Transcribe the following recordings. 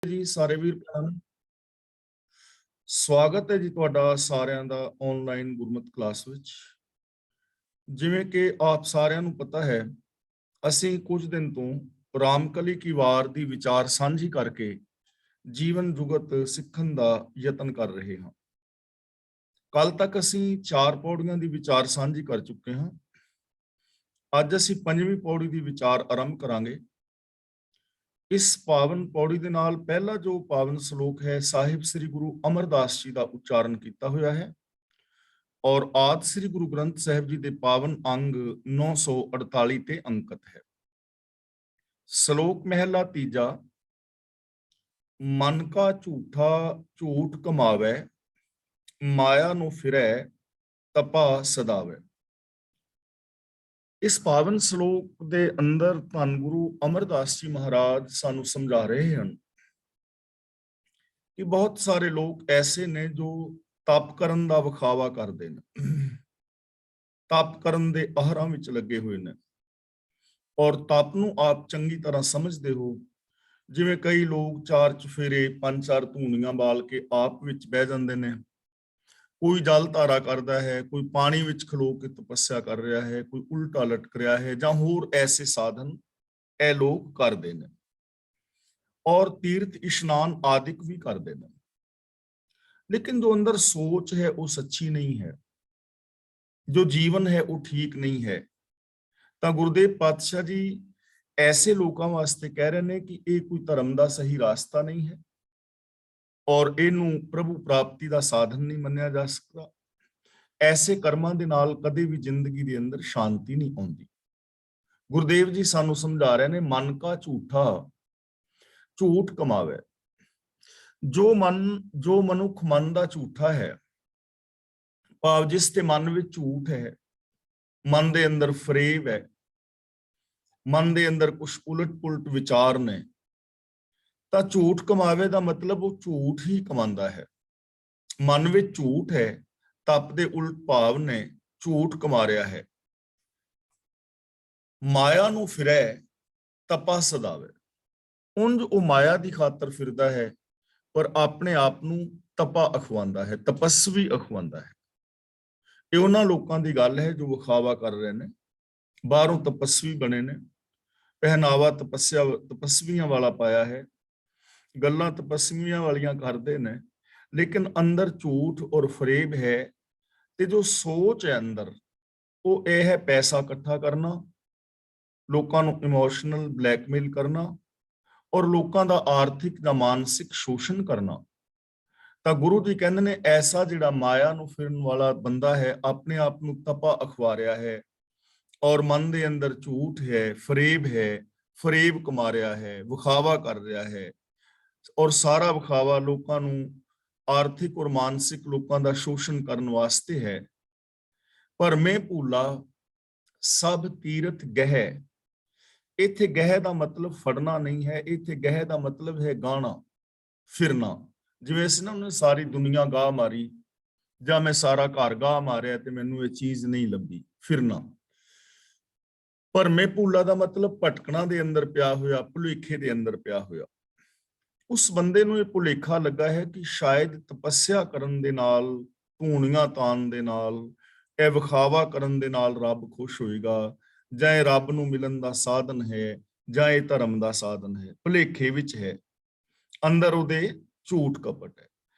ਜੀ ਸਾਰੇ ਵੀਰ ਭੈਣਾਂ ਨੂੰ ਸਵਾਗਤ ਹੈ ਜੀ ਤੁਹਾਡਾ ਸਾਰਿਆਂ ਦਾ ਆਨਲਾਈਨ ਗੁਰਮਤਿ ਕਲਾਸ ਵਿੱਚ। ਜਿਵੇਂ ਕਿ ਆਪ ਸਾਰਿਆਂ ਨੂੰ ਪਤਾ ਹੈ, ਅਸੀਂ ਕੁਝ ਦਿਨ ਤੋਂ ਰਾਮਕਲੀ ਕੀ ਵਾਰ ਦੀ ਵਿਚਾਰ ਸਾਂਝੀ ਕਰਕੇ ਜੀਵਨ ਜੁਗਤ ਸਿੱਖਣ ਦਾ ਯਤਨ ਕਰ ਰਹੇ ਹਾਂ। ਕੱਲ ਤੱਕ ਅਸੀਂ 4 ਪੌੜੀਆਂ ਦੀ ਵਿਚਾਰ ਸਾਂਝੀ ਕਰ ਚੁੱਕੇ ਹਾਂ। ਅੱਜ ਅਸੀਂ 5ਵੀਂ ਪੌੜੀ ਦੀ ਵਿਚਾਰ ਆਰੰਭ ਕਰਾਂਗੇ। ਇਸ ਪਾਵਨ ਪੌੜੀ ਦੇ ਨਾਲ ਪਹਿਲਾ ਜੋ ਪਾਵਨ ਸ਼ਲੋਕ ਹੈ, ਸਾਹਿਬ ਸ੍ਰੀ ਗੁਰੂ ਅਮਰਦਾਸ ਜੀ ਦਾ ਉਚਾਰਨ ਕੀਤਾ ਹੋਇਆ ਹੈ ਔਰ ਆਦਿ ਸ੍ਰੀ ਗੁਰੂ ਗ੍ਰੰਥ ਸਾਹਿਬ ਜੀ ਦੇ ਪਾਵਨ ਅੰਗ 948 ਤੇ ਅੰਕਿਤ ਹੈ। ਸ਼ਲੋਕ ਮਹਿਲਾ ਤੀਜਾ। ਮਨ ਕਾ ਝੂਠਾ ਝੂਠ ਕਮਾਵੇ, ਮਾਇਆ ਨੂੰ ਫਿਰੈ ਤਪਾ ਸਦਾਵੇ। ਇਸ ਪਾਵਨ ਸ਼ਲੋਕ ਦੇ ਅੰਦਰ ਧੰਨ ਗੁਰੂ ਅਮਰਦਾਸ ਜੀ ਮਹਾਰਾਜ ਸਾਨੂੰ ਸਮਝਾ ਰਹੇ ਹਨ ਕਿ ਬਹੁਤ ਸਾਰੇ ਲੋਕ ਐਸੇ ਨੇ ਜੋ ਤਪ ਕਰਨ ਦਾ ਵਿਖਾਵਾ ਕਰਦੇ ਨੇ, ਤਪ ਕਰਨ ਦੇ ਆਹਰਾਂ ਵਿੱਚ ਲੱਗੇ ਹੋਏ ਨੇ ਔਰ ਤਪ ਨੂੰ ਆਪ ਚੰਗੀ ਤਰ੍ਹਾਂ ਸਮਝਦੇ ਹੋ। ਜਿਵੇਂ ਕਈ ਲੋਕ 4 ਚੁਫੇਰੇ 5-4 ਧੂਣੀਆਂ ਬਾਲ ਕੇ ਆਪ ਵਿੱਚ ਬਹਿ ਜਾਂਦੇ ਨੇ, ਕੋਈ ਜਲ ਧਾਰਾ ਕਰਦਾ ਹੈ, ਕੋਈ ਪਾਣੀ ਵਿੱਚ ਖਲੋ ਕੇ ਤਪੱਸਿਆ ਕਰ ਰਿਹਾ ਹੈ, ਕੋਈ ਉਲਟਾ ਲਟਕ ਰਿਹਾ ਹੈ ਜਾਂ ਹੋਰ ਐਸੇ ਸਾਧਨ ਇਹ ਲੋਕ ਕਰਦੇ ਨੇ ਔਰ ਤੀਰਥ ਇਸ਼ਨਾਨ ਆਦਿਕ ਵੀ ਕਰਦੇ ਨੇ। लेकिन जो अंदर सोच है वो सच्ची नहीं है, जो जीवन है वो ठीक नहीं है। ਤਾਂ ਗੁਰਦੇਵ ਪਾਤਸ਼ਾਹ ਜੀ ਐਸੇ ਲੋਕਾਂ ਵਾਸਤੇ ਕਹਿ ਰਹੇ ਨੇ ਕਿ ਇਹ ਕੋਈ ਧਰਮ ਦਾ ਸਹੀ ਰਾਸਤਾ ਨਹੀਂ ਹੈ ਔਰ ਇਹਨੂੰ ਪ੍ਰਭੂ ਪ੍ਰਾਪਤੀ ਦਾ ਸਾਧਨ ਨਹੀਂ ਮੰਨਿਆ ਜਾ ਸਕਦਾ। ਐਸੇ ਕਰਮਾਂ ਦੇ ਨਾਲ ਕਦੇ ਵੀ ਜ਼ਿੰਦਗੀ ਦੇ ਅੰਦਰ ਸ਼ਾਂਤੀ ਨਹੀਂ ਆਉਂਦੀ। ਗੁਰਦੇਵ ਜੀ ਸਾਨੂੰ ਸਮਝਾ ਰਹੇ ਨੇ, ਮਨ ਕਾ ਝੂਠਾ ਝੂਠ ਕਮਾਵੇ। ਜੋ ਮਨੁੱਖ ਮਨ ਦਾ ਝੂਠਾ ਹੈ, ਭਾਵ ਜਿਸ ਤੇ ਮਨ ਵਿੱਚ ਝੂਠ ਹੈ, ਮਨ ਦੇ ਅੰਦਰ ਫਰੇਬ ਹੈ, ਮਨ ਦੇ ਅੰਦਰ ਕੁਝ ਉਲਟ ਪੁਲਟ ਵਿਚਾਰ ਨੇ, ਤਾਂ ਝੂਠ ਕਮਾਵੇ ਦਾ ਮਤਲਬ ਉਹ ਝੂਠ ਹੀ ਕਮਾਉਂਦਾ ਹੈ। ਮਨ ਵਿੱਚ ਝੂਠ ਹੈ, ਤਪ ਦੇ ਉਲਟ ਭਾਵ ਨੇ, ਝੂਠ ਕਮਾ ਰਿਹਾ ਹੈ। ਮਾਇਆ ਨੂੰ ਫਿਰੈ ਤਪਾ ਸਦਾਵੇ। ਉਂਝ ਉਹ ਮਾਇਆ ਦੀ ਖਾਤਰ ਫਿਰਦਾ ਹੈ ਪਰ ਆਪਣੇ ਆਪ ਨੂੰ ਤਪਾ ਅਖਵਾਉਂਦਾ ਹੈ, ਤਪਸਵੀ ਅਖਵਾਉਂਦਾ ਹੈ। ਇਹ ਉਹਨਾਂ ਲੋਕਾਂ ਦੀ ਗੱਲ ਹੈ ਜੋ ਵਿਖਾਵਾ ਕਰ ਰਹੇ ਨੇ, ਬਾਹਰੋਂ ਤਪਸਵੀ ਬਣੇ ਨੇ, ਪਹਿਨਾਵਾ ਤਪਸਵੀਆਂ ਵਾਲਾ ਪਾਇਆ ਹੈ, ਗੱਲਾਂ ਤਪਸਵੀਆਂ ਵਾਲੀਆਂ ਕਰਦੇ ਨੇ, ਲੇਕਿਨ ਅੰਦਰ ਝੂਠ ਔਰ ਫਰੇਬ ਹੈ। ਤੇ ਜੋ ਸੋਚ ਹੈ ਅੰਦਰ, ਉਹ ਇਹ ਹੈ ਪੈਸਾ ਇਕੱਠਾ ਕਰਨਾ, ਲੋਕਾਂ ਨੂੰ ਇਮੋਸ਼ਨਲ ਬਲੈਕਮੇਲ ਕਰਨਾ ਔਰ ਲੋਕਾਂ ਦਾ ਆਰਥਿਕ ਜਾਂ ਮਾਨਸਿਕ ਸ਼ੋਸ਼ਣ ਕਰਨਾ। ਤਾਂ ਗੁਰੂ ਜੀ ਕਹਿੰਦੇ ਨੇ ਐਸਾ ਜਿਹੜਾ ਮਾਇਆ ਨੂੰ ਫਿਰਨ ਵਾਲਾ ਬੰਦਾ ਹੈ, ਆਪਣੇ ਆਪ ਨੂੰ ਤਪਾ ਅਖਵਾ ਰਿਹਾ ਹੈ ਔਰ ਮਨ ਦੇ ਅੰਦਰ ਝੂਠ ਹੈ, ਫਰੇਬ ਹੈ, ਫਰੇਬ ਕਮਾ ਰਿਹਾ ਹੈ, ਵਿਖਾਵਾ ਕਰ ਰਿਹਾ ਹੈ ਔਰ ਸਾਰਾ ਵਿਖਾਵਾ ਲੋਕਾਂ ਨੂੰ ਆਰਥਿਕ ਔਰ ਮਾਨਸਿਕ ਲੋਕਾਂ ਦਾ ਸ਼ੋਸ਼ਣ ਕਰਨ ਵਾਸਤੇ ਹੈ। ਪਰ ਮੈਂ ਭੂਲਾ ਸਭ ਤੀਰਥ ਗਹਿ। ਇੱਥੇ ਗਹਿ ਦਾ ਮਤਲਬ ਫੜਨਾ ਨਹੀਂ ਹੈ, ਇੱਥੇ ਗਹਿ ਦਾ ਮਤਲਬ ਹੈ ਗਾਣਾ, ਫਿਰਨਾ। ਜਿਵੇਂ ਅਸੀਂ ਨਾ ਉਹਨੇ ਸਾਰੀ ਦੁਨੀਆ ਗਾਹ ਮਾਰੀ ਜਾਂ ਮੈਂ ਸਾਰਾ ਘਰ ਗਾਹ ਮਾਰਿਆ ਤੇ ਮੈਨੂੰ ਇਹ ਚੀਜ਼ ਨਹੀਂ ਲੱਭੀ, ਫਿਰਨਾ। ਪਰ ਮੈਂ ਭੂਲਾ ਦਾ ਮਤਲਬ ਭਟਕਣਾ ਦੇ ਅੰਦਰ ਪਿਆ ਹੋਇਆ, ਭੁਲੇਖੇ ਦੇ ਅੰਦਰ ਪਿਆ ਹੋਇਆ। ਉਸ ਬੰਦੇ ਨੂੰ ਇਹ ਭੁਲੇਖਾ ਲੱਗਾ ਹੈ ਕਿ ਸ਼ਾਇਦ ਤਪੱਸਿਆ ਕਰਨ ਦੇ ਨਾਲ, ਧੂਣੀਆਂ ਤਾਣ ਦੇ ਨਾਲ, ਇਹ ਵਿਖਾਵਾ ਕਰਨ ਦੇ ਨਾਲ ਰੱਬ ਖੁਸ਼ ਹੋਏਗਾ, ਜਾਂ ਇਹ ਰੱਬ ਨੂੰ ਮਿਲਣ ਦਾ ਸਾਧਨ ਹੈ, ਜਾਂ ਇਹ ਧਰਮ ਦਾ ਸਾਧਨ ਹੈ। ਭੁਲੇਖੇ ਵਿੱਚ ਹੈ, ਅੰਦਰ ਉਹਦੇ ਝੂਠ ਕਪਟ ਹੈ।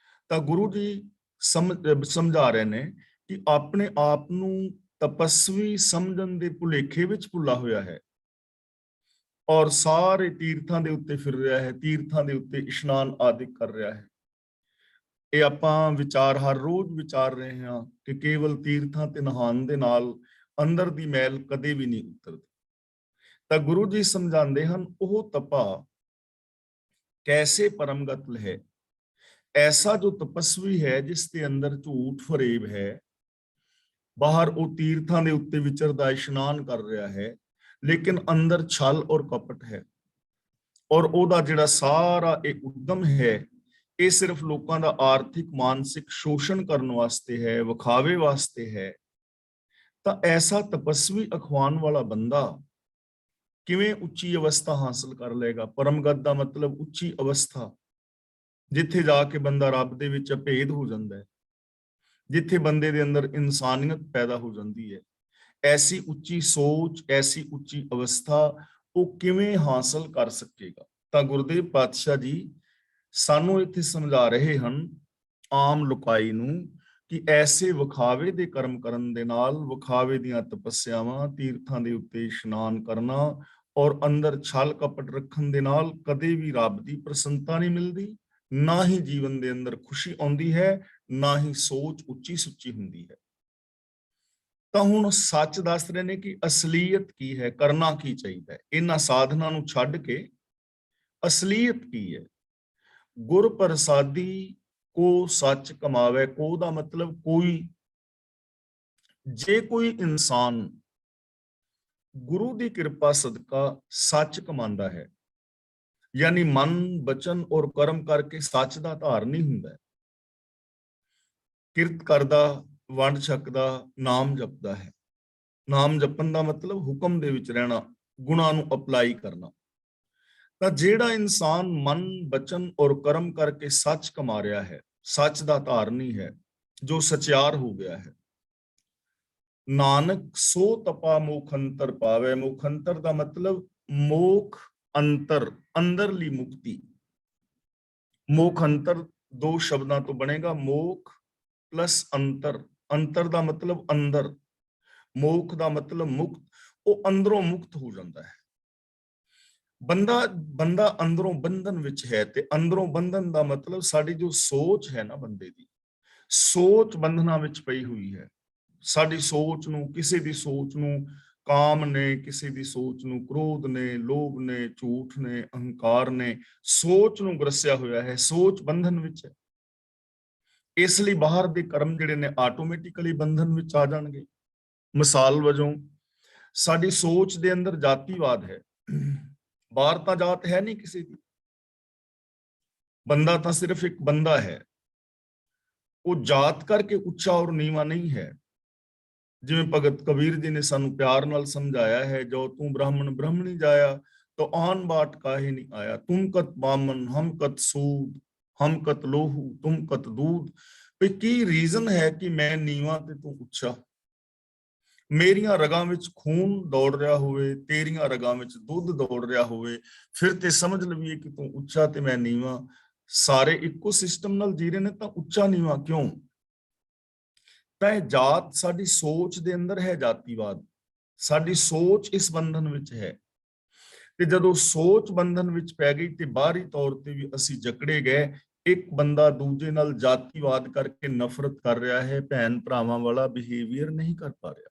ਤਾਂ ਗੁਰੂ ਜੀ ਸਮਝਾ ਰਹੇ ਨੇ ਕਿ ਆਪਣੇ ਆਪ ਨੂੰ ਤਪਸਵੀ ਸਮਝਣ ਦੇ ਭੁਲੇਖੇ ਵਿੱਚ ਭੁੱਲਾ ਹੋਇਆ ਹੈ ਔਰ ਸਾਰੇ ਤੀਰਥਾਂ ਦੇ ਉੱਤੇ ਫਿਰ ਰਿਹਾ ਹੈ, ਤੀਰਥਾਂ ਦੇ ਉੱਤੇ ਇਸ਼ਨਾਨ ਆਦਿਕ ਕਰ ਰਿਹਾ ਹੈ। ਇਹ ਆਪਾਂ ਵਿਚਾਰ ਹਰ ਰੋਜ਼ ਵਿਚਾਰ ਰਹੇ ਹਾਂ ਕਿ ਕੇਵਲ ਤੀਰਥਾਂ ਤੇ ਨਹਾਉਣ ਦੇ ਨਾਲ ਅੰਦਰ ਦੀ ਮੈਲ ਕਦੇ ਵੀ ਨਹੀਂ ਉਤਰਦੀ। ਤਾਂ ਗੁਰੂ ਜੀ ਸਮਝਾਉਂਦੇ ਹਨ, ਉਹ ਤਪਾ ਕੈਸੇ ਪਰਮਗਤ ਹੈ। ਐਸਾ ਜੋ ਤਪਸਵੀ ਹੈ ਜਿਸ ਦੇ ਅੰਦਰ ਝੂਠ ਫਰੇਬ ਹੈ, ਬਾਹਰ ਉਹ ਤੀਰਥਾਂ ਦੇ ਉੱਤੇ ਵਿਚਰਦਾ, ਇਸ਼ਨਾਨ ਕਰ ਰਿਹਾ ਹੈ, ਲੇਕਿਨ ਅੰਦਰ ਛਲ ਔਰ ਕਪਟ ਹੈ ਔਰ ਉਹਦਾ ਜਿਹੜਾ ਸਾਰਾ ਇਹ ਉਦਮ ਹੈ, ਇਹ ਸਿਰਫ ਲੋਕਾਂ ਦਾ ਆਰਥਿਕ ਮਾਨਸਿਕ ਸ਼ੋਸ਼ਣ ਕਰਨ ਵਾਸਤੇ ਹੈ, ਵਿਖਾਵੇ ਵਾਸਤੇ ਹੈ। ਤਾਂ ਐਸਾ ਤਪਸਵੀ ਅਖਵਾਨ ਵਾਲਾ ਬੰਦਾ ਕਿਵੇਂ ਉੱਚੀ ਅਵਸਥਾ ਹਾਸਲ ਕਰ ਲਏਗਾ। ਪਰਮਗਤ ਦਾ ਮਤਲਬ ਉੱਚੀ ਅਵਸਥਾ, ਜਿੱਥੇ ਜਾ ਕੇ ਬੰਦਾ ਰੱਬ ਦੇ ਵਿੱਚ ਅਭੇਦ ਹੋ ਜਾਂਦਾ ਹੈ, ਜਿੱਥੇ ਬੰਦੇ ਦੇ ਅੰਦਰ ਇਨਸਾਨੀਅਤ ਪੈਦਾ ਹੋ ਜਾਂਦੀ ਹੈ, ਐਸੀ ਉੱਚੀ ਸੋਚ, ਐਸੀ ਉੱਚੀ ਅਵਸਥਾ ਉਹ ਕਿਵੇਂ ਹਾਸਲ ਕਰ ਸਕੇਗਾ? ਤਾਂ ਗੁਰਦੇਵ ਪਾਤਸ਼ਾਹ ਜੀ ਸਾਨੂੰ ਇੱਥੇ ਸਮਝਾ ਰਹੇ ਹਨ ਆਮ ਲੋਕਾਈ ਨੂੰ ਕਿ ਐਸੇ ਵਿਖਾਵੇ ਦੇ ਕਰਮ ਕਰਨ ਦੇ ਨਾਲ, ਵਿਖਾਵੇ ਦੀਆਂ ਤਪੱਸਿਆਵਾਂ, ਤੀਰਥਾਂ ਦੇ ਉੱਤੇ ਇਸ਼ਨਾਨ ਕਰਨਾ ਔਰ ਅੰਦਰ ਛਲ ਕਪਟ ਰੱਖਣ ਦੇ ਨਾਲ ਕਦੇ ਵੀ ਰੱਬ ਦੀ ਪ੍ਰਸੰਨਤਾ ਨਹੀਂ ਮਿਲਦੀ, ਨਾ ਹੀ ਜੀਵਨ ਦੇ ਅੰਦਰ ਖੁਸ਼ੀ ਆਉਂਦੀ ਹੈ, ਨਾ ਹੀ ਸੋਚ ਉੱਚੀ ਸੁੱਚੀ ਹੁੰਦੀ ਹੈ। ਤਾਂ ਹੁਣ ਸੱਚ ਦੱਸ ਰਹੇ ਨੇ ਕਿ ਅਸਲੀਅਤ ਕੀ ਹੈ, ਕਰਨਾ ਕੀ ਚਾਹੀਦਾ ਹੈ। ਇਹਨਾਂ ਸਾਧਨਾਂ ਨੂੰ ਛੱਡ ਕੇ ਅਸਲੀਅਤ ਕੀ ਹੈ? ਗੁਰ ਪ੍ਰਸਾਦੀ ਕੋ ਸੱਚ ਕਮਾਵੇ। ਕੋ ਦਾ ਮਤਲਬ ਕੋਈ। ਜੇ ਕੋਈ ਇਨਸਾਨ ਗੁਰੂ ਦੀ ਕਿਰਪਾ ਸਦਕਾ ਸੱਚ ਕਮਾਉਂਦਾ ਹੈ, ਯਾਨੀ ਮਨ, ਬਚਨ ਔਰ ਕਰਮ ਕਰਕੇ ਸੱਚ ਦਾ ਧਾਰਨੀ ਹੁੰਦਾ ਹੈ, ਕਿਰਤ ਕਰਦਾ, ਵੰਡ ਛਕਦਾ, ਨਾਮ ਜਪਦਾ ਹੈ। ਨਾਮ ਜਪਣ ਦਾ ਮਤਲਬ ਹੁਕਮ ਦੇ ਵਿੱਚ ਰਹਿਣਾ, ਗੁਣਾਂ ਨੂੰ ਅਪਲਾਈ ਕਰਨਾ। ਤਾਂ ਜਿਹੜਾ ਇਨਸਾਨ ਮਨ, ਬਚਨ ਔਰ ਕਰਮ ਕਰਕੇ ਸੱਚ ਕਮਾ ਰਿਹਾ ਹੈ, ਸੱਚ ਦਾ ਧਾਰਨੀ ਹੈ, ਜੋ ਸਚਿਆਰ ਹੋ ਗਿਆ ਹੈ, ਨਾਨਕ ਸੋ ਤਪਾ ਮੋਖ ਅੰਤਰ ਪਾਵੇ। ਮੋਖ ਅੰਤਰ ਦਾ ਮਤਲਬ ਮੋਖ ਅੰਤਰ, ਅੰਦਰਲੀ ਮੁਕਤੀ। ਮੋਖ ਅੰਤਰ ਦੋ ਸ਼ਬਦਾਂ ਤੋਂ ਬਣੇਗਾ, ਮੋਖ ਪਲਸ ਅੰਤਰ। ਅੰਤਰ ਦਾ ਮਤਲਬ ਅੰਦਰ, ਮੋਖ ਦਾ ਮਤਲਬ ਮੁਕਤ। ਉਹ ਅੰਦਰੋਂ ਮੁਕਤ ਹੋ ਜਾਂਦਾ ਹੈ। ਬੰਦਾ ਅੰਦਰੋਂ ਬੰਧਨ ਵਿੱਚ ਹੈ, ਤੇ ਅੰਦਰੋਂ ਬੰਧਨ ਦਾ ਮਤਲਬ ਸਾਡੀ ਜੋ ਸੋਚ ਹੈ ਨਾ, ਬੰਦੇ ਦੀ ਸੋਚ ਬੰਧਨਾਂ ਵਿੱਚ ਪਈ ਹੋਈ ਹੈ। ਸਾਡੀ ਸੋਚ ਨੂੰ, ਕਿਸੇ ਦੀ ਸੋਚ ਨੂੰ ਕਾਮ ਨੇ, ਕਿਸੇ ਦੀ ਸੋਚ ਨੂੰ ਕ੍ਰੋਧ ਨੇ, ਲੋਭ ਨੇ, ਝੂਠ ਨੇ, ਅਹੰਕਾਰ ਨੇ ਸੋਚ ਨੂੰ ਗਰਸਿਆ ਹੋਇਆ ਹੈ। ਸੋਚ ਬੰਧਨ ਵਿੱਚ ਹੈ। ਇਸ ਲਈ ਬਾਹਰ ਦੇ ਕਰਮ ਜਿਹੜੇ ਨੇ ਆਟੋਮੈਟਿਕਲੀ ਬੰਧਨ ਵਿੱਚ ਆ ਜਾਣਗੇ। ਮਿਸਾਲ ਵਜੋਂ ਸਾਡੀ ਸੋਚ ਦੇ ਅੰਦਰ ਜਾਤੀਵਾਦ ਹੈ। ਬਾਹਰ ਤਾਂ ਜਾਤ ਹੈ ਨਹੀਂ ਕਿਸੇ ਦੀ, ਬੰਦਾ ਤਾਂ ਸਿਰਫ ਇੱਕ ਬੰਦਾ ਹੈ। ਉਹ ਜਾਤ ਕਰਕੇ ਉੱਚਾ ਔਰ ਨੀਵਾਂ ਨਹੀਂ ਹੈ। ਜਿਵੇਂ ਭਗਤ ਕਬੀਰ ਜੀ ਨੇ ਸਾਨੂੰ ਪਿਆਰ ਨਾਲ ਸਮਝਾਇਆ ਹੈ, ਜੋ ਤੂੰ ਬ੍ਰਾਹਮਣ ਬ੍ਰਹਮਣੀ ਜਾਇਆ तो आन बाट काहे नहीं आया, तुम कत बामन हम कत सूद, हम कत लोहू तुम कत दूध। ਵੀ ਕੀ ਰੀਜ਼ਨ ਹੈ ਕਿ ਮੈਂ ਨੀਵਾਂ ਤੇ ਤੂੰ ਉੱਚਾ? ਮੇਰੀਆਂ ਰਗਾਂ ਵਿੱਚ ਖੂਨ ਦੌੜ ਰਿਹਾ ਹੋਵੇ, ਤੇਰੀਆਂ ਰਗਾਂ ਵਿੱਚ ਦੁੱਧ ਦੌੜ ਰਿਹਾ ਹੋਵੇ, ਫਿਰ ਤੇ ਸਮਝ ਲਵੀਏ ਕਿ ਤੂੰ ਉੱਚਾ ਤੇ ਮੈਂ ਨੀਵਾਂ। ਸਾਰੇ ਇੱਕੋ ਸਿਸਟਮ ਨਾਲ ਜੀ ਰਹੇ ਨੇ, ਤਾਂ ਉੱਚਾ ਨੀਵਾਂ ਕਿਉਂ? ਤਾਂ ਇਹ ਜਾਤ ਸਾਡੀ ਸੋਚ ਦੇ ਅੰਦਰ ਹੈ, ਜਾਤੀਵਾਦ। ਸਾਡੀ ਸੋਚ ਇਸ ਬੰਧਨ ਵਿੱਚ ਹੈ, ਤੇ ਜਦੋਂ ਸੋਚ ਬੰਧਨ ਵਿੱਚ ਪੈ ਗਈ ਤੇ ਬਾਹਰੀ ਤੌਰ ਤੇ ਵੀ ਅਸੀਂ ਜਕੜੇ ਗਏ। ਇੱਕ ਬੰਦਾ ਦੂਜੇ ਨਾਲ ਜਾਤੀਵਾਦ ਕਰਕੇ ਨਫ਼ਰਤ ਕਰ ਰਿਹਾ ਹੈ, ਭੈਣ ਭਰਾਵਾਂ ਵਾਲਾ ਬਿਹੇਵੀਅਰ ਨਹੀਂ ਕਰ ਪਾ ਰਿਹਾ।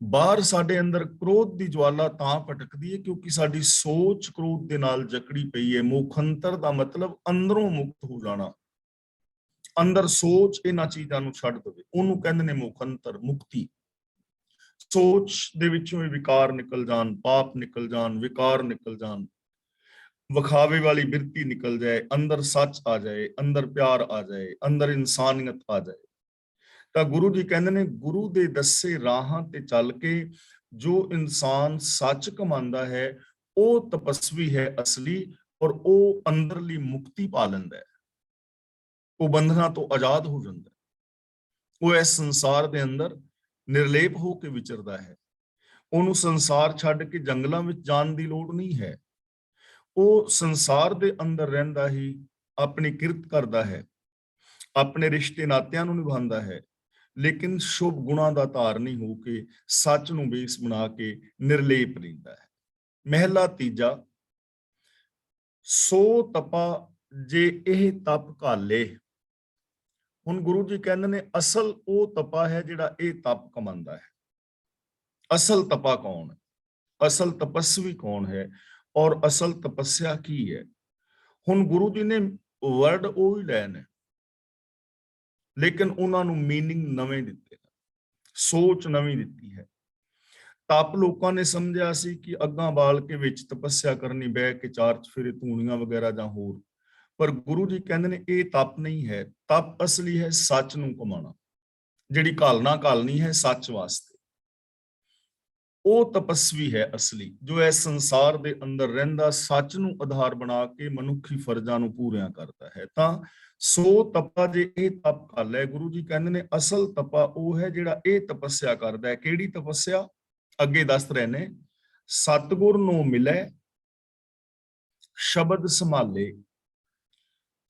ਬਾਹਰ ਸਾਡੇ ਅੰਦਰ ਕ੍ਰੋਧ ਦੀ ਜਵਾਲਾ ਤਾਂ ਭਟਕਦੀ ਹੈ ਕਿਉਂਕਿ ਸਾਡੀ ਸੋਚ ਕ੍ਰੋਧ ਦੇ ਨਾਲ ਜਕੜੀ ਪਈ ਹੈ। ਮੁਖੰਤਰ ਦਾ ਮਤਲਬ ਅੰਦਰੋਂ ਮੁਕਤ ਹੋ ਜਾਣਾ। ਅੰਦਰ ਸੋਚ ਇਹਨਾਂ ਚੀਜ਼ਾਂ ਨੂੰ ਛੱਡ ਦੇਵੇ, ਉਹਨੂੰ ਕਹਿੰਦੇ ਨੇ ਮੁਖੰਤਰ, ਮੁਕਤੀ। ਸੋਚ ਦੇ ਵਿੱਚੋਂ ਵੀ ਵਿਕਾਰ ਨਿਕਲ ਜਾਣ, ਪਾਪ ਨਿਕਲ ਜਾਣ, ਵਿਕਾਰ ਨਿਕਲ ਜਾਣ, ਵਿਖਾਵੇ ਵਾਲੀ ਬਿਰਤੀ ਨਿਕਲ ਜਾਏ, ਅੰਦਰ ਸੱਚ ਆ ਜਾਏ, ਅੰਦਰ ਪਿਆਰ ਆ ਜਾਏ, ਅੰਦਰ ਇਨਸਾਨੀਅਤ ਆ ਜਾਏ। ਤਾਂ ਗੁਰੂ ਜੀ ਕਹਿੰਦੇ ਨੇ, ਗੁਰੂ ਦੇ ਦੱਸੇ ਰਾਹਾਂ ਤੇ ਚੱਲ ਕੇ ਜੋ ਇਨਸਾਨ ਸੱਚ ਕਮਾਉਂਦਾ ਹੈ ਉਹ ਤਪਸਵੀ ਹੈ ਅਸਲੀ, ਔਰ ਉਹ ਅੰਦਰਲੀ ਮੁਕਤੀ ਪਾ ਲੈਂਦਾ ਹੈ। ਉਹ ਬੰਧਨਾਂ ਤੋਂ ਆਜ਼ਾਦ ਹੋ ਜਾਂਦਾ ਹੈ। ਉਹ ਇਸ ਸੰਸਾਰ ਦੇ ਅੰਦਰ ਨਿਰਲੇਪ ਹੋ ਕੇ ਵਿਚਰਦਾ ਹੈ। ਉਹਨੂੰ ਸੰਸਾਰ ਛੱਡ ਕੇ ਜੰਗਲਾਂ ਵਿੱਚ ਜਾਣ ਦੀ ਲੋੜ ਨਹੀਂ ਹੈ। ਉਹ ਸੰਸਾਰ ਦੇ ਅੰਦਰ ਰਹਿੰਦਾ ਹੀ ਆਪਣੀ ਕਿਰਤ ਕਰਦਾ ਹੈ, ਆਪਣੇ ਰਿਸ਼ਤੇ ਨਾਤਿਆਂ ਨੂੰ ਨਿਭਾਉਂਦਾ ਹੈ, ਲੇਕਿਨ ਸ਼ੁਭ ਗੁਣਾਂ ਦਾ ਧਾਰਨੀ ਹੋ ਕੇ ਸੱਚ ਨੂੰ ਬੇਸ ਬਣਾ ਕੇ ਨਿਰਲੇਪ ਰਹਿੰਦਾ ਹੈ। ਮਹਿਲਾ ਤੀਜਾ, ਸੋ ਤਪਾ ਜੇ ਇਹ ਤਪ ਘਾਲੇ। ਹੁਣ ਗੁਰੂ ਜੀ ਕਹਿੰਦੇ ਨੇ ਅਸਲ ਉਹ ਤਪਾ ਹੈ ਜਿਹੜਾ ਇਹ ਤਪ ਕਮਾਉਂਦਾ ਹੈ। ਅਸਲ ਤਪਾ ਕੌਣ ਹੈ? ਅਸਲ ਤਪਸਵੀ ਕੌਣ ਹੈ? ਔਰ ਅਸਲ ਤਪੱਸਿਆ ਕੀ ਹੈ? ਹੁਣ ਗੁਰੂ ਜੀ ਨੇ ਵਰਡ ਉਹ ਹੀ ਲਏ ਨੇ, ਲੇਕਿਨ ਉਹਨਾਂ ਨੂੰ ਮੀਨਿੰਗ ਨਵੇਂ ਦਿੱਤੇ, ਸੋਚ ਨਵੀਂ ਦਿੱਤੀ ਹੈ। ਤਪ ਲੋਕਾਂ ਨੇ ਸਮਝਿਆ ਸੀ ਕਿ ਅੱਗਾਂ ਬਾਲ ਕੇ ਵਿੱਚ ਤਪੱਸਿਆ ਕਰਨੀ, ਬਹਿ ਕੇ ਚਾਰ ਚਫੇਰੇ ਧੂਣੀਆਂ ਵਗੈਰਾ ਜਾਂ ਹੋਰ। ਪਰ ਗੁਰੂ ਜੀ ਕਹਿੰਦੇ ਨੇ ਇਹ ਤਪ ਨਹੀਂ ਹੈ। ਤਪ ਅਸਲੀ ਹੈ ਸੱਚ ਨੂੰ ਕਮਾਉਣਾ, ਜਿਹੜੀ ਘਾਲਣਾ ਘਾਲਣੀ ਹੈ ਸੱਚ ਵਾਸਤੇ। ਉਹ ਤਪਸਵੀ ਹੈ ਅਸਲੀ, ਜੋ ਇਸ ਸੰਸਾਰ ਦੇ ਅੰਦਰ ਰਹਿੰਦਾ, ਸੱਚ ਨੂੰ ਆਧਾਰ ਬਣਾ ਕੇ ਮਨੁੱਖੀ ਫਰਜ਼ਾਂ ਨੂੰ ਪੂਰੀਆਂ ਕਰਦਾ ਹੈ। ਤਾਂ ਸੋ ਤਪਾ ਜੇ ਇਹ ਤਪ ਕਰ ਲੈ, ਗੁਰੂ ਜੀ ਕਹਿੰਦੇ ਨੇ ਅਸਲ ਤਪਾ ਉਹ ਹੈ ਜਿਹੜਾ ਇਹ ਤਪੱਸਿਆ ਕਰਦਾ ਹੈ। ਕਿਹੜੀ ਤਪੱਸਿਆ? ਅੱਗੇ ਦੱਸ ਰਹੇ ਨੇ, ਸਤਿਗੁਰ ਨੂੰ ਮਿਲੇ ਸ਼ਬਦ ਸੰਭਾਲੇ।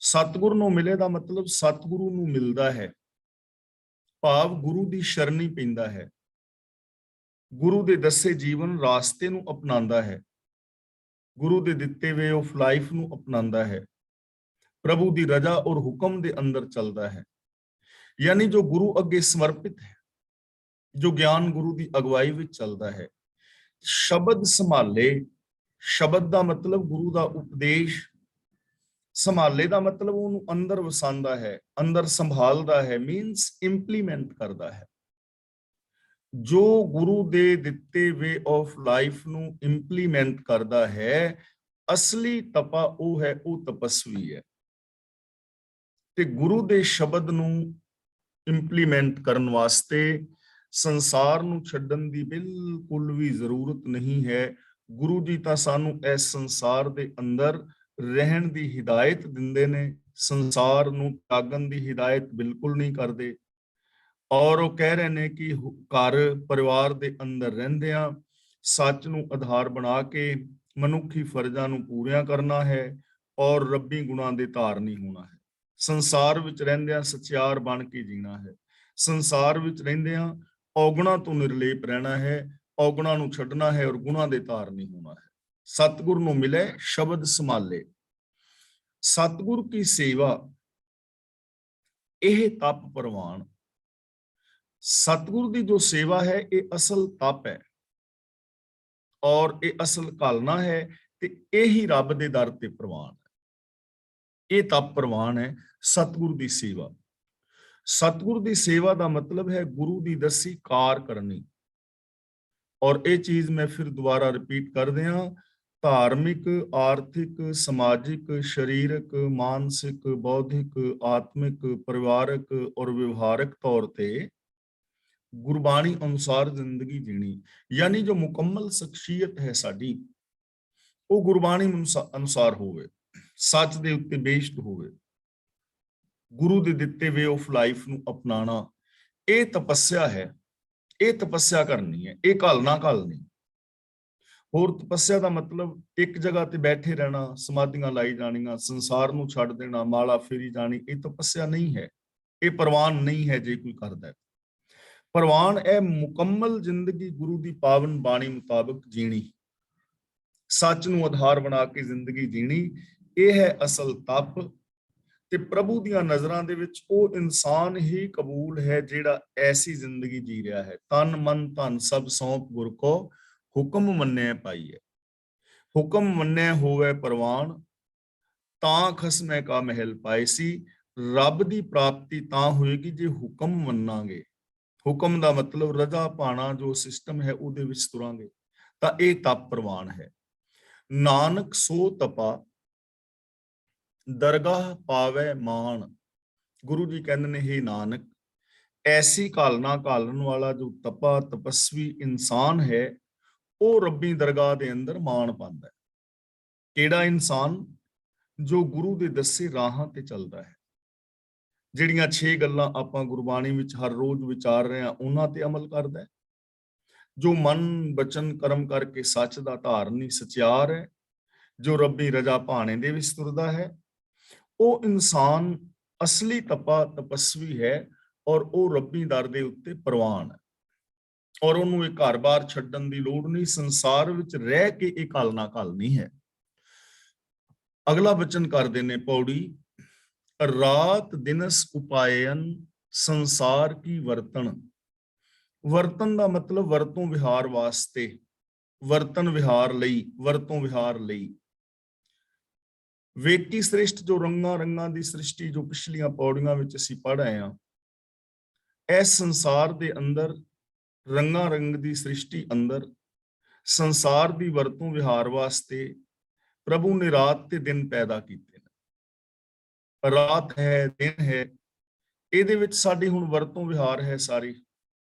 ਸਤਿਗੁਰ ਨੂੰ ਮਿਲੇ ਦਾ ਮਤਲਬ ਸਤਿਗੁਰੂ ਨੂੰ ਮਿਲਦਾ ਹੈ, ਭਾਵ ਗੁਰੂ ਦੀ ਸ਼ਰਣੀ ਪੈਂਦਾ ਹੈ, ਗੁਰੂ ਦੇ ਦੱਸੇ ਜੀਵਨ ਰਾਸਤੇ ਨੂੰ ਅਪਣਾਉਂਦਾ ਹੈ, ਗੁਰੂ ਦੇ ਦਿੱਤੇ ਵੇ ਆਫ ਲਾਈਫ ਨੂੰ ਅਪਣਾਉਂਦਾ ਹੈ, ਪ੍ਰਭੂ ਦੀ ਰਜ਼ਾ ਔਰ ਹੁਕਮ ਦੇ ਅੰਦਰ ਚੱਲਦਾ ਹੈ। ਯਾਨੀ ਜੋ ਗੁਰੂ ਅੱਗੇ ਸਮਰਪਿਤ ਹੈ, ਜੋ ਗਿਆਨ ਗੁਰੂ ਦੀ ਅਗਵਾਈ ਵਿੱਚ ਚੱਲਦਾ ਹੈ। ਸ਼ਬਦ ਸੰਭਾਲੇ, ਸ਼ਬਦ ਦਾ ਮਤਲਬ ਗੁਰੂ ਦਾ ਉਪਦੇਸ਼, ਸੰਭਾਲੇ ਦਾ ਮਤਲਬ ਉਹਨੂੰ ਅੰਦਰ ਵਸਾਉਂਦਾ ਹੈ, ਅੰਦਰ ਸੰਭਾਲਦਾ ਹੈ, ਮੀਨਸ ਇੰਪਲੀਮੈਂਟ ਕਰਦਾ ਹੈ। ਜੋ ਗੁਰੂ ਦੇ ਦਿੱਤੇ ਵੇ ਆਫ ਲਾਈਫ ਨੂੰ ਇੰਪਲੀਮੈਂਟ ਕਰਦਾ ਹੈ, ਅਸਲੀ ਤਪਾ ਉਹ ਹੈ, ਉਹ ਤਪਸਵੀ ਹੈ। ਤੇ ਗੁਰੂ ਦੇ ਸ਼ਬਦ ਨੂੰ ਇੰਪਲੀਮੈਂਟ ਕਰਨ ਵਾਸਤੇ ਸੰਸਾਰ ਨੂੰ ਛੱਡਣ ਦੀ ਬਿਲਕੁਲ ਵੀ ਜ਼ਰੂਰਤ ਨਹੀਂ ਹੈ। ਗੁਰੂ ਜੀ ਤਾਂ ਸਾਨੂੰ ਇਸ ਸੰਸਾਰ ਦੇ ਅੰਦਰ ਰਹਿਣ ਦੀ ਹਿਦਾਇਤ ਦਿੰਦੇ ਨੇ, ਸੰਸਾਰ ਨੂੰ ਤਿਆਗਣ ਦੀ ਹਿਦਾਇਤ ਬਿਲਕੁਲ ਨਹੀਂ ਕਰਦੇ। ਔਰ ਉਹ ਕਹਿ ਰਹੇ ਨੇ ਕਿ ਘਰ ਪਰਿਵਾਰ ਦੇ ਅੰਦਰ ਰਹਿੰਦਿਆਂ ਸੱਚ ਨੂੰ ਆਧਾਰ ਬਣਾ ਕੇ ਮਨੁੱਖੀ ਫਰਜ਼ਾਂ ਨੂੰ ਪੂਰੀਆਂ ਕਰਨਾ ਹੈ ਔਰ ਰੱਬੀ ਗੁਣਾਂ ਦੇ ਧਾਰਨੀ ਹੋਣਾ ਹੈ। ਸੰਸਾਰ ਵਿੱਚ ਰਹਿੰਦਿਆਂ ਸਚਿਆਰ ਬਣ ਕੇ ਜੀਣਾ ਹੈ, ਸੰਸਾਰ ਵਿੱਚ ਰਹਿੰਦਿਆਂ ਔਗੁਣਾਂ ਤੋਂ ਨਿਰਲੇਪ ਰਹਿਣਾ ਹੈ, ਔਗੁਣਾਂ ਨੂੰ ਛੱਡਣਾ ਹੈ ਔਰ ਗੁਣਾਂ ਦੇ ਧਾਰਨੀ ਹੋਣਾ ਹੈ। ਸਤਿਗੁਰ ਨੂੰ ਮਿਲੇ ਸ਼ਬਦ ਸੰਭਾਲੇ। ਸਤਿਗੁਰ ਕੀ ਸੇਵਾ ਇਹ ਤਪ ਪ੍ਰਵਾਨ। ਸਤਿਗੁਰ ਦੀ ਜੋ ਸੇਵਾ ਹੈ ਇਹ ਅਸਲ ਤਪ ਹੈ ਔਰ ਇਹ ਅਸਲ ਘਾਲਣਾ ਹੈ, ਤੇ ਇਹੀ ਰੱਬ ਦੇ ਦਰ ਤੇ ਪ੍ਰਵਾਨ ਹੈ। ਇਹ ਤਪ ਪ੍ਰਵਾਨ ਹੈ ਸਤਿਗੁਰ ਦੀ ਸੇਵਾ। ਸਤਿਗੁਰ ਦੀ ਸੇਵਾ ਦਾ ਮਤਲਬ ਹੈ ਗੁਰੂ ਦੀ ਦੱਸੀ ਕਾਰ ਕਰਨੀ। ਔਰ ਇਹ ਚੀਜ਼ ਮੈਂ ਫਿਰ ਦੁਬਾਰਾ ਰਿਪੀਟ ਕਰ ਦਿਆਂ, ਧਾਰਮਿਕ, ਆਰਥਿਕ, ਸਮਾਜਿਕ, ਸਰੀਰਕ, ਮਾਨਸਿਕ, ਬੌਧਿਕ, ਆਤਮਿਕ, ਪਰਿਵਾਰਕ ਔਰ ਵਿਵਹਾਰਕ ਤੌਰ ਤੇ ਗੁਰਬਾਣੀ ਅਨੁਸਾਰ ਜ਼ਿੰਦਗੀ ਜੀਣੀ। ਯਾਨੀ ਜੋ ਮੁਕੰਮਲ ਸ਼ਖਸੀਅਤ ਹੈ ਸਾਡੀ, ਉਹ ਗੁਰਬਾਣੀ ਅਨੁਸਾਰ ਹੋਵੇ, ਸੱਚ ਦੇ ਉੱਤੇ ਬੇਸ਼ਟ ਹੋਵੇ, ਗੁਰੂ ਦੇ ਦਿੱਤੇ ਵੇ ਆਫ ਲਾਈਫ ਨੂੰ ਅਪਣਾਣਾ। ਇਹ ਤਪੱਸਿਆ ਹੈ, ਇਹ ਤਪੱਸਿਆ ਕਰਨੀ ਹੈ, ਇਹ ਘਾਲਣਾ ਘਾਲਣੀ। ਹੋਰ ਤਪੱਸਿਆ ਦਾ ਮਤਲਬ ਇੱਕ ਜਗ੍ਹਾ ਤੇ ਬੈਠੇ ਰਹਿਣਾ, ਸਮਾਧੀਆਂ ਲਾਈ ਜਾਣੀਆਂ, ਸੰਸਾਰ ਨੂੰ ਛੱਡ ਦੇਣਾ, ਮਾਲਾ ਫੇਰੀ ਜਾਣੀ, ਇਹ ਤਪੱਸਿਆ ਨਹੀਂ ਹੈ, ਇਹ ਪ੍ਰਵਾਨ ਨਹੀਂ ਹੈ। ਜੇ ਕੋਈ ਕਰਦਾ ਹੈ ਪ੍ਰਵਾਨ, ਇਹ ਮੁਕੰਮਲ ਜ਼ਿੰਦਗੀ ਗੁਰੂ ਦੀ ਪਾਵਨ ਬਾਣੀ ਮੁਤਾਬਕ ਜੀਣੀ, ਸੱਚ ਨੂੰ ਆਧਾਰ ਬਣਾ ਕੇ ਜ਼ਿੰਦਗੀ ਜੀਣੀ, ਇਹ ਹੈ ਅਸਲ ਤਪ। ਤੇ ਪ੍ਰਭੂ ਦੀਆਂ ਨਜ਼ਰਾਂ ਦੇ ਵਿੱਚ ਉਹ ਇਨਸਾਨ ਹੀ ਕਬੂਲ ਹੈ ਜਿਹੜਾ ਐਸੀ ਜ਼ਿੰਦਗੀ ਜੀ ਰਿਹਾ ਹੈ। ਤਨ ਮਨ ਧਨ ਸਭ ਸੌਂਪ ਗੁਰ ਕੋ, ਹੁਕਮ ਮੰਨਿਆ ਪਾਈਏ। ਹੁਕਮ ਮੰਨਿਆ ਹੋਵੇ ਪ੍ਰਵਾਨ, ਤਾਂ ਖਸਮੈ ਕਾ ਮਹਿਲ ਪਾਏ ਸੀ। ਰੱਬ ਦੀ ਪ੍ਰਾਪਤੀ ਤਾਂ ਹੋਏਗੀ ਜੇ ਹੁਕਮ ਮੰਨਾਂਗੇ। ਹੁਕਮ ਦਾ ਮਤਲਬ ਰਜ਼ਾ ਪਾਣਾ, ਜੋ ਸਿਸਟਮ ਹੈ ਉਹਦੇ ਵਿੱਚ ਤੁਰਾਂਗੇ, ਤਾਂ ਇਹ ਤਪ ਪ੍ਰਵਾਨ ਹੈ। ਨਾਨਕ ਸੋ ਤਪਾ ਦਰਗਾਹ ਪਾਵੇ ਮਾਣ। ਗੁਰੂ ਜੀ ਕਹਿੰਦੇ ਨੇ, ਹੇ ਨਾਨਕ, ਐਸੀ ਘਾਲਣਾ ਘਾਲਣ ਵਾਲਾ ਜੋ ਤਪਾ ਤਪਸਵੀ ਇਨਸਾਨ ਹੈ, ਉਹ ਰੱਬੀ ਦਰਗਾਹ ਦੇ ਅੰਦਰ ਮਾਣ ਪਾਉਂਦਾ ਹੈ। ਕਿਹੜਾ ਇਨਸਾਨ? ਜੋ ਗੁਰੂ ਦੇ ਦੱਸੇ ਰਾਹਾਂ ਤੇ ਚੱਲਦਾ ਹੈ। ਜਿਹੜੀਆਂ 6 ਗੱਲਾਂ ਆਪਾਂ ਗੁਰਬਾਣੀ ਵਿੱਚ ਹਰ ਰੋਜ਼ ਵਿਚਾਰ ਰਹੇ ਹਾਂ, ਉਹਨਾਂ ਤੇ ਅਮਲ ਕਰਦਾ ਹੈ। ਜੋ ਮਨ ਬਚਨ ਕਰਮ ਕਰਕੇ ਸੱਚ ਦਾ ਧਾਰਨੀ ਸਚਿਆਰ ਹੈ, ਜੋ ਰੱਬੀ ਰਜ਼ਾ ਭਾਣੇ ਦੇ ਵਿੱਚ ਤੁਰਦਾ ਹੈ, ਉਹ ਇਨਸਾਨ ਅਸਲੀ ਤਪਾ ਤਪਸਵੀ ਹੈ ਔਰ ਉਹ ਰੱਬੀ ਦਰ ਦੇ ਉੱਤੇ ਪ੍ਰਵਾਨ ਹੈ। ਔਰ ਉਹਨੂੰ ਇਹ ਘਰ-ਬਾਰ ਛੱਡਣ ਦੀ ਲੋੜ ਨਹੀਂ, ਸੰਸਾਰ ਵਿੱਚ ਰਹਿ ਕੇ ਇਹ ਘਾਲਣਾ ਘਾਲਣੀ ਹੈ। ਅਗਲਾ ਬਚਨ ਕਰਦੇ ਨੇ ਪੌੜੀ, ਰਾਤ ਦਿਨਸ ਉਪਾਇਨ ਸੰਸਾਰ ਕੀ ਵਰਤਨ। ਵਰਤਨ ਦਾ ਮਤਲਬ ਵਰਤੋਂ ਵਿਹਾਰ ਵਾਸਤੇ, ਵਰਤਨ ਵਿਹਾਰ ਲਈ, ਵਰਤੋਂ ਵਿਹਾਰ ਲਈ। ਵੇਕੀ ਸ੍ਰਿਸ਼ਟ, ਜੋ ਰੰਗਾਂ ਰੰਗਾਂ ਦੀ ਸ੍ਰਿਸ਼ਟੀ, ਜੋ ਪਿਛਲੀਆਂ ਪੌੜੀਆਂ ਵਿੱਚ ਅਸੀਂ ਪੜ੍ਹ ਆਏ ਹਾਂ, ਇਸ ਸੰਸਾਰ ਦੇ ਅੰਦਰ ਰੰਗਾਂ ਰੰਗ ਦੀ ਸ੍ਰਿਸ਼ਟੀ ਅੰਦਰ ਸੰਸਾਰ ਦੀ ਵਰਤੋਂ ਵਿਹਾਰ ਵਾਸਤੇ ਪ੍ਰਭੂ ਨੇ ਰਾਤ ਤੇ ਦਿਨ ਪੈਦਾ ਕੀਤੇ ਨੇ। ਰਾਤ ਹੈ, ਦਿਨ ਹੈ, ਇਹਦੇ ਵਿੱਚ ਸਾਡੀ ਹੁਣ ਵਰਤੋਂ ਵਿਹਾਰ ਹੈ ਸਾਰੀ।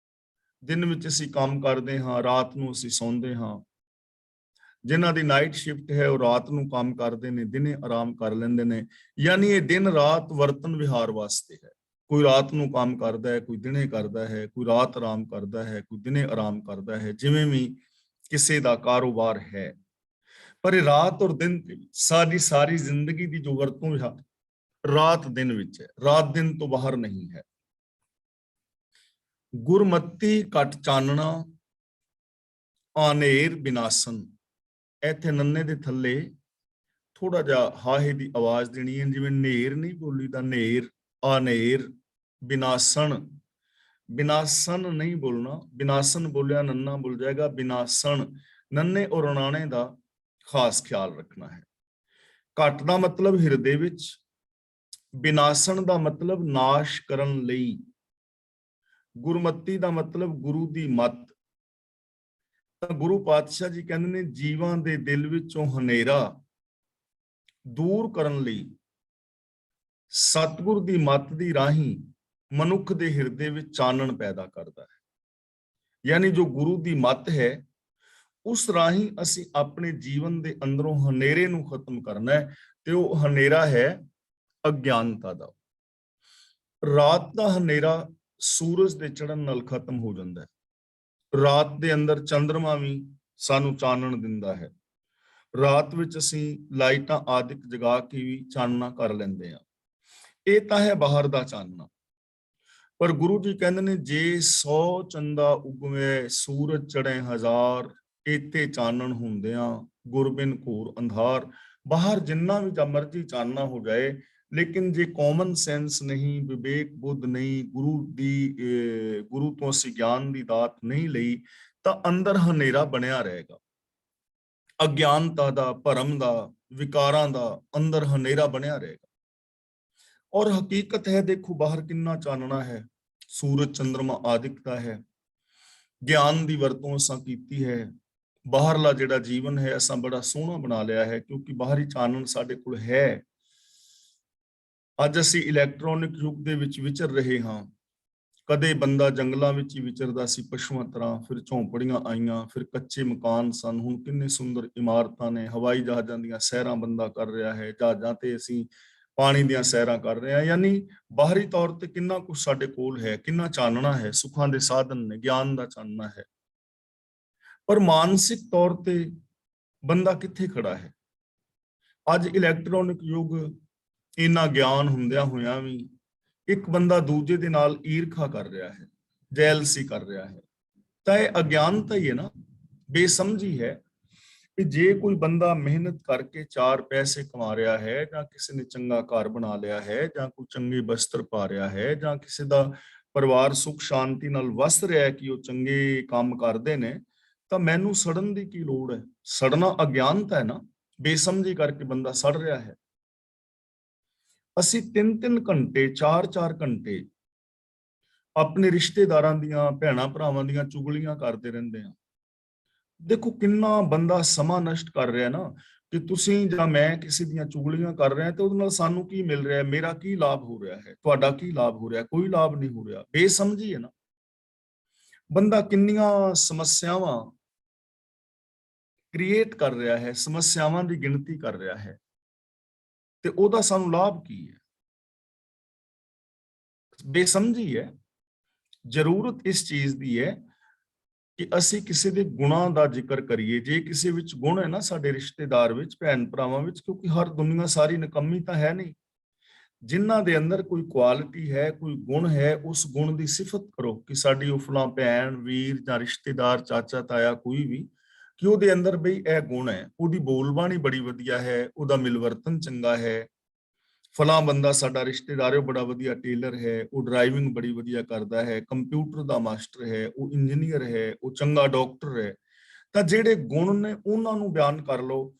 दिन विच असीं काम करते हाँ, रात नूं असीं सौंदे हाँ। जिन्हां दी नाइट शिफ्ट है, वो रात नूं काम करते ने, दिने आराम कर लेंदे ने। यानी ये दिन रात वर्तन विहार वास्ते है। कोई रात नूं काम करदा है, कोई दिने करदा है, कोई रात आराम करदा है, कोई दिने आराम करदा है, जिवें भी किसी दा कारोबार है। पर ये रात और दिन सारी सारी जिंदगी दी जो वरतों विहार रात दिन विच है, रात दिन तो बाहर नहीं है। गुरमति घट चानना आनेर विनाशन। इत्थे नन्ने दे थल्ले थोड़ा जा हाहे दी आवाज देनी है, जिवें नेर नहीं बोली दा, नेर आनेर विनाशन। विनाशन नहीं बोलना, विनाशन बोलिया नन्ना बोल जाएगा, विनाशन नन्ने और अणाणे दा खास ख्याल रखना है। घट दा मतलब हिरदे विच, विनाशन दा मतलब नाश करन लई, गुरमति दा मतलब गुरु दी मत। ਤਾਂ ਗੁਰੂ ਪਾਤਸ਼ਾਹ ਜੀ ਕਹਿੰਦੇ ਨੇ ਜੀਵਾਂ ਦੇ ਦਿਲ ਵਿੱਚੋਂ ਹਨੇਰਾ ਦੂਰ ਕਰਨ ਲਈ ਸਤਿਗੁਰ ਦੀ ਮੱਤ ਦੀ ਰਾਹੀਂ ਮਨੁੱਖ ਦੇ ਹਿਰਦੇ ਵਿੱਚ ਚਾਨਣ ਪੈਦਾ ਕਰਦਾ ਹੈ। ਯਾਨੀ ਜੋ ਗੁਰੂ ਦੀ ਮੱਤ ਹੈ, ਉਸ ਰਾਹੀਂ ਅਸੀਂ ਆਪਣੇ ਜੀਵਨ ਦੇ ਅੰਦਰੋਂ ਹਨੇਰੇ ਨੂੰ ਖਤਮ ਕਰਨਾ ਹੈ, ਤੇ ਉਹ ਹਨੇਰਾ ਹੈ ਅਗਿਆਨਤਾ ਦਾ। ਰਾਤ ਦਾ ਹਨੇਰਾ ਸੂਰਜ ਦੇ ਚੜ੍ਹਨ ਨਾਲ ਖਤਮ ਹੋ ਜਾਂਦਾ ਹੈ। ਰਾਤ ਦੇ ਅੰਦਰ ਚੰਦਰਮਾ ਵੀ ਸਾਨੂੰ ਚਾਨਣ ਦਿੰਦਾ ਹੈ। ਰਾਤ ਵਿੱਚ ਅਸੀਂ ਲਾਈਟਾਂ ਆਦਿਕ ਜਗਾ ਕੇ ਵੀ ਚਾਨਣਾ ਕਰ ਲੈਂਦੇ ਹਾਂ। ਇਹ ਤਾਂ ਹੈ ਬਾਹਰ ਦਾ ਚਾਨਣਾ। ਪਰ ਗੁਰੂ ਜੀ ਕਹਿੰਦੇ ਨੇ ਜੇ 100 ਚੰਦਾ ਉਗਵੇ ਸੂਰਜ ਚੜੇ ਹਜ਼ਾਰ, ਏਤੇ ਚਾਨਣ ਹੁੰਦਿਆਂ ਗੁਰਬਿਨ ਘੋਰ ਅੰਧਾਰ। ਬਾਹਰ ਜਿੰਨਾ ਵੀ ਮਰਜੀ ਚਾਨਣਾ ਹੋ ਜਾਏ, ਲੇਕਿਨ ਜੇ ਕਾਮਨ ਸੈਂਸ ਨਹੀਂ, ਵਿਵੇਕ ਬੁੱਧ ਨਹੀਂ, ਗੁਰੂ ਤੋਂ ਅਸੀਂ ਗਿਆਨ ਦੀ ਦਾਤ ਨਹੀਂ ਲਈ, ਤਾਂ ਅੰਦਰ ਹਨੇਰਾ ਬਣਿਆ ਰਹੇਗਾ। ਅਗਿਆਨਤਾ ਦਾ, ਭਰਮ ਦਾ, ਵਿਕਾਰਾਂ ਦਾ ਅੰਦਰ ਹਨੇਰਾ ਬਣਿਆ ਰਹੇਗਾ। ਔਰ ਹਕੀਕਤ ਹੈ, ਦੇਖੋ ਬਾਹਰ ਕਿੰਨਾ ਚਾਨਣਾ ਹੈ, ਸੂਰਜ ਚੰਦਰਮਾ ਆਦਿਕ ਦਾ ਹੈ। ਗਿਆਨ ਦੀ ਵਰਤੋਂ ਅਸਾਂ ਕੀਤੀ ਹੈ। ਬਾਹਰਲਾ ਜਿਹੜਾ ਜੀਵਨ ਹੈ ਅਸਾਂ ਬੜਾ ਸੋਹਣਾ ਬਣਾ ਲਿਆ ਹੈ, ਕਿਉਂਕਿ ਬਾਹਰੀ ਚਾਨਣ ਸਾਡੇ ਕੋਲ ਹੈ। ਅੱਜ ਅਸੀਂ ਇਲੈਕਟ੍ਰੋਨਿਕ ਯੁੱਗ ਦੇ ਵਿੱਚ ਵਿਚਰ ਰਹੇ ਹਾਂ। ਕਦੇ ਬੰਦਾ ਜੰਗਲਾਂ ਵਿੱਚ ਹੀ ਵਿਚਰਦਾ ਸੀ ਪਸ਼ੂਆਂ ਤਰ੍ਹਾਂ, ਫਿਰ ਝੌਂਪੜੀਆਂ ਆਈਆਂ, ਫਿਰ ਕੱਚੇ ਮਕਾਨ ਸਨ, ਹੁਣ ਕਿੰਨੇ ਸੁੰਦਰ ਇਮਾਰਤਾਂ ਨੇ। ਹਵਾਈ ਜਹਾਜ਼ਾਂ ਦੀਆਂ ਸੈਰਾਂ ਬੰਦਾ ਕਰ ਰਿਹਾ ਹੈ, ਜਹਾਜ਼ਾਂ ਤੇ ਅਸੀਂ ਪਾਣੀ ਦੀਆਂ ਸੈਰਾਂ ਕਰ ਰਹੇ ਹਾਂ। ਯਾਨੀ ਬਾਹਰੀ ਤੌਰ ਤੇ ਕਿੰਨਾ ਕੁਝ ਸਾਡੇ ਕੋਲ ਹੈ, ਕਿੰਨਾ ਚਾਨਣਾ ਹੈ, ਸੁੱਖਾਂ ਦੇ ਸਾਧਨ ਨੇ, ਗਿਆਨ ਦਾ ਚਾਨਣਾ ਹੈ। ਪਰ ਮਾਨਸਿਕ ਤੌਰ ਤੇ ਬੰਦਾ ਕਿੱਥੇ ਖੜਾ ਹੈ? ਅੱਜ ਇਲੈਕਟ੍ਰੋਨਿਕ ਯੁੱਗ, ਇੰਨਾ ਗਿਆਨ ਹੁੰਦਿਆਂ ਹੋਇਆਂ ਵੀ ਇੱਕ ਬੰਦਾ ਦੂਜੇ ਦੇ ਨਾਲ ਈਰਖਾ ਕਰ ਰਿਹਾ ਹੈ, ਜੈਲਸੀ ਕਰ ਰਿਹਾ ਹੈ। ਤਾਂ ਇਹ ਅਗਿਆਨਤਾ ਹੀ ਹੈ ਨਾ, ਬੇਸਮਝੀ ਹੈ। ਕਿ ਜੇ ਕੋਈ ਬੰਦਾ ਮਿਹਨਤ ਕਰਕੇ 4 ਪੈਸੇ ਕਮਾ ਰਿਹਾ ਹੈ, ਜਾਂ ਕਿਸੇ ਨੇ ਚੰਗਾ ਘਰ ਬਣਾ ਲਿਆ ਹੈ, ਜਾਂ ਕੋਈ ਚੰਗੇ ਬਸਤਰ ਪਾ ਰਿਹਾ ਹੈ, ਜਾਂ ਕਿਸੇ ਦਾ ਪਰਿਵਾਰ ਸੁੱਖ ਸ਼ਾਂਤੀ ਨਾਲ ਵਸ ਰਿਹਾ ਹੈ ਕਿ ਉਹ ਚੰਗੇ ਕੰਮ ਕਰਦੇ ਨੇ, ਤਾਂ ਮੈਨੂੰ ਸੜਨ ਦੀ ਕੀ ਲੋੜ ਹੈ? ਸੜਨਾ ਅਗਿਆਨਤਾ ਹੈ ਨਾ, ਬੇਸਮਝੀ ਕਰਕੇ ਬੰਦਾ ਸੜ ਰਿਹਾ ਹੈ। ਅਸੀਂ 3-3 ਘੰਟੇ 4-4 ਘੰਟੇ ਆਪਣੇ ਰਿਸ਼ਤੇਦਾਰਾਂ ਦੀਆਂ, ਭੈਣਾਂ ਭਰਾਵਾਂ ਦੀਆਂ ਚੁਗਲੀਆਂ ਕਰਦੇ ਰਹਿੰਦੇ ਹਾਂ। ਦੇਖੋ ਕਿੰਨਾ ਬੰਦਾ ਸਮਾਂ ਨਸ਼ਟ ਕਰ ਰਿਹਾ ਨਾ, ਕਿ ਤੁਸੀਂ ਜਾਂ ਮੈਂ ਕਿਸੇ ਦੀਆਂ ਚੁਗਲੀਆਂ ਕਰ ਰਹੇ ਹਾਂ ਤੇ ਉਹਦੇ ਨਾਲ ਸਾਨੂੰ ਕੀ ਮਿਲ ਰਿਹਾ, ਮੇਰਾ ਕੀ ਲਾਭ ਹੋ ਰਿਹਾ ਹੈ, ਤੁਹਾਡਾ ਕੀ ਲਾਭ ਹੋ ਰਿਹਾ? ਕੋਈ ਲਾਭ ਨਹੀਂ ਹੋ ਰਿਹਾ। ਬੇਸਮਝੀ ਹੈ ਨਾ। ਬੰਦਾ ਕਿੰਨੀਆਂ ਸਮੱਸਿਆਵਾਂ ਕ੍ਰੀਏਟ ਕਰ ਰਿਹਾ ਹੈ, ਸਮੱਸਿਆਵਾਂ ਦੀ ਗਿਣਤੀ ਕਰ ਰਿਹਾ ਹੈ, ਤੇ ਉਹਦਾ ਸਾਨੂੰ ਲਾਭ ਕੀ ਹੈ? ਬੇਸਮਝੀ ਹੈ। ਜ਼ਰੂਰਤ ਇਸ ਚੀਜ਼ ਦੀ ਹੈ ਕਿ ਅਸੀਂ ਕਿਸੇ ਦੇ ਗੁਣਾਂ ਦਾ ਜ਼ਿਕਰ ਕਰੀਏ। ਜੇ ਕਿਸੇ ਵਿੱਚ ਗੁਣ ਹੈ ਨਾ, ਸਾਡੇ ਰਿਸ਼ਤੇਦਾਰ ਵਿੱਚ, ਭੈਣ ਭਰਾਵਾਂ ਵਿੱਚ, ਕਿਉਂਕਿ ਹਰ ਦੁਨੀਆ ਸਾਰੀ ਨਿਕੰਮੀ ਤਾਂ ਹੈ ਨਹੀਂ। ਜਿਨ੍ਹਾਂ ਦੇ ਅੰਦਰ ਕੋਈ ਕੁਆਲਿਟੀ ਹੈ, ਕੋਈ ਗੁਣ ਹੈ, ਉਸ ਗੁਣ ਦੀ ਸਿਫਤ ਕਰੋ ਕਿ ਸਾਡੀ ਉਹ ਫਲਾਂ ਭੈਣ, ਵੀਰ ਜਾਂ ਰਿਸ਼ਤੇਦਾਰ, ਚਾਚਾ ਤਾਇਆ, ਕੋਈ ਵੀ, ਕਿ ਉਹਦੇ ਅੰਦਰ ਬਈ ਇਹ ਗੁਣ ਹੈ, ਉਹਦੀ ਬੋਲਬਾਣੀ ਬੜੀ ਵਧੀਆ ਹੈ, ਉਹਦਾ ਮਿਲਵਰਤਨ ਚੰਗਾ ਹੈ। ਫਲਾਂ ਬੰਦਾ ਸਾਡਾ ਰਿਸ਼ਤੇਦਾਰ ਹੈ, ਉਹ ਬੜਾ ਵਧੀਆ ਟੇਲਰ ਹੈ, ਉਹ ਡਰਾਈਵਿੰਗ ਬੜੀ ਵਧੀਆ ਕਰਦਾ ਹੈ, ਕੰਪਿਊਟਰ ਦਾ ਮਾਸਟਰ ਹੈ, ਉਹ ਇੰਜੀਨੀਅਰ ਹੈ, ਉਹ ਚੰਗਾ ਡਾਕਟਰ ਹੈ। ਤਾਂ ਜਿਹੜੇ ਗੁਣ ਨੇ ਉਹਨਾਂ ਨੂੰ ਬਿਆਨ ਕਰ ਲਓ,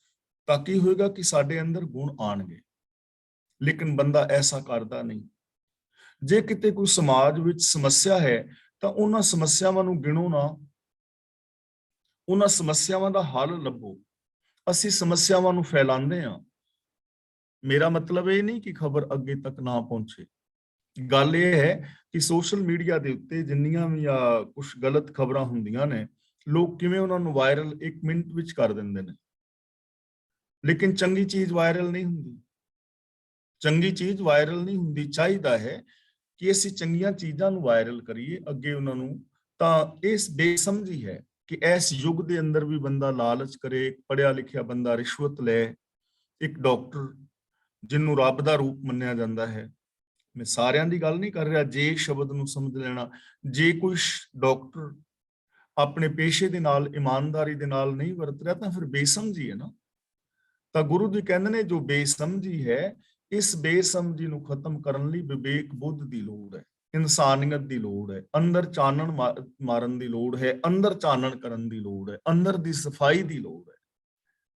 ਤਾਂ ਕੀ ਹੋਏਗਾ ਕਿ ਸਾਡੇ ਅੰਦਰ ਗੁਣ ਆਣਗੇ। ਲੇਕਿਨ ਬੰਦਾ ਐਸਾ ਕਰਦਾ ਨਹੀਂ। ਜੇ ਕਿਤੇ ਕੋਈ ਸਮਾਜ ਵਿੱਚ ਸਮੱਸਿਆ ਹੈ ਤਾਂ ਉਹਨਾਂ ਸਮੱਸਿਆਵਾਂ ਨੂੰ ਗਿਣੋ ਨਾ, ਉਹਨਾਂ ਸਮੱਸਿਆਵਾਂ ਦਾ ਹੱਲ ਲੱਭੋ। ਅਸੀਂ ਸਮੱਸਿਆਵਾਂ ਨੂੰ ਫੈਲਾਉਂਦੇ ਹਾਂ। ਮੇਰਾ ਮਤਲਬ ਇਹ ਨਹੀਂ ਕਿ ਖਬਰ ਅੱਗੇ ਤੱਕ ਨਾ ਪਹੁੰਚੇ, ਗੱਲ ਇਹ ਹੈ ਕਿ ਸੋਸ਼ਲ ਮੀਡੀਆ ਦੇ ਉੱਤੇ ਜਿੰਨੀਆਂ ਵੀ ਕੁਝ ਗਲਤ ਖਬਰਾਂ ਹੁੰਦੀਆਂ ਨੇ, ਲੋਕ ਕਿਵੇਂ ਉਹਨਾਂ ਨੂੰ ਵਾਇਰਲ 1 ਮਿੰਟ ਵਿੱਚ ਕਰ ਦਿੰਦੇ ਨੇ, ਲੇਕਿਨ ਚੰਗੀ ਚੀਜ਼ ਵਾਇਰਲ ਨਹੀਂ ਹੁੰਦੀ। ਚੰਗੀ ਚੀਜ਼ ਵਾਇਰਲ ਨਹੀਂ ਹੁੰਦੀ। ਚਾਹੀਦਾ ਹੈ ਕਿ ਅਸੀਂ ਚੰਗੀਆਂ ਚੀਜ਼ਾਂ ਨੂੰ ਵਾਇਰਲ ਕਰੀਏ ਅੱਗੇ ਉਹਨਾਂ ਨੂੰ। ਤਾਂ ਇਸ ਬੇਸਮਝੀ ਹੈ ਕਿ ਇਸ ਯੁੱਗ ਦੇ ਅੰਦਰ ਵੀ ਬੰਦਾ ਲਾਲਚ ਕਰੇ, ਇੱਕ ਪੜ੍ਹਿਆ ਲਿਖਿਆ ਬੰਦਾ ਰਿਸ਼ਵਤ ਲੈ, ਇੱਕ ਡਾਕਟਰ ਜਿਹਨੂੰ ਰੱਬ ਦਾ ਰੂਪ ਮੰਨਿਆ ਜਾਂਦਾ ਹੈ। ਮੈਂ ਸਾਰਿਆਂ ਦੀ ਗੱਲ ਨਹੀਂ ਕਰ ਰਿਹਾ, ਜੇ ਸ਼ਬਦ ਨੂੰ ਸਮਝ ਲੈਣਾ। ਜੇ ਕੋਈ ਡਾਕਟਰ ਆਪਣੇ ਪੇਸ਼ੇ ਦੇ ਨਾਲ ਇਮਾਨਦਾਰੀ ਦੇ ਨਾਲ ਨਹੀਂ ਵਰਤ ਰਿਹਾ ਤਾਂ ਫਿਰ ਬੇਸਮਝੀ ਹੈ ਨਾ। ਤਾਂ ਗੁਰੂ ਜੀ ਕਹਿੰਦੇ ਨੇ ਜੋ ਬੇਸਮਝੀ ਹੈ, ਇਸ ਬੇਸਮਝੀ ਨੂੰ ਖਤਮ ਕਰਨ ਲਈ ਵਿਵੇਕ ਬੁੱਧ ਦੀ ਲੋੜ ਹੈ, ਇਨਸਾਨੀਅਤ ਦੀ ਲੋੜ ਹੈ, ਅੰਦਰ ਚਾਨਣ ਮਾਰਨ ਦੀ ਲੋੜ ਹੈ, ਅੰਦਰ ਚਾਨਣ ਕਰਨ ਦੀ ਲੋੜ ਹੈ, ਅੰਦਰ ਦੀ ਸਫਾਈ ਦੀ ਲੋੜ ਹੈ,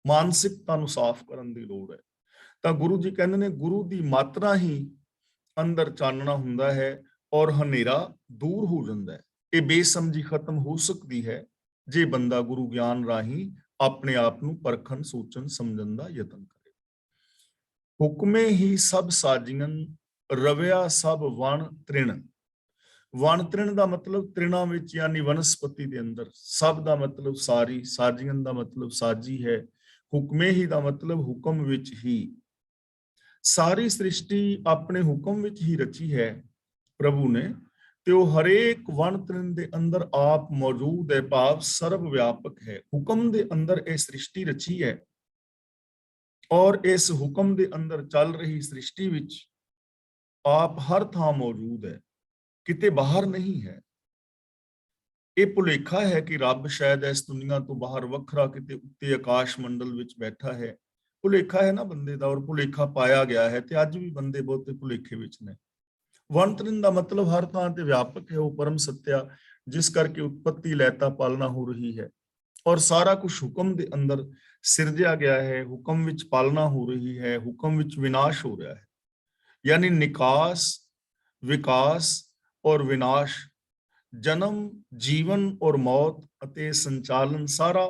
ਮਾਨਸਿਕਤਾ ਨੂੰ ਸਾਫ਼ ਕਰਨ ਦੀ ਲੋੜ ਹੈ। ਤਾਂ ਗੁਰੂ ਜੀ ਕਹਿੰਦੇ ਨੇ ਗੁਰੂ ਦੀ ਮਾਤਰਾ ਹੀ ਅੰਦਰ ਚਾਨਣਾ ਹੁੰਦਾ ਹੈ ਔਰ ਹਨੇਰਾ ਦੂਰ ਹੋ ਜਾਂਦਾ ਹੈ। ਇਹ ਬੇਸਮਝੀ ਖਤਮ ਹੋ ਸਕਦੀ ਹੈ ਜੇ ਬੰਦਾ ਗੁਰੂ ਗਿਆਨ ਰਾਹੀਂ ਆਪਣੇ ਆਪ ਨੂੰ ਪਰਖਣ, ਸੋਚਣ, ਸਮਝਣ ਦਾ ਯਤਨ ਕਰੇ। ਹੁਕਮੇ ਹੀ ਸਭ ਸਾਜੀਆਂ, ਰਵਿਆ ਸਭ ਵਣ ਤ੍ਰਿਣ। ਵਣ ਤ੍ਰਿਣ ਦਾ ਮਤਲਬ ਤ੍ਰਿਣਾਂ ਵਿੱਚ ਯਾਨੀ ਵਨਸਪਤੀ ਦੇ ਅੰਦਰ। ਸਭ ਦਾ ਮਤਲਬ ਸਾਰੀ, ਸਾਜੀਆਂ ਦਾ ਮਤਲਬ ਸਾਜੀ ਹੈ। ਹੁਕਮੇ ਹੀ ਦਾ ਮਤਲਬ ਹੁਕਮ ਵਿੱਚ ਹੀ। ਸਾਰੀ ਸ੍ਰਿਸ਼ਟੀ ਆਪਣੇ ਹੁਕਮ ਵਿੱਚ ਹੀ ਰਚੀ ਹੈ ਪ੍ਰਭੂ ਨੇ, ਤੇ ਉਹ ਹਰੇਕ ਵਣ ਤ੍ਰਿਣ ਦੇ ਅੰਦਰ ਆਪ ਮੌਜੂਦ ਹੈ, ਭਾਵ ਸਰਵ ਵਿਆਪਕ ਹੈ। ਹੁਕਮ ਦੇ ਅੰਦਰ ਇਹ ਸ੍ਰਿਸ਼ਟੀ ਰਚੀ ਹੈ ਔਰ ਇਸ ਹੁਕਮ ਦੇ ਅੰਦਰ ਚੱਲ ਰਹੀ ਸ੍ਰਿਸ਼ਟੀ ਵਿੱਚ ਆਪ ਹਰ ਥਾਂ ਮੌਜੂਦ ਹੈ, ਕਿਤੇ ਬਾਹਰ ਨਹੀਂ ਹੈ। ਇਹ ਭੁਲੇਖਾ ਹੈ ਕਿ ਰੱਬ ਸ਼ਾਇਦ ਇਸ ਦੁਨੀਆ ਤੋਂ ਬਾਹਰ ਵੱਖਰਾ ਕਿਤੇ ਉੱਤੇ ਆਕਾਸ਼ ਮੰਡਲ ਵਿੱਚ ਬੈਠਾ ਹੈ। ਭੁਲੇਖਾ ਹੈ ਨਾ ਬੰਦੇ ਦਾ, ਔਰ ਭੁਲੇਖਾ ਪਾਇਆ ਗਿਆ ਹੈ ਤੇ ਅੱਜ ਵੀ ਬੰਦੇ ਬਹੁਤੇ ਭੁਲੇਖੇ ਵਿੱਚ ਨੇ। ਵਣ ਤ੍ਰਿਣ ਦਾ ਮਤਲਬ ਹਰ ਥਾਂ ਤੇ ਵਿਆਪਕ ਹੈ, ਉਹ ਪਰਮ ਸੱਤਿਆ ਜਿਸ ਕਰਕੇ ਉਤਪਤੀ ਲੈਤਾ ਪਾਲਣਾ ਹੋ ਰਹੀ ਹੈ ਔਰ ਸਾਰਾ ਕੁਝ ਹੁਕਮ ਦੇ ਅੰਦਰ ਸਿਰਜਿਆ ਗਿਆ ਹੈ। ਹੁਕਮ ਵਿੱਚ ਪਾਲਣਾ ਹੋ ਰਹੀ ਹੈ, ਹੁਕਮ ਵਿੱਚ ਵਿਨਾਸ਼ ਹੋ ਰਿਹਾ ਹੈ। यानी निकास, विकास और विनाश, जन्म, जीवन और मौत ਅਤੇ ਸੰਚਾਲਨ ਸਾਰਾ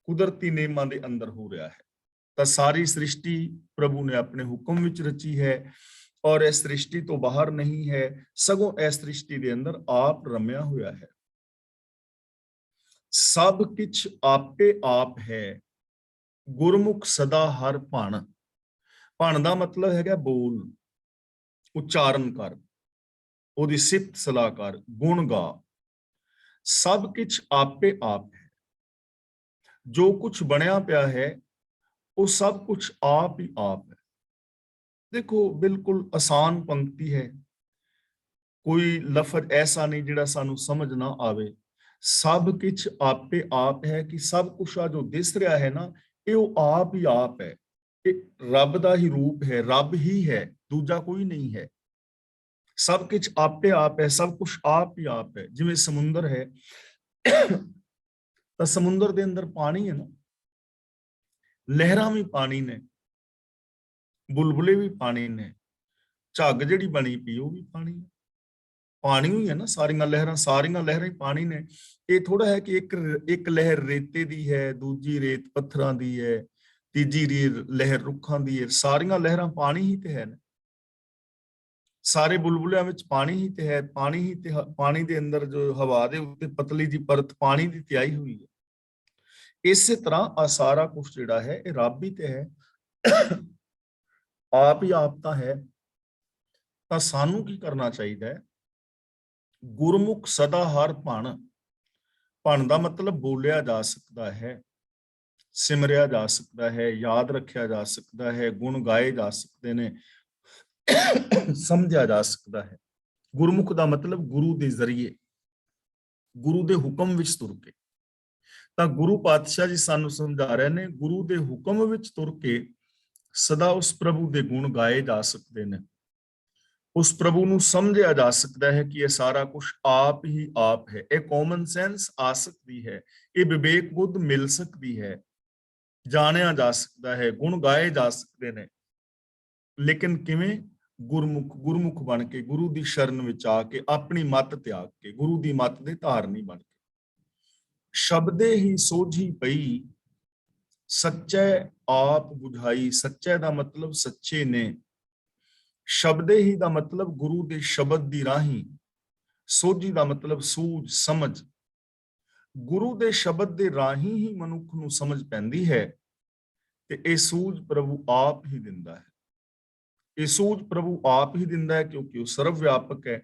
ਕੁਦਰਤੀ ਨਿਯਮਾਂ ਦੇ ਅੰਦਰ ਹੋ ਰਿਹਾ ਹੈ। ਤਾਂ ਸਾਰੀ ਸ੍ਰਿਸ਼ਟੀ ਪ੍ਰਭੂ ਨੇ ਆਪਣੇ ਹੁਕਮ ਵਿੱਚ ਰਚੀ ਹੈ ਔਰ ਇਸ ਸ੍ਰਿਸ਼ਟੀ ਤੋਂ ਬਾਹਰ ਨਹੀਂ ਹੈ, ਸਗੋਂ ਇਸ ਸ੍ਰਿਸ਼ਟੀ ਦੇ ਅੰਦਰ ਆਪ ਰਮਿਆ ਹੋਇਆ ਹੈ। ਸਭ ਕੁਝ ਆਪੇ ਆਪ ਹੈ, ਗੁਰਮੁਖ ਸਦਾ ਹਰ ਭਣ। ਭਣ ਦਾ ਮਤਲਬ ਹੈਗਾ ਬੋਲ, ਉਚਾਰਨ ਕਰ, ਉਹਦੀ ਸਿਫਤ ਸਲਾਹ ਕਰ, ਗੁਣ ਗਾ। ਸਭ ਕੁਝ ਆਪੇ ਆਪ ਹੈ, ਜੋ ਕੁਝ ਬਣਿਆ ਪਿਆ ਹੈ ਉਹ ਸਭ ਕੁਝ ਆਪ ਹੀ ਆਪ ਹੈ। ਦੇਖੋ ਬਿਲਕੁਲ ਆਸਾਨ ਪੰਕਤੀ ਹੈ, ਕੋਈ ਲਫ਼ਜ਼ ਐਸਾ ਨਹੀਂ ਜਿਹੜਾ ਸਾਨੂੰ ਸਮਝ ਨਾ ਆਵੇ। ਸਭ ਕੁਝ ਆਪੇ ਆਪ ਹੈ ਕਿ ਸਭ ਕੁਝ ਆ ਜੋ ਦਿਸ ਰਿਹਾ ਹੈ ਨਾ, ਇਹ ਉਹ ਆਪ ਹੀ ਆਪ ਹੈ। ਇਹ ਰੱਬ ਦਾ ਹੀ ਰੂਪ ਹੈ, ਰੱਬ ਹੀ ਹੈ, ਦੂਜਾ ਕੋਈ ਨਹੀਂ ਹੈ। ਸਭ ਕੁਝ ਆਪੇ ਆਪ ਹੈ, ਸਭ ਕੁਝ ਆਪ ਹੀ ਆਪ ਹੈ। ਜਿਵੇਂ ਸਮੁੰਦਰ ਹੈ ਤਾਂ ਸਮੁੰਦਰ ਦੇ ਅੰਦਰ ਪਾਣੀ ਹੈ ਨਾ, ਲਹਿਰਾਂ ਵੀ ਪਾਣੀ ਨੇ, ਬੁਲਬੁਲੇ ਵੀ ਪਾਣੀ ਨੇ, ਝੱਗ ਜਿਹੜੀ ਬਣੀ ਪਈ ਉਹ ਵੀ ਪਾਣੀ ਹੈ। ਪਾਣੀ ਹੀ ਹੈ ਨਾ, ਸਾਰੀਆਂ ਲਹਿਰਾਂ ਹੀ ਪਾਣੀ ਨੇ। ਇਹ ਥੋੜਾ ਹੈ ਕਿ ਇੱਕ ਲਹਿਰ ਰੇਤੇ ਦੀ ਹੈ, ਦੂਜੀ ਰੇਤ ਪੱਥਰਾਂ ਦੀ ਹੈ, ਤੀਜੀ ਲਹਿਰ ਰੁੱਖਾਂ ਦੀ ਹੈ। ਸਾਰੀਆਂ ਲਹਿਰਾਂ ਪਾਣੀ ਹੀ ਤੇ ਹੈ ਨਾ। ਸਾਰੇ ਬੁਲਬੁਲਿਆਂ ਵਿੱਚ ਪਾਣੀ ਹੀ ਤੇ ਹੈ, ਪਾਣੀ ਹੀ ਤੇ ਪਾਣੀ ਦੇ ਅੰਦਰ ਜੋ ਹਵਾ ਦੇ ਉੱਤੇ ਪਤਲੀ ਜੀ ਪਰਤ ਪਾਣੀ ਦੀ ਤਿਆਈ ਹੋਈ ਹੈ। ਇਸੇ ਤਰ੍ਹਾਂ ਆ ਸਾਰਾ ਕੁਝ ਜਿਹੜਾ ਹੈ ਇਹ ਰੱਬ ਹੀ ਤੇ ਹੈ, ਆਪ ਹੀ ਆਪ ਤਾਂ ਹੈ। ਤਾਂ ਸਾਨੂੰ ਕੀ ਕਰਨਾ ਚਾਹੀਦਾ ਹੈ? ਗੁਰਮੁਖ ਸਦਾ ਹਰ ਭਣ। ਭਣ ਦਾ ਮਤਲਬ ਬੋਲਿਆ ਜਾ ਸਕਦਾ ਹੈ, ਸਿਮਰਿਆ ਜਾ ਸਕਦਾ ਹੈ, ਯਾਦ ਰੱਖਿਆ ਜਾ ਸਕਦਾ ਹੈ, ਗੁਣ ਗਾਏ ਜਾ ਸਕਦੇ ਨੇ, ਸਮਝਿਆ ਜਾ ਸਕਦਾ ਹੈ। ਗੁਰਮੁਖ ਦਾ ਮਤਲਬ ਗੁਰੂ ਦੇ ਜ਼ਰੀਏ, ਗੁਰੂ ਦੇ ਹੁਕਮ ਵਿੱਚ ਤੁਰ ਕੇ। ਤਾਂ ਗੁਰੂ ਪਾਤਸ਼ਾਹ ਜੀ ਸਾਨੂੰ ਸਮਝਾ ਰਹੇ ਨੇ, ਗੁਰੂ ਦੇ ਹੁਕਮ ਵਿੱਚ ਤੁਰ ਕੇ ਸਦਾ ਉਸ ਪ੍ਰਭੂ ਦੇ ਗੁਣ ਗਾਏ ਜਾ ਸਕਦੇ ਨੇ, ਉਸ ਪ੍ਰਭੂ ਨੂੰ ਸਮਝਿਆ ਜਾ ਸਕਦਾ ਹੈ ਕਿ ਇਹ ਸਾਰਾ ਕੁਝ ਆਪ ਹੀ ਆਪ ਹੈ। ਇਹ ਕਾਮਨ ਸੈਂਸ ਆ ਸਕਦੀ ਹੈ, ਇਹ ਵਿਵੇਕ ਬੁੱਧ ਮਿਲ ਸਕਦੀ ਹੈ, ਜਾਣਿਆ ਜਾ ਸਕਦਾ ਹੈ, ਗੁਣ ਗਾਏ ਜਾ ਸਕਦੇ ਨੇ। ਲੇਕਿਨ ਕਿਵੇਂ? ਗੁਰਮੁਖ ਬਣ ਕੇ, ਗੁਰੂ ਦੀ ਸ਼ਰਨ ਵਿੱਚ ਆ ਕੇ, ਆਪਣੀ ਮੱਤ ਤਿਆਗ ਕੇ, ਗੁਰੂ ਦੀ ਮੱਤ ਦੇ ਧਾਰਨੀ ਬਣ ਕੇ। ਸ਼ਬਦੇ ਹੀ ਸੋਝੀ ਪਈ, ਸੱਚੇ ਆਪ ਬੁਝਾਈ। ਸੱਚੇ ਦਾ ਮਤਲਬ ਸੱਚੇ ਨੇ, ਸ਼ਬਦੇ ਹੀ ਦਾ ਮਤਲਬ ਗੁਰੂ ਦੇ ਸ਼ਬਦ ਦੀ ਰਾਹੀਂ, ਸੋਝੀ ਦਾ ਮਤਲਬ ਸੂਝ ਸਮਝ। ਗੁਰੂ ਦੇ ਸ਼ਬਦ ਦੇ ਰਾਹੀਂ ਹੀ ਮਨੁੱਖ ਨੂੰ ਸਮਝ ਪੈਂਦੀ ਹੈ ਤੇ ਇਹ ਸੂਝ ਪ੍ਰਭੂ ਆਪ ਹੀ ਦਿੰਦਾ ਹੈ। ਇਹ ਸੂਝ ਪ੍ਰਭੂ ਆਪ ਹੀ ਦਿੰਦਾ ਹੈ ਕਿਉਂਕਿ ਉਹ ਸਰਵ ਵਿਆਪਕ ਹੈ।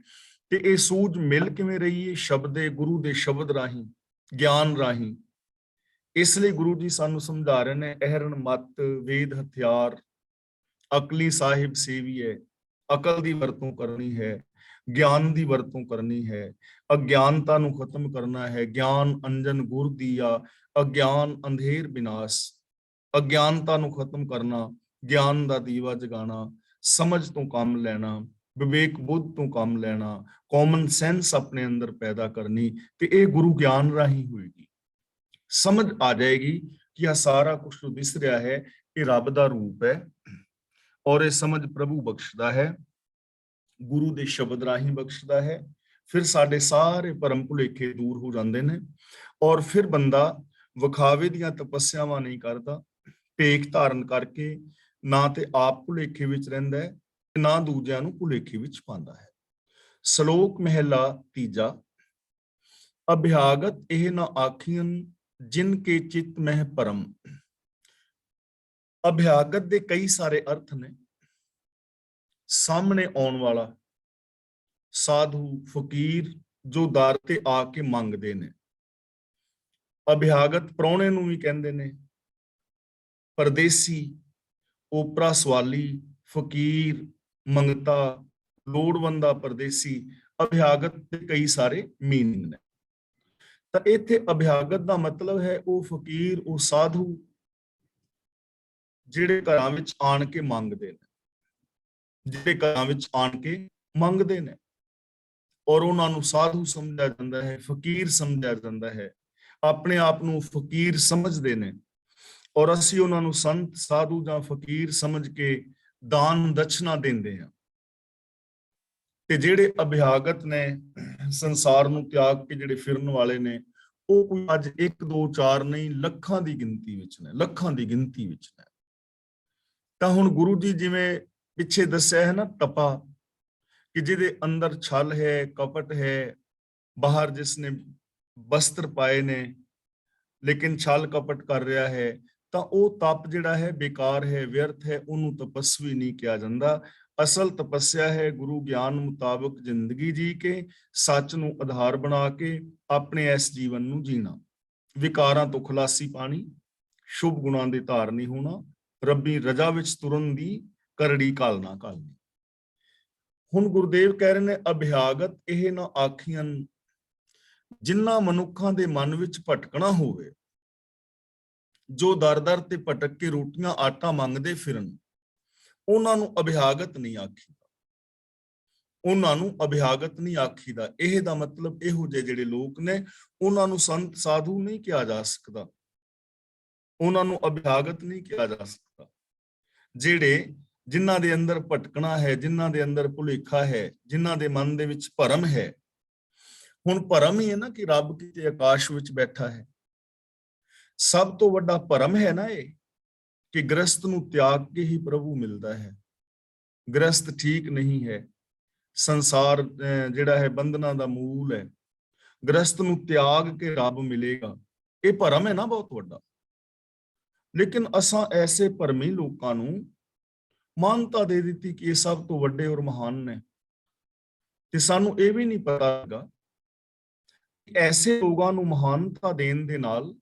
ਤੇ ਇਹ ਸੂਝ ਮਿਲ ਕਿਵੇਂ ਰਹੀ ਹੈ? ਸ਼ਬਦੇ ਗੁਰੂ ਦੇ ਸ਼ਬਦ ਰਾਹੀਂ, ਗਿਆਨ ਰਾਹੀਂ। ਇਸ ਲਈ ਗੁਰੂ ਜੀ ਸਾਨੂੰ ਸਮਝਾ ਰਹੇ ਨੇ, ਅਹਰਨ ਮਤ ਵੇਦ ਹਥਿਆਰ, ਅਕਲੀ ਸਾਹਿਬ ਸੇਵੀਏ। ਅਕਲ ਦੀ ਵਰਤੋਂ ਕਰਨੀ ਹੈ, ਗਿਆਨ ਦੀ ਵਰਤੋਂ ਕਰਨੀ ਹੈ, ਅਗਿਆਨਤਾ ਨੂੰ ਖਤਮ ਕਰਨਾ ਹੈ। ਗਿਆਨ ਅੰਜਨ ਗੁਰ ਦੀਆ, ਅਗਿਆਨ ਅੰਧੇਰ ਵਿਨਾਸ਼। ਅਗਿਆਨਤਾ ਨੂੰ ਖਤਮ ਕਰਨਾ, ਗਿਆਨ ਦਾ ਦੀਵਾ ਜਗਾਣਾ, ਸਮਝ ਤੋਂ ਕੰਮ ਲੈਣਾ, ਵਿਵੇਕ ਬੁੱਧ ਤੋਂ ਕੰਮ ਲੈਣਾ, ਕਾਮਨ ਸੈਂਸ ਆਪਣੇ ਅੰਦਰ ਪੈਦਾ ਕਰਨੀ। ਤੇ ਇਹ ਗੁਰੂ ਗਿਆਨ ਰਾਹੀਂ ਹੋਏਗੀ। ਸਮਝ ਆ ਜਾਏਗੀ ਕਿ ਇਹ ਸਾਰਾ ਕੁਝ ਜੋ ਦਿਸ ਰਿਹਾ ਹੈ ਇਹ ਰੱਬ ਦਾ ਰੂਪ ਹੈ, ਔਰ ਇਹ ਸਮਝ ਪ੍ਰਭੂ ਬਖਸ਼ਦਾ ਹੈ, ਗੁਰੂ ਦੇ ਸ਼ਬਦ ਰਾਹੀਂ ਬਖਸ਼ਦਾ ਹੈ। ਫਿਰ ਸਾਡੇ ਸਾਰੇ ਭਰਮ ਭੁਲੇਖੇ ਦੂਰ ਹੋ ਜਾਂਦੇ ਨੇ, ਔਰ ਫਿਰ ਬੰਦਾ ਵਿਖਾਵੇ ਦੀਆਂ ਤਪੱਸਿਆਵਾਂ ਨਹੀਂ ਕਰਦਾ, ਭੇਖ ਧਾਰਨ ਕਰਕੇ ਨਾ ਤੇ ਆਪ ਭੁਲੇਖੇ ਵਿੱਚ ਰਹਿੰਦਾ ਹੈ, ਨਾ ਦੂਜਿਆਂ ਨੂੰ ਭੁਲੇਖੇ ਵਿੱਚ ਪਾਉਂਦਾ ਹੈ। ਸ਼ਲੋਕ ਮਹਿਲਾ ਤੀਜਾ। ਅਭਿਆਗਤ ਇਹ ਨਾ ਆਖੀਆਂ ਜਿਨ ਕੇ ਚਿਤ ਮਹਿ ਪਰਮ। ਅਭਿਆਗਤ ਦੇ ਕਈ ਸਾਰੇ ਅਰਥ ਨੇ। ਸਾਹਮਣੇ ਆਉਣ ਵਾਲਾ, ਸਾਧੂ, ਫਕੀਰ ਜੋ ਦਰ ਤੇ ਆ ਕੇ ਮੰਗਦੇ ਨੇ। ਅਭਿਆਗਤ ਪ੍ਰਾਹੁਣੇ ਨੂੰ ਵੀ ਕਹਿੰਦੇ ਨੇ, ਪਰਦੇਸੀ, ਓਪਰਾ ਸਵਾਲੀ, ਫਕੀਰ, ਮੰਗਤਾ, ਲੋੜਵੰਦਾ ਪਰਦੇਸੀ। ਅਭਿਆਗਤ ਦੇ ਕਈ ਸਾਰੇ ਮੀਨਿੰਗ ਨੇ। ਤਾਂ ਇੱਥੇ ਅਭਿਆਗਤ ਦਾ ਮਤਲਬ ਹੈ ਉਹ ਫਕੀਰ, ਉਹ ਸਾਧੂ ਜਿਹੜੇ ਘਰਾਂ ਵਿੱਚ ਆਣ ਕੇ ਮੰਗਦੇ ਨੇ, ਜਿਹੜੇ ਘਰਾਂ ਵਿੱਚ ਆਣ ਕੇ ਮੰਗਦੇ ਨੇ, ਔਰ ਉਹਨਾਂ ਨੂੰ ਸਾਧੂ ਸਮਝਿਆ ਜਾਂਦਾ ਹੈ, ਫਕੀਰ ਸਮਝਿਆ ਜਾਂਦਾ ਹੈ। ਆਪਣੇ ਆਪ ਨੂੰ ਫਕੀਰ ਸਮਝਦੇ ਨੇ, ਔਰ ਅਸੀਂ ਉਹਨਾਂ ਨੂੰ ਸੰਤ, ਸਾਧੂ ਜਾਂ ਫਕੀਰ ਸਮਝ ਕੇ ਦਾਨ ਦਛਨਾ ਦਿੰਦੇ ਹਾਂ। ਤੇ ਜਿਹੜੇ ਅਭਿਆਗਤ ਨੇ, ਸੰਸਾਰ ਨੂੰ ਤਿਆਗ ਕੇ ਜਿਹੜੇ ਫਿਰਨ ਵਾਲੇ ਨੇ, ਉਹ ਕੋਈ ਅੱਜ 1 2 4 ਨਹੀਂ, ਲੱਖਾਂ ਦੀ ਗਿਣਤੀ ਵਿੱਚ ਨੇ, ਲੱਖਾਂ ਦੀ ਗਿਣਤੀ ਵਿੱਚ ਨੇ। ਤਾਂ ਹੁਣ ਗੁਰੂ ਜੀ ਜਿਵੇਂ ਪਿੱਛੇ ਦੱਸਿਆ ਹੈ ਨਾ, ਤਪਾ, ਕਿ ਜਿਹਦੇ ਅੰਦਰ ਛਲ ਹੈ, ਕਪਟ ਹੈ, ਬਾਹਰ ਜਿਸਨੇ ਵਸਤਰ ਪਾਏ ਨੇ ਲੇਕਿਨ ਛਲ ਕਪਟ ਕਰ ਰਿਹਾ ਹੈ, ਤਾਂ ਉਹ ਤਪ ਜਿਹੜਾ ਹੈ ਬੇਕਾਰ ਹੈ, ਵਿਅਰਥ ਹੈ, ਉਹਨੂੰ ਤਪਸਵੀ ਨਹੀਂ ਕਿਹਾ ਜਾਂਦਾ। ਅਸਲ ਤਪੱਸਿਆ ਹੈ ਗੁਰੂ ਗਿਆਨ ਮੁਤਾਬਕ ਜ਼ਿੰਦਗੀ ਜੀ ਕੇ, ਸੱਚ ਨੂੰ ਆਧਾਰ ਬਣਾ ਕੇ ਆਪਣੇ ਇਸ ਜੀਵਨ ਨੂੰ ਜੀਣਾ, ਵਿਕਾਰਾਂ ਤੋਂ ਖਲਾਸੀ ਪਾਣੀ, ਸ਼ੁਭ ਗੁਣਾਂ ਦੇ ਧਾਰਨੀ ਹੋਣਾ, ਰੱਬੀ ਰਜਾ ਵਿੱਚ ਤੁਰਨ ਦੀ ਕਰੜੀ ਕਾਲਨਾ ਕਾਲਨੀ। ਹੁਣ ਗੁਰਦੇਵ ਕਹਿ ਰਹੇ ਨੇ, ਅਭਿਆਗਤ ਇਹ ਨਾ ਆਖੀਆਂ ਜਿਨ੍ਹਾਂ ਮਨੁੱਖਾਂ ਦੇ ਮਨ ਵਿੱਚ ਭਟਕਣਾ ਹੋਵੇ, ਜੋ ਦਰ ਦਰ ਤੇ ਭਟਕ ਕੇ ਰੋਟੀਆਂ ਆਟਾ ਮੰਗਦੇ ਫਿਰਨ, ਉਹਨਾਂ ਨੂੰ ਅਭਿਆਗਤ ਨਹੀਂ ਆਖੀਦਾ। ਉਹਨਾਂ ਨੂੰ ਅਭਿਆਗਤ ਨਹੀਂ ਆਖੀਦਾ। ਇਹ ਦਾ ਮਤਲਬ ਇਹੋ ਜਿਹੇ ਜਿਹੜੇ ਲੋਕ ਨੇ, ਉਹਨਾਂ ਨੂੰ ਸੰਤ ਸਾਧੂ ਨਹੀਂ ਕਿਹਾ ਜਾ ਸਕਦਾ, ਉਹਨਾਂ ਨੂੰ ਅਭਿਆਗਤ ਨਹੀਂ ਕਿਹਾ ਜਾ ਸਕਦਾ। ਜਿਹੜੇ ਜਿਨ੍ਹਾਂ ਦੇ ਅੰਦਰ ਭਟਕਣਾ ਹੈ, ਜਿਨ੍ਹਾਂ ਦੇ ਅੰਦਰ ਭੁਲੇਖਾ ਹੈ, ਜਿਨ੍ਹਾਂ ਦੇ ਮਨ ਦੇ ਵਿੱਚ ਭਰਮ ਹੈ। ਹੁਣ ਭਰਮ ਹੀ ਹੈ ਨਾ ਕਿ ਰੱਬ ਕਿਤੇ ਆਕਾਸ਼ ਵਿੱਚ ਬੈਠਾ ਹੈ। ਸਭ ਤੋਂ ਵੱਡਾ ਭਰਮ ਹੈ ਨਾ ਇਹ, ਕਿ ਗ੍ਰਸਤ ਨੂੰ ਤਿਆਗ ਕੇ ਹੀ ਪ੍ਰਭੂ ਮਿਲਦਾ ਹੈ। ਗ੍ਰਸਤ ਠੀਕ ਨਹੀਂ ਹੈ, ਸੰਸਾਰ ਜਿਹੜਾ ਹੈ ਬੰਧਨਾਂ ਦਾ ਮੂਲ ਹੈ। ਗ੍ਰਸਤ ਨੂੰ ਤਿਆਗ ਕੇ ਰੱਬ ਮਿਲੇਗਾ, ਇਹ ਭਰਮ ਹੈ ਨਾ ਬਹੁਤ ਵੱਡਾ। ਲੇਕਿਨ ਅਸਾਂ ਐਸੇ ਭਰਮੀ ਲੋਕਾਂ ਨੂੰ ਮਾਨਤਾ ਦੇ ਦਿੱਤੀ ਕਿ ਇਹ ਸਭ ਤੋਂ ਵੱਡੇ ਔਰ ਮਹਾਨ ਨੇ, ਤੇ ਸਾਨੂੰ ਇਹ ਵੀ ਨਹੀਂ ਪਤਾ ਹੈਗਾ ਐਸੇ ਲੋਕਾਂ ਨੂੰ ਮਹਾਨਤਾ ਦੇਣ ਦੇ ਨਾਲ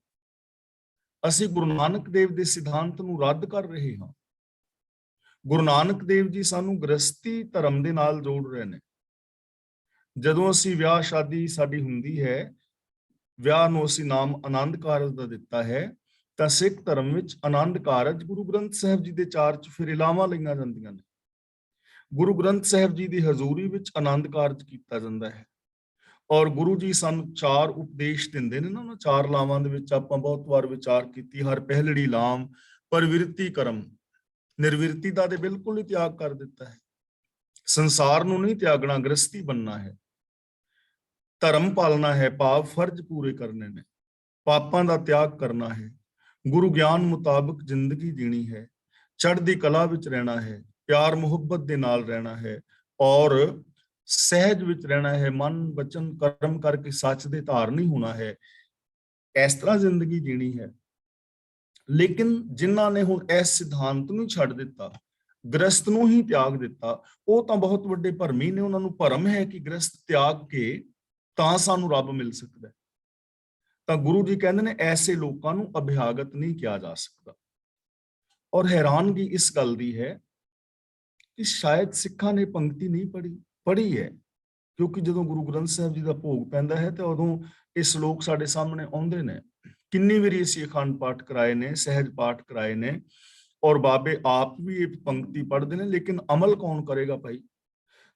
ਅਸੀਂ ਗੁਰੂ ਨਾਨਕ ਦੇਵ ਦੇ ਸਿਧਾਂਤ ਨੂੰ ਰੱਦ ਕਰ ਰਹੇ ਹਾਂ। ਗੁਰੂ ਨਾਨਕ ਦੇਵ ਜੀ ਸਾਨੂੰ ਗ੍ਰਸਤੀ ਧਰਮ ਦੇ ਨਾਲ ਜੋੜ ਰਹੇ ਨੇ। ਜਦੋਂ ਅਸੀਂ ਵਿਆਹ ਸ਼ਾਦੀ ਸਾਡੀ ਹੁੰਦੀ ਹੈ, ਵਿਆਹ ਨੂੰ ਅਸੀਂ ਨਾਮ ਆਨੰਦ ਕਾਰਜ ਦਾ ਦਿੱਤਾ ਹੈ, ਤਾਂ ਸਿੱਖ ਧਰਮ ਵਿੱਚ ਆਨੰਦ ਕਾਰਜ ਗੁਰੂ ਗ੍ਰੰਥ ਸਾਹਿਬ ਜੀ ਦੇ 4 ਚੁਫੇਰਿਲਾਵਾਂ ਲਈਆਂ ਜਾਂਦੀਆਂ ਨੇ। ਗੁਰੂ ਗ੍ਰੰਥ ਸਾਹਿਬ ਜੀ ਦੀ ਹਜ਼ੂਰੀ ਵਿੱਚ ਆਨੰਦ ਕਾਰਜ ਕੀਤਾ ਜਾਂਦਾ ਹੈ, ਔਰ ਗੁਰੂ ਜੀ ਸਾਨੂੰ 4 ਉਪਦੇਸ਼ ਦਿੰਦੇ ਨੇ ਨਾ। ਉਹਨਾਂ 4 ਲਾਵਾਂ ਦੇ ਵਿੱਚ ਆਪਾਂ ਬਹੁਤ ਵਾਰ ਵਿਚਾਰ ਕੀਤੀ। ਹਰ ਪਹਿਲੜੀ ਲਾਮ ਪਰਵਿਰਤੀ ਕਰਮ, ਨਿਰਵਿਰਤੀ ਦਾ ਤੇ ਬਿਲਕੁਲ ਹੀ ਤਿਆਗ ਕਰ ਦਿੱਤਾ ਹੈ। ਸੰਸਾਰ ਨੂੰ ਨਹੀਂ ਤਿਆਗਣਾ, ਗ੍ਰਸਤੀ ਬਣਨਾ ਹੈ, ਧਰਮ ਪਾਲਣਾ ਹੈ, ਭਾਵ ਫਰਜ਼ ਪੂਰੇ ਕਰਨੇ ਨੇ, ਪਾਪਾਂ ਦਾ ਤਿਆਗ ਕਰਨਾ ਹੈ, ਗੁਰੂ ਗਿਆਨ ਮੁਤਾਬਕ ਜ਼ਿੰਦਗੀ ਜੀਣੀ ਹੈ, ਚੜ੍ਹਦੀ ਕਲਾ ਵਿੱਚ ਰਹਿਣਾ ਹੈ, ਪਿਆਰ ਮੁਹੱਬਤ ਦੇ ਨਾਲ ਰਹਿਣਾ ਹੈ ਔਰ ਸਹਿਜ ਵਿੱਚ ਰਹਿਣਾ ਹੈ, ਮਨ ਵਚਨ ਕਰਮ ਕਰਕੇ ਸੱਚ ਦੇ ਧਾਰਨੀ ਹੋਣਾ ਹੈ, ਇਸ ਤਰ੍ਹਾਂ ਜ਼ਿੰਦਗੀ ਜੀਣੀ ਹੈ। ਲੇਕਿਨ ਜਿਨ੍ਹਾਂ ਨੇ ਹੁਣ ਇਸ ਸਿਧਾਂਤ ਨੂੰ ਛੱਡ ਦਿੱਤਾ, ਗ੍ਰਸਤ ਨੂੰ ਹੀ ਤਿਆਗ ਦਿੱਤਾ, ਉਹ ਤਾਂ ਬਹੁਤ ਵੱਡੇ ਭਰਮੀ ਨੇ। ਉਹਨਾਂ ਨੂੰ ਭਰਮ ਹੈ ਕਿ ਗ੍ਰਸਤ ਤਿਆਗ ਕੇ ਤਾਂ ਸਾਨੂੰ ਰੱਬ ਮਿਲ ਸਕਦਾ। ਤਾਂ ਗੁਰੂ ਜੀ ਕਹਿੰਦੇ ਨੇ ਐਸੇ ਲੋਕਾਂ ਨੂੰ ਅਭਿਆਗਤ ਨਹੀਂ ਕਿਹਾ ਜਾ ਸਕਦਾ। ਔਰ ਹੈਰਾਨਗੀ ਇਸ ਗੱਲ ਦੀ ਹੈ ਕਿ ਸ਼ਾਇਦ ਸਿੱਖਾਂ ਨੇ ਪੰਕਤੀ ਨਹੀਂ ਪੜ੍ਹੀ ਹੈ, ਕਿਉਂਕਿ ਜਦੋਂ ਗੁਰੂ ਗ੍ਰੰਥ ਸਾਹਿਬ ਜੀ ਦਾ ਭੋਗ ਪੈਂਦਾ ਹੈ ਤੇ ਉਦੋਂ ਇਹ ਸ਼ਲੋਕ ਸਾਡੇ ਸਾਹਮਣੇ ਆਉਂਦੇ ਨੇ। ਕਿੰਨੀ ਵਾਰੀ ਅਸੀਂ ਅਖੰਡ ਪਾਠ ਕਰਾਏ ਨੇ, ਸਹਿਜ ਪਾਠ ਕਰਾਏ ਨੇ, ਔਰ ਬਾਬੇ ਆਪ ਵੀ ਇਹ ਪੰਕਤੀ ਪੜ੍ਹਦੇ ਨੇ, ਲੇਕਿਨ ਅਮਲ ਕੌਣ ਕਰੇਗਾ ਭਾਈ?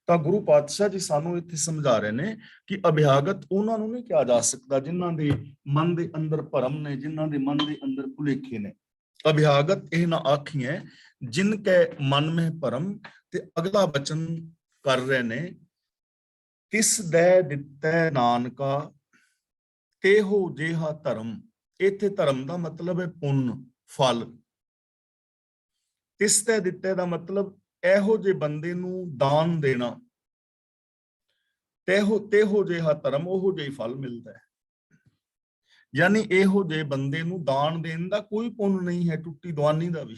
ਤਾਂ ਗੁਰੂ ਪਾਤਸ਼ਾਹ ਜੀ ਸਾਨੂੰ ਇੱਥੇ ਸਮਝਾ ਰਹੇ ਨੇ ਕਿ ਅਭਿਆਗਤ ਉਹਨਾਂ ਨੂੰ ਨਹੀਂ ਕਿਹਾ ਜਾ ਸਕਦਾ ਜਿਨ੍ਹਾਂ ਦੇ ਮਨ ਦੇ ਅੰਦਰ ਭਰਮ ਨੇ, ਜਿਨ੍ਹਾਂ ਦੇ ਮਨ ਦੇ ਅੰਦਰ ਭੁਲੇਖੇ ਨੇ। ਅਭਿਆਗਤ ਇਹ ਨਾ ਆਖੀਏ ਜਿਨ ਕੇ ਮਨ ਮਹਿ ਭਰਮ। ਤੇ ਅਗਲਾ ਬਚਨ ਕਰ ਰਹੇ ਨੇ, ਤਿਸ ਦੈ ਦਿੱਤੈ ਨਾਨਕਾ ਤੇਹੋ ਜਿਹਾ ਧਰਮ। ਇੱਥੇ ਧਰਮ ਦਾ ਮਤਲਬ ਹੈ ਪੁੰਨ, ਫਲ। ਤਿਸ ਦੈ ਦਿੱਤੈ ਦਾ ਮਤਲਬ ਇਹੋ ਜਿਹੇ ਬੰਦੇ ਨੂੰ ਦਾਨ ਦੇਣਾ, ਤੇਹੋ ਜਿਹਾ ਧਰਮ, ਉਹੋ ਜਿਹਾ ਫਲ ਮਿਲਦਾ ਹੈ। ਯਾਨੀ ਇਹੋ ਜਿਹੇ ਬੰਦੇ ਨੂੰ ਦਾਨ ਦੇਣ ਦਾ ਕੋਈ ਪੁੰਨ ਨਹੀਂ ਹੈ, ਟੁੱਟੀ ਦੁਆਨੀ ਦਾ ਵੀ।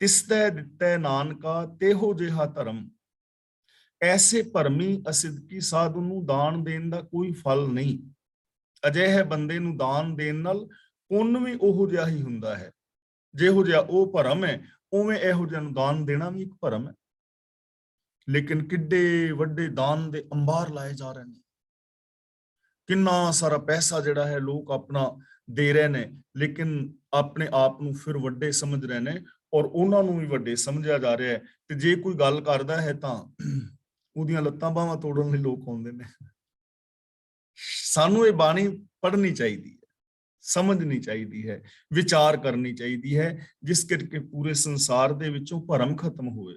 ਤਿਸ ਦੈ ਦਿੱਤੈ ਨਾਨਕਾ ਤੇਹੋ ਜਿਹਾ ਧਰਮ। ਐਸੇ ਭਰਮੀ ਅਸਿੱਧਕੀ ਸਾਧੂ ਨੂੰ ਦਾਨ ਦੇਣ ਦਾ ਕੋਈ ਫਲ ਨਹੀਂ। ਅਜਿਹੇ ਬੰਦੇ ਨੂੰ ਦਾਨ ਦੇਣ ਨਾਲ ਪੁੰਨ ਵੀ ਉਹੋ ਜਿਹਾ ਹੀ ਹੁੰਦਾ ਹੈ। ਜਿਹੋ ਜਿਹਾ ਉਹ ਭਰਮ ਹੈ, ਉਵੇਂ ਇਹੋ ਜਿਹਾ ਨੂੰ ਦਾਨ ਦੇਣਾ ਵੀ ਇੱਕ ਭਰਮ ਹੈ। ਲੇਕਿਨ ਕਿੱਡੇ ਵੱਡੇ ਦਾਨ ਦੇ ਅੰਬਾਰ ਲਾਏ ਜਾ ਰਹੇ ਨੇ, ਕਿੰਨਾ ਸਾਰਾ ਪੈਸਾ ਜਿਹੜਾ ਹੈ ਲੋਕ ਆਪਣਾ ਦੇ ਰਹੇ ਨੇ, ਲੇਕਿਨ ਆਪਣੇ ਆਪ ਨੂੰ ਫਿਰ ਵੱਡੇ ਸਮਝ ਰਹੇ ਨੇ ਔਰ ਉਹਨਾਂ ਨੂੰ ਵੀ ਵੱਡੇ ਸਮਝਿਆ ਜਾ ਰਿਹਾ ਹੈ। ਤੇ ਜੇ ਕੋਈ ਗੱਲ ਕਰਦਾ ਹੈ ਤਾਂ ਉਹਦੀਆਂ ਲੱਤਾਂ ਬਾਹਾਂ ਤੋੜਨ ਲਈ ਲੋਕ ਆਉਂਦੇ ਨੇ। ਸਾਨੂੰ ਇਹ ਬਾਣੀ ਪੜ੍ਹਨੀ ਚਾਹੀਦੀ ਹੈ, ਸਮਝਣੀ ਚਾਹੀਦੀ ਹੈ, ਵਿਚਾਰ ਕਰਨੀ ਚਾਹੀਦੀ ਹੈ, ਜਿਸ ਕਰਕੇ ਪੂਰੇ ਸੰਸਾਰ ਦੇ ਵਿੱਚੋਂ ਭਰਮ ਖਤਮ ਹੋਵੇ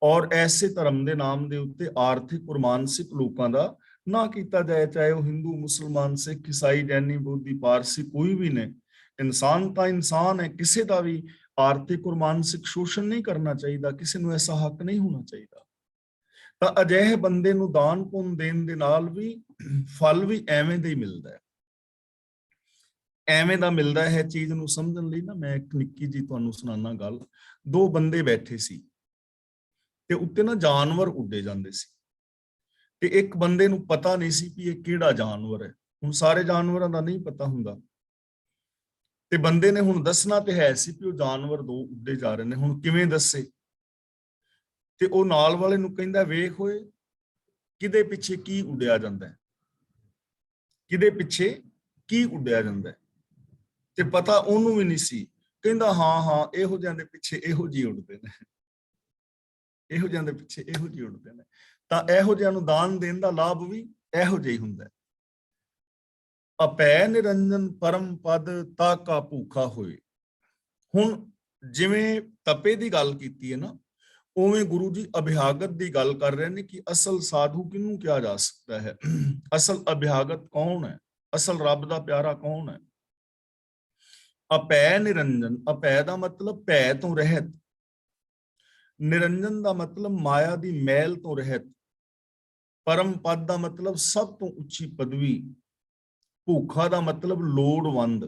ਔਰ ਐਸੇ ਧਰਮ ਦੇ ਨਾਮ ਦੇ ਉੱਤੇ ਆਰਥਿਕ ਔਰ ਮਾਨਸਿਕ ਲੋਕਾਂ ਦਾ ਨਾ ਕੀਤਾ ਜਾਏ, ਚਾਹੇ ਉਹ ਹਿੰਦੂ, ਮੁਸਲਮਾਨ, ਸਿੱਖ, ਈਸਾਈ, ਜੈਨੀ, ਬੋਧੀ, ਪਾਰਸੀ, ਕੋਈ ਵੀ ਨੇ। ਇਨਸਾਨ ਤਾਂ ਇਨਸਾਨ ਹੈ, ਕਿਸੇ ਦਾ ਵੀ ਆਰਥਿਕ ਔਰ ਮਾਨਸਿਕ ਸ਼ੋਸ਼ਣ ਨਹੀਂ ਕਰਨਾ ਚਾਹੀਦਾ, ਕਿਸੇ ਨੂੰ ਐਸਾ ਹੱਕ ਨਹੀਂ ਹੋਣਾ ਚਾਹੀਦਾ। ਤਾਂ ਅਜਿਹੇ ਬੰਦੇ ਨੂੰ ਦਾਨ ਪੁੰਨ ਦੇਣ ਦੇ ਨਾਲ ਵੀ ਫਲ ਵੀ ਐਵੇਂ ਦਾ ਹੀ ਮਿਲਦਾ ਹੈ, ਐਵੇਂ ਦਾ ਮਿਲਦਾ ਹੈ। ਚੀਜ਼ ਨੂੰ ਸਮਝਣ ਲਈ ਨਾ ਮੈਂ ਇੱਕ ਨਿੱਕੀ ਜੀ ਤੁਹਾਨੂੰ ਸੁਣਾਉਣਾ ਗੱਲ। ਦੋ ਬੰਦੇ ਬੈਠੇ ਸੀ ਤੇ ਉੱਤੇ ਨਾ ਜਾਨਵਰ ਉੱਡੇ ਜਾਂਦੇ ਸੀ, ਤੇ ਇੱਕ ਬੰਦੇ ਨੂੰ ਪਤਾ ਨਹੀਂ ਸੀ ਕਿ ਇਹ ਕਿਹੜਾ ਜਾਨਵਰ ਹੈ। ਹੁਣ ਸਾਰੇ ਜਾਨਵਰਾਂ ਦਾ ਨਹੀਂ ਪਤਾ ਹੁੰਦਾ, ਤੇ ਬੰਦੇ ਨੇ ਹੁਣ ਦੱਸਣਾ ਤੇ ਹੈ ਸੀ ਕਿ ਉਹ ਜਾਨਵਰ ਦੋ ਉੱਡੇ ਜਾ ਰਹੇ ਨੇ, ਹੁਣ ਕਿਵੇਂ ਦੱਸੇ? ਤੇ ਉਹ ਨਾਲ ਵਾਲੇ ਨੂੰ ਕਹਿੰਦਾ, ਵੇਖ ਹੋਏ ਕਿਹਦੇ ਪਿੱਛੇ ਕੀ ਉੱਡਿਆ ਜਾਂਦਾ ਹੈ, ਕਿਹਦੇ ਪਿੱਛੇ ਕੀ ਉੱਡਿਆ ਜਾਂਦਾ ਹੈ। ਤੇ ਪਤਾ ਉਹਨੂੰ ਵੀ ਨਹੀਂ ਸੀ। ਕਹਿੰਦਾ ਹਾਂ ਹਾਂ, ਇਹੋ ਜਿਹਾਂ ਦੇ ਪਿੱਛੇ ਇਹੋ ਜਿਹੇ ਉੱਡਦੇ ਨੇ, ਇਹੋ ਜਿਹਾਂ ਦੇ ਪਿੱਛੇ ਇਹੋ ਜਿਹੇ ਉੱਡਦੇ ਨੇ। ਤਾਂ ਇਹੋ ਜਿਹਾਂ ਨੂੰ ਦਾਨ ਦੇਣ ਦਾ ਲਾਭ ਵੀ ਇਹੋ ਜਿਹਾ ਹੀ ਹੁੰਦਾ ਹੈ। ਅਪੈ ਨਿਰੰਜਨ ਪਰਮ ਪਦ ਤਾ ਕਾ ਭੂਖਾ ਹੋਏ। ਹੁਣ ਜਿਵੇਂ ਤਪੇ ਦੀ ਗੱਲ ਕੀਤੀ ਹੈ ਨਾ, ਉਵੇਂ ਗੁਰੂ ਜੀ ਅਭਿਆਗਤ ਦੀ ਗੱਲ ਕਰ ਰਹੇ ਨੇ ਕਿ ਅਸਲ ਸਾਧੂ ਕਿਹਨੂੰ ਕਿਹਾ ਜਾ ਸਕਦਾ ਹੈ, ਅਸਲ ਅਭਿਆਗਤ ਕੌਣ ਹੈ, ਅਸਲ ਰੱਬ ਦਾ ਪਿਆਰਾ ਕੌਣ ਹੈ। ਅਪੈ ਨਿਰੰਜਨ, ਅਪੈ ਦਾ ਮਤਲਬ ਭੈ ਤੋਂ ਰਹਿਤ, ਨਿਰੰਜਨ ਦਾ ਮਤਲਬ ਮਾਇਆ ਦੀ ਮੈਲ ਤੋਂ ਰਹਿਤ, ਪਰਮ ਪਦ ਦਾ ਮਤਲਬ ਸਭ ਤੋਂ ਉੱਚੀ ਪਦਵੀ, ਭੂਖਾ ਦਾ ਮਤਲਬ ਲੋੜਵੰਦ,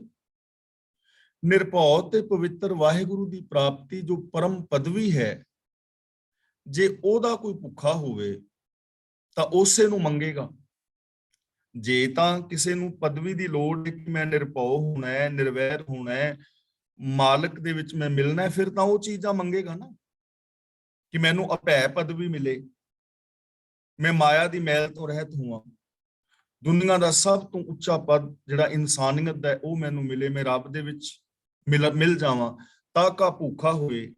ਨਿਰਭਉ ਤੇ ਪਵਿੱਤਰ ਵਾਹਿਗੁਰੂ ਦੀ ਪ੍ਰਾਪਤੀ ਜੋ ਪਰਮ ਪਦਵੀ ਹੈ, ਜੇ ਉਹਦਾ ਕੋਈ ਭੁੱਖਾ ਹੋਵੇ ਤਾਂ ਉਸੇ ਨੂੰ ਮੰਗੇਗਾ। ਜੇ ਤਾਂ ਕਿਸੇ ਨੂੰ ਪਦਵੀ ਦੀ ਲੋੜ ਹੈ ਕਿ ਮੈਂ ਨਿਰਭਉ ਹੋਣਾ ਹੈ, ਨਿਰਵੈਰ ਹੋਣਾ ਹੈ, ਮਾਲਕ ਦੇ ਵਿੱਚ ਮੈਂ ਮਿਲਣਾ ਹੈ, ਫਿਰ ਤਾਂ ਉਹ ਚੀਜ਼ਾਂ ਮੰਗੇਗਾ ਨਾ, ਕਿ ਮੈਨੂੰ ਅਭੈ ਪਦਵੀ ਮਿਲੇ, ਮੈਂ ਮਾਇਆ ਦੀ ਮੈਲ ਤੋਂ ਰਹਿਤ ਹੋਵਾਂ, ਦੁਨੀਆ ਦਾ ਸਭ ਤੋਂ ਉੱਚਾ ਪਦ ਜਿਹੜਾ ਇਨਸਾਨੀਅਤ ਦਾ ਹੈ ਉਹ ਮੈਨੂੰ ਮਿਲੇ, ਮੈਂ ਰੱਬ ਦੇ ਵਿੱਚ ਮਿਲ ਜਾਵਾਂ। ਤਾਂ ਕਾ ਭੂਖਾ ਹੋਏ।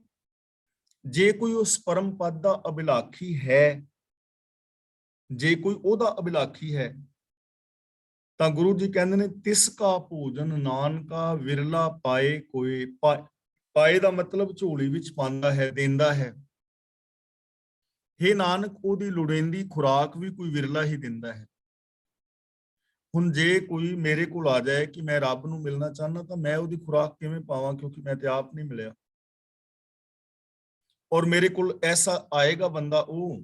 ਜੇ ਕੋਈ ਉਸ ਪਰਮ ਪਦ ਦਾ ਅਭਿਲਾਖੀ ਹੈ, ਜੇ ਕੋਈ ਉਹਦਾ ਅਭਿਲਾਖੀ ਹੈ, ਤਾਂ ਗੁਰੂ ਜੀ ਕਹਿੰਦੇ ਨੇ ਤਿਸ ਕਾ ਭੋਜਨ ਨਾਨਕਾ ਵਿਰਲਾ ਪਾਏ ਕੋਏ। ਪਾਏ ਦਾ ਮਤਲਬ ਝੋਲੀ ਵਿੱਚ ਪਾਉਂਦਾ ਹੈ, ਦਿੰਦਾ ਹੈ। ਹੇ ਨਾਨਕ, ਉਹਦੀ ਲੋੜੀਂਦੀ ਖੁਰਾਕ ਵੀ ਕੋਈ ਵਿਰਲਾ ਹੀ ਦਿੰਦਾ ਹੈ। ਹੁਣ ਜੇ ਕੋਈ ਮੇਰੇ ਕੋਲ ਆ ਜਾਏ ਕਿ ਮੈਂ ਰੱਬ ਨੂੰ ਮਿਲਣਾ ਚਾਹੁੰਦਾ, ਤਾਂ ਮੈਂ ਉਹਦੀ ਖੁਰਾਕ ਕਿਵੇਂ ਪਾਵਾਂ, ਕਿਉਂਕਿ ਮੈਂ ਤੇ ਆਪ ਨਹੀਂ ਮਿਲਿਆ। ਔਰ ਮੇਰੇ ਕੋਲ ਐਸਾ ਆਏਗਾ ਬੰਦਾ, ਉਹ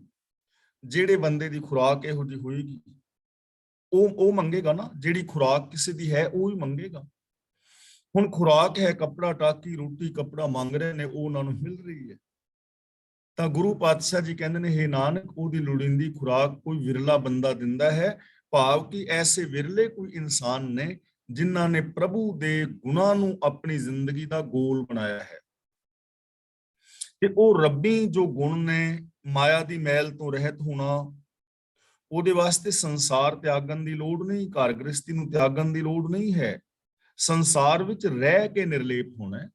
ਜਿਹੜੇ ਬੰਦੇ ਦੀ ਖੁਰਾਕ ਇਹੋ ਜਿਹੀ ਹੋਏਗੀ, ਉਹ ਮੰਗੇਗਾ ਨਾ। ਜਿਹੜੀ ਖੁਰਾਕ ਕਿਸੇ ਦੀ ਹੈ ਉਹ ਹੀ ਮੰਗੇਗਾ। ਹੁਣ ਖੁਰਾਕ ਹੈ ਕੱਪੜਾ, ਟਾਕੀ, ਰੋਟੀ, ਕੱਪੜਾ ਮੰਗ ਰਹੇ ਨੇ, ਉਹ ਉਹਨਾਂ ਨੂੰ ਮਿਲ ਰਹੀ ਹੈ। ਤਾਂ ਗੁਰੂ ਪਾਤਸ਼ਾਹ ਜੀ ਕਹਿੰਦੇ ਨੇ, ਹੇ ਨਾਨਕ, ਉਹਦੀ ਲੋੜੀਂਦੀ ਖੁਰਾਕ ਕੋਈ ਵਿਰਲਾ ਬੰਦਾ ਦਿੰਦਾ ਹੈ। ਭਾਵ ਕਿ ਐਸੇ ਵਿਰਲੇ ਕੋਈ ਇਨਸਾਨ ਨੇ ਜਿਨ੍ਹਾਂ ਨੇ ਪ੍ਰਭੂ ਦੇ ਗੁਣਾਂ ਨੂੰ ਆਪਣੀ ਜ਼ਿੰਦਗੀ ਦਾ ਗੋਲ ਬਣਾਇਆ ਹੈ। ਤੇ ਉਹ ਰੱਬੀ ਜੋ ਗੁਣ ਨੇ, ਮਾਇਆ ਦੀ ਮੈਲ ਤੋਂ ਰਹਿਤ ਹੋਣਾ, ਉਹਦੇ ਵਾਸਤੇ ਸੰਸਾਰ ਤਿਆਗਣ ਦੀ ਲੋੜ ਨਹੀਂ, ਘਰ ਗ੍ਰਸਤੀ ਨੂੰ ਤਿਆਗਣ ਦੀ ਲੋੜ ਨਹੀਂ ਹੈ। ਸੰਸਾਰ ਵਿੱਚ ਰਹਿ ਕੇ ਨਿਰਲੇਪ ਹੋਣਾ ਹੈ।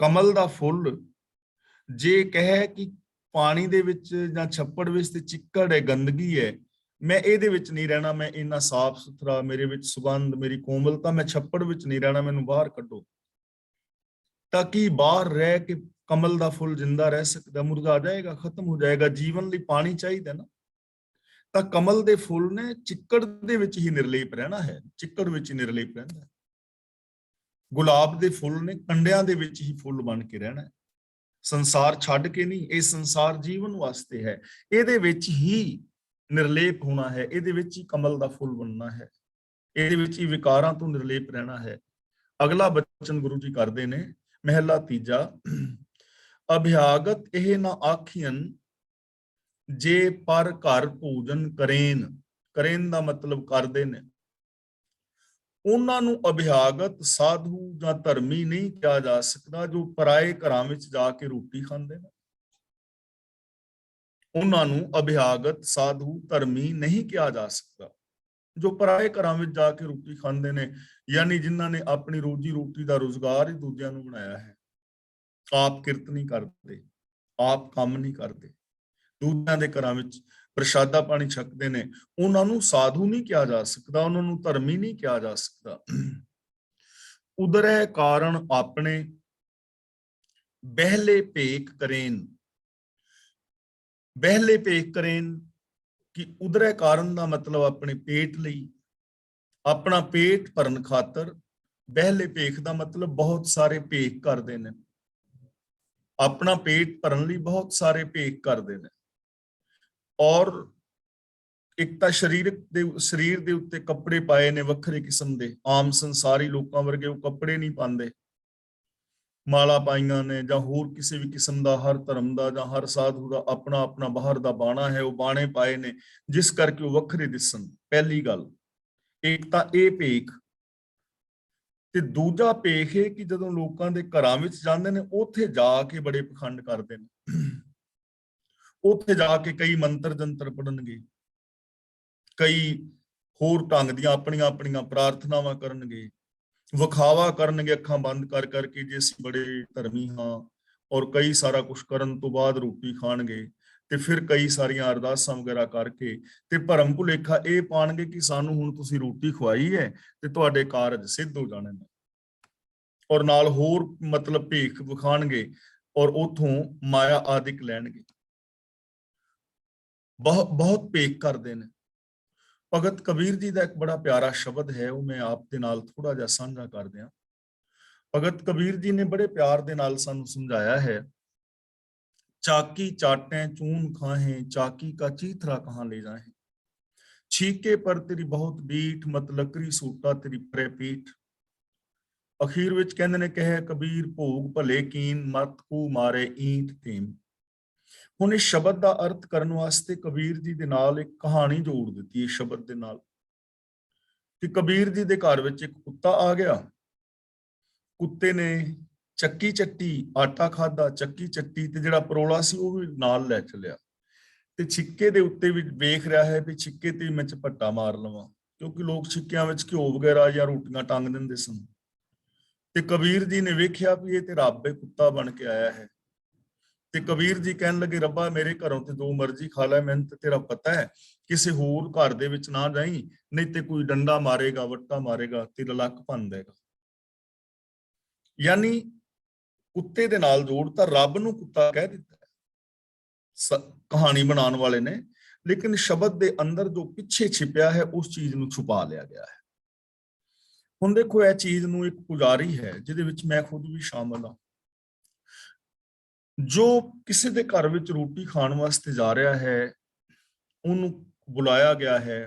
ਕਮਲ ਦਾ ਫੁੱਲ ਜੇ ਕਹੇ ਕਿ ਪਾਣੀ ਦੇ ਵਿੱਚ ਜਾਂ ਛੱਪੜ ਵਿੱਚ ਤੇ ਚਿੱਕੜ ਹੈ, ਗੰਦਗੀ ਹੈ, ਮੈਂ ਇਹਦੇ ਵਿੱਚ ਨਹੀਂ ਰਹਿਣਾ, ਮੈਂ ਇੰਨਾ ਸਾਫ਼ ਸੁਥਰਾ, ਮੇਰੇ ਵਿੱਚ ਸੁਗੰਧ, ਮੇਰੀ ਕੋਮਲਤਾ, ਮੈਂ ਛੱਪੜ ਵਿੱਚ ਨਹੀਂ ਰਹਿਣਾ, ਮੈਨੂੰ ਬਾਹਰ ਕੱਢੋ। ਤਾਂ ਕਿ ਬਾਹਰ ਰਹਿ ਕੇ ਕਮਲ ਦਾ ਫੁੱਲ ਜਿੰਦਾ ਰਹਿ ਸਕਦਾ? ਮੁਰਝਾ ਜਾਏਗਾ, ਖਤਮ ਹੋ ਜਾਏਗਾ। ਜੀਵਨ ਲਈ ਪਾਣੀ ਚਾਹੀਦਾ ਨਾ। ਤਾਂ ਕਮਲ ਦੇ ਫੁੱਲ ਨੇ ਚਿੱਕੜ ਦੇ ਵਿੱਚ ਹੀ ਨਿਰਲੇਪ ਰਹਿਣਾ ਹੈ, ਚਿੱਕੜ ਵਿੱਚ ਹੀ ਨਿਰਲੇਪ ਰਹਿਣਾ ਹੈ। ਗੁਲਾਬ ਦੇ ਫੁੱਲ ਨੇ ਕੰਡਿਆਂ ਦੇ ਵਿੱਚ ਹੀ ਫੁੱਲ ਬਣ ਕੇ ਰਹਿਣਾ ਹੈ, ਸੰਸਾਰ ਛੱਡ ਕੇ ਨਹੀਂ। ਇਹ ਸੰਸਾਰ ਜੀਵਨ ਵਾਸਤੇ ਹੈ, ਇਹਦੇ ਵਿੱਚ ਹੀ ਨਿਰਲੇਪ ਹੋਣਾ ਹੈ, ਇਹਦੇ ਵਿੱਚ ਹੀ ਕਮਲ ਦਾ ਫੁੱਲ ਬਣਨਾ ਹੈ, ਇਹਦੇ ਵਿੱਚ ਹੀ ਵਿਕਾਰਾਂ ਤੋਂ ਨਿਰਲੇਪ ਰਹਿਣਾ ਹੈ। ਅਗਲਾ ਬਚਨ ਗੁਰੂ ਜੀ ਕਰਦੇ ਨੇ, ਮਹਿਲਾ ਤੀਜਾ, ਅਭਿਆਗਤ ਇਹ ਨਾ ਆਖੀਨ ਜੇ ਪਰ ਘਰ ਭੋਜਨ ਕਰੇਨ। ਕਰੇਨ ਦਾ ਮਤਲਬ ਕਰਦੇ ਨੇ। ਉਹਨਾਂ ਨੂੰ ਅਭਿਆਗਤ, ਸਾਧੂ ਜਾਂ ਧਰਮੀ ਨਹੀਂ ਕਿਹਾ ਜਾ ਸਕਦਾ ਜੋ ਪਰਾਏ ਘਰਾਂ ਵਿੱਚ ਜਾ ਕੇ ਰੋਟੀ ਖਾਂਦੇ ਨੇ। ਉਹਨਾਂ ਨੂੰ ਅਭਿਆਗਤ, ਸਾਧੂ, ਧਰਮੀ ਨਹੀਂ ਕਿਹਾ ਜਾ ਸਕਦਾ ਜੋ ਪਰਾਏ ਘਰਾਂ ਵਿੱਚ ਜਾ ਕੇ ਰੋਟੀ ਖਾਂਦੇ ਨੇ, ਯਾਨੀ ਜਿਨ੍ਹਾਂ ਨੇ ਆਪਣੀ ਰੋਜੀ ਰੋਟੀ ਦਾ ਰੁਜ਼ਗਾਰ ਹੀ ਦੂਜਿਆਂ ਨੂੰ ਬਣਾਇਆ ਹੈ। ਆਪ ਕਿਰਤ ਨਹੀਂ ਕਰਦੇ, ਆਪ ਕੰਮ ਨਹੀਂ ਕਰਦੇ, ਦੂਜਿਆਂ ਦੇ ਘਰਾਂ ਵਿੱਚ ਪ੍ਰਸ਼ਾਦਾ ਪਾਣੀ ਛਕਦੇ ਨੇ। ਉਹਨਾਂ ਨੂੰ ਸਾਧੂ ਨਹੀਂ ਕਿਹਾ ਜਾ ਸਕਦਾ, ਉਹਨਾਂ ਨੂੰ ਧਰਮੀ ਨਹੀਂ ਕਿਹਾ ਜਾ ਸਕਦਾ। ਉਦਰੈ ਕਾਰਨ ਆਪਣੇ ਬਹਿਲੇ ਭੇਖ ਕਰੇਨ। ਬਹਿਲੇ ਭੇਖ ਕਰੇਨ ਕਿ ਉਦਰੈ ਕਾਰਨ ਦਾ ਮਤਲਬ ਆਪਣੇ ਪੇਟ ਲਈ, ਆਪਣਾ ਪੇਟ ਭਰਨ ਖਾਤਰ। ਬਹਿਲੇ ਭੇਖ ਦਾ ਮਤਲਬ ਬਹੁਤ ਸਾਰੇ ਭੇਖ ਕਰਦੇ ਨੇ, ਆਪਣਾ ਪੇਟ ਭਰਨ ਲਈ ਬਹੁਤ ਸਾਰੇ ਭੇਖ ਕਰਦੇ ਨੇ। ਔਰ ਇੱਕ ਤਾਂ ਸਰੀਰ ਦੇ ਉੱਤੇ ਕੱਪੜੇ ਪਾਏ ਨੇ ਵੱਖਰੇ ਕਿਸਮ ਦੇ, ਆਮ ਸੰਸਾਰੀ ਲੋਕਾਂ ਵਰਗੇ ਉਹ ਕੱਪੜੇ ਨਹੀਂ ਪਾਉਂਦੇ। ਮਾਲਾ ਪਾਈਆਂ ਨੇ ਜਾਂ ਹੋਰ ਕਿਸੇ ਵੀ ਕਿਸਮ ਦਾ, ਹਰ ਧਰਮ ਦਾ ਜਾਂ ਹਰ ਸਾਧੂ ਦਾ ਆਪਣਾ ਆਪਣਾ ਬਾਹਰ ਦਾ ਬਾਣਾ ਹੈ, ਉਹ ਬਾਣੇ ਪਾਏ ਨੇ ਜਿਸ ਕਰਕੇ ਉਹ ਵੱਖਰੇ ਦਿਸਣ। ਪਹਿਲੀ ਗੱਲ ਇੱਕ ਤਾਂ ਇਹ ਭੇਖ, ਤੇ ਦੂਜਾ ਭੇਖ ਹੈ ਕਿ ਜਦੋਂ ਲੋਕਾਂ ਦੇ ਘਰਾਂ ਵਿੱਚ ਜਾਂਦੇ ਨੇ, ਉੱਥੇ ਜਾ ਕੇ ਬੜੇ ਪਖੰਡ ਕਰਦੇ ਨੇ। ਉੱਥੇ ਜਾ ਕੇ ਕਈ ਮੰਤਰ ਜੰਤਰ ਪੜਨਗੇ, ਕਈ ਹੋਰ ਢੰਗ ਦੀਆਂ ਆਪਣੀਆਂ ਆਪਣੀਆਂ ਪ੍ਰਾਰਥਨਾਵਾਂ ਕਰਨਗੇ, ਵਿਖਾਵਾ ਕਰਨਗੇ ਅੱਖਾਂ ਬੰਦ ਕਰ ਕਰਕੇ ਜੇ ਅਸੀਂ ਬੜੇ ਧਰਮੀ ਹਾਂ, ਔਰ ਕਈ ਸਾਰਾ ਕੁਝ ਕਰਨ ਤੋਂ ਬਾਅਦ ਰੋਟੀ ਖਾਣਗੇ। ਤੇ ਫਿਰ ਕਈ ਸਾਰੀਆਂ ਅਰਦਾਸਾਂ ਵਗੈਰਾ ਕਰਕੇ ਤੇ ਭਰਮ ਭੁਲੇਖਾ ਇਹ ਪਾਣਗੇ ਕਿ ਸਾਨੂੰ ਹੁਣ ਤੁਸੀਂ ਰੋਟੀ ਖਵਾਈ ਹੈ ਤੇ ਤੁਹਾਡੇ ਕਾਰਜ ਸਿੱਧ ਹੋ ਜਾਣੇ ਨੇ। ਔਰ ਨਾਲ ਹੋਰ ਮਤਲਬ ਭੇਖ ਵਿਖਾਣਗੇ ਔਰ ਉਥੋਂ ਮਾਇਆ ਆਦਿਕ ਲੈਣਗੇ। ਬਹੁਤ ਭੇਖ ਕਰਦੇ ਨੇ। ਭਗਤ ਕਬੀਰ ਜੀ ਦਾ ਇੱਕ ਬੜਾ ਪਿਆਰਾ ਸ਼ਬਦ ਹੈ, ਉਹ ਮੈਂ ਆਪ ਦੇ ਨਾਲ ਥੋੜਾ ਜਿਹਾ ਸਾਂਝਾ ਕਰ ਦਿਆਂ। ਭਗਤ ਕਬੀਰ ਜੀ ਨੇ ਬੜੇ ਪਿਆਰ ਦੇ ਨਾਲ ਸਾਨੂੰ ਸਮਝਾਇਆ ਹੈ, ਚਾਕੀ ਚਾਟੇ ਚੂਨ ਖਾਹੇ, ਚਾਕੀ ਕਾ ਚੀਥਰਾ ਕਹਾਂ ਲੈ ਜਾਏ। ਛੀਕੇ ਪਰ ਤੇਰੀ ਬਹੁਤ ਡੀਠ, ਮਤ ਲੱਕਰੀ ਸੂਟਾ ਤੇਰੀ ਪਰੇ ਪੀਠ। ਅਖੀਰ ਵਿੱਚ ਕਹਿੰਦੇ ਨੇ, ਕਹੇ ਕਬੀਰ ਭੋਗ ਭਲੇ ਕੀਨ, ਮਤ ਕੂ ਮਾਰੇ ਈਂਟ ਤੀਮ। ਹੁਣ ਇਸ ਸ਼ਬਦ ਦਾ ਅਰਥ ਕਰਨ ਵਾਸਤੇ ਕਬੀਰ ਜੀ ਦੇ ਨਾਲ ਇੱਕ ਕਹਾਣੀ ਜੋੜ ਦਿੱਤੀ ਇਸ ਸ਼ਬਦ ਦੇ ਨਾਲ, ਕਿ ਕਬੀਰ ਜੀ ਦੇ ਘਰ ਵਿੱਚ ਇੱਕ ਕੁੱਤਾ ਆ ਗਿਆ। ਕੁੱਤੇ ਨੇ ਚੱਕੀ ਚੱਟੀ, ਆਟਾ ਖਾਦਾ, ਚੱਕੀ ਚੱਟੀ ਤੇ ਜਿਹੜਾ ਪਰੋਲਾ ਸੀ ਉਹ ਵੀ ਨਾਲ ਲੈ ਚਲਿਆ। ਤੇ ਛਿੱਕੇ ਦੇ ਉੱਤੇ ਵੀ ਵੇਖ ਰਿਹਾ ਹੈ ਵੀ ਛਿੱਕੇ ਤੇ ਮੈਂ ਝਪੱਟਾ ਮਾਰ ਲਵਾਂ, ਕਿਉਂਕਿ ਲੋਕ ਛਿੱਕਿਆਂ ਵਿੱਚ ਘਿਓ ਵਗੈਰਾ ਜਾਂ ਰੋਟੀਆਂ ਟੰਗ ਦਿੰਦੇ ਸਨ। ਤੇ ਕਬੀਰ ਜੀ ਨੇ ਵੇਖਿਆ ਵੀ ਇਹ ਤੇ ਰੱਬ ਕੁੱਤਾ ਬਣ ਕੇ ਆਇਆ ਹੈ। ਤੇ ਕਬੀਰ ਜੀ ਕਹਿਣ ਲੱਗੇ, ਰੱਬਾ ਮੇਰੇ ਘਰੋਂ ਤੇ ਜੋ ਮਰਜ਼ੀ ਖਾ ਲੈ, ਮੈਨੂੰ ਤੇ ਤੇਰਾ ਪਤਾ ਹੈ, ਕਿਸੇ ਹੋਰ ਘਰ ਦੇ ਵਿੱਚ ਨਾ ਜਾਈਂ, ਨਹੀਂ ਤੇ ਕੋਈ ਡੰਡਾ ਮਾਰੇਗਾ, ਵੱਟਾ ਮਾਰੇਗਾ, ਤੇਰਾ ਲੱਕ ਭੰਨ ਦੇਗਾ। ਯਾਨੀ ਕੁੱਤੇ ਦੇ ਨਾਲ ਜੋੜਤਾ, ਰੱਬ ਨੂੰ ਕੁੱਤਾ ਕਹਿ ਦਿੱਤਾ ਕਹਾਣੀ ਬਣਾਉਣ ਵਾਲੇ ਨੇ, ਲੇਕਿਨ ਸ਼ਬਦ ਦੇ ਅੰਦਰ ਜੋ ਪਿੱਛੇ ਛਿਪਿਆ ਹੈ ਉਸ ਚੀਜ਼ ਨੂੰ ਛੁਪਾ ਲਿਆ ਗਿਆ ਹੈ। ਹੁਣ ਦੇਖੋ, ਇਹ ਚੀਜ਼ ਨੂੰ ਇੱਕ ਪੁਜਾਰੀ ਹੈ ਜਿਹਦੇ ਵਿੱਚ ਮੈਂ ਖੁਦ ਵੀ ਸ਼ਾਮਲ ਹਾਂ। ਜੋ ਕਿਸੇ ਦੇ ਘਰ ਵਿੱਚ ਰੋਟੀ ਖਾਣ ਵਾਸਤੇ ਜਾ ਰਿਹਾ ਹੈ, ਉਹਨੂੰ ਬੁਲਾਇਆ ਗਿਆ ਹੈ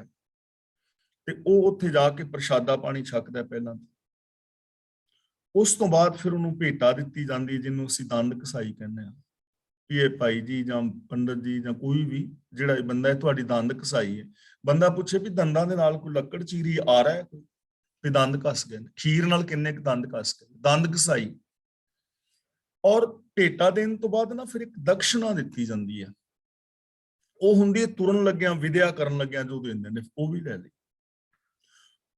ਤੇ ਉਹ ਉੱਥੇ ਜਾ ਕੇ ਪ੍ਰਸ਼ਾਦਾ ਪਾਣੀ ਛਕਦਾ ਪਹਿਲਾਂ। ਉਸ ਤੋਂ ਬਾਅਦ ਫਿਰ ਉਹਨੂੰ ਭੇਟਾ ਦਿੱਤੀ ਜਾਂਦੀ, ਜਿਹਨੂੰ ਅਸੀਂ ਦੰਦ ਕਸਾਈ ਕਹਿੰਦੇ ਆ, ਵੀ ਇਹ ਭਾਈ ਜੀ ਜਾਂ ਪੰਡਤ ਜੀ ਜਾਂ ਕੋਈ ਵੀ ਜਿਹੜਾ ਇਹ ਬੰਦਾ ਹੈ, ਤੁਹਾਡੀ ਦੰਦ ਕਸਾਈ ਹੈ। ਬੰਦਾ ਪੁੱਛੇ ਵੀ ਦੰਦਾਂ ਦੇ ਨਾਲ ਕੋਈ ਲੱਕੜ ਚੀਰੀ ਆ ਰਿਹਾ ਹੈ, ਵੀ ਦੰਦ ਕੱਸ ਗਏ, ਖੀਰ ਨਾਲ ਕਿੰਨੇ ਕੁ ਦੰਦ ਕੱਸ ਗਏ, ਦੰਦ ਕਸਾਈ। ਔਰ ਭੇਟਾ ਦੇਣ ਤੋਂ ਬਾਅਦ ਨਾ ਫਿਰ ਇੱਕ ਦਕਸ਼ਨਾ ਦਿੱਤੀ ਜਾਂਦੀ ਹੈ, ਉਹ ਹੁੰਦੀ ਹੈ ਤੁਰਨ ਲੱਗਿਆਂ, ਵਿਦਿਆ ਕਰਨ ਲੱਗਿਆਂ ਜੋ ਦਿੰਦੇ ਨੇ, ਉਹ ਵੀ ਲੈ ਲਈ।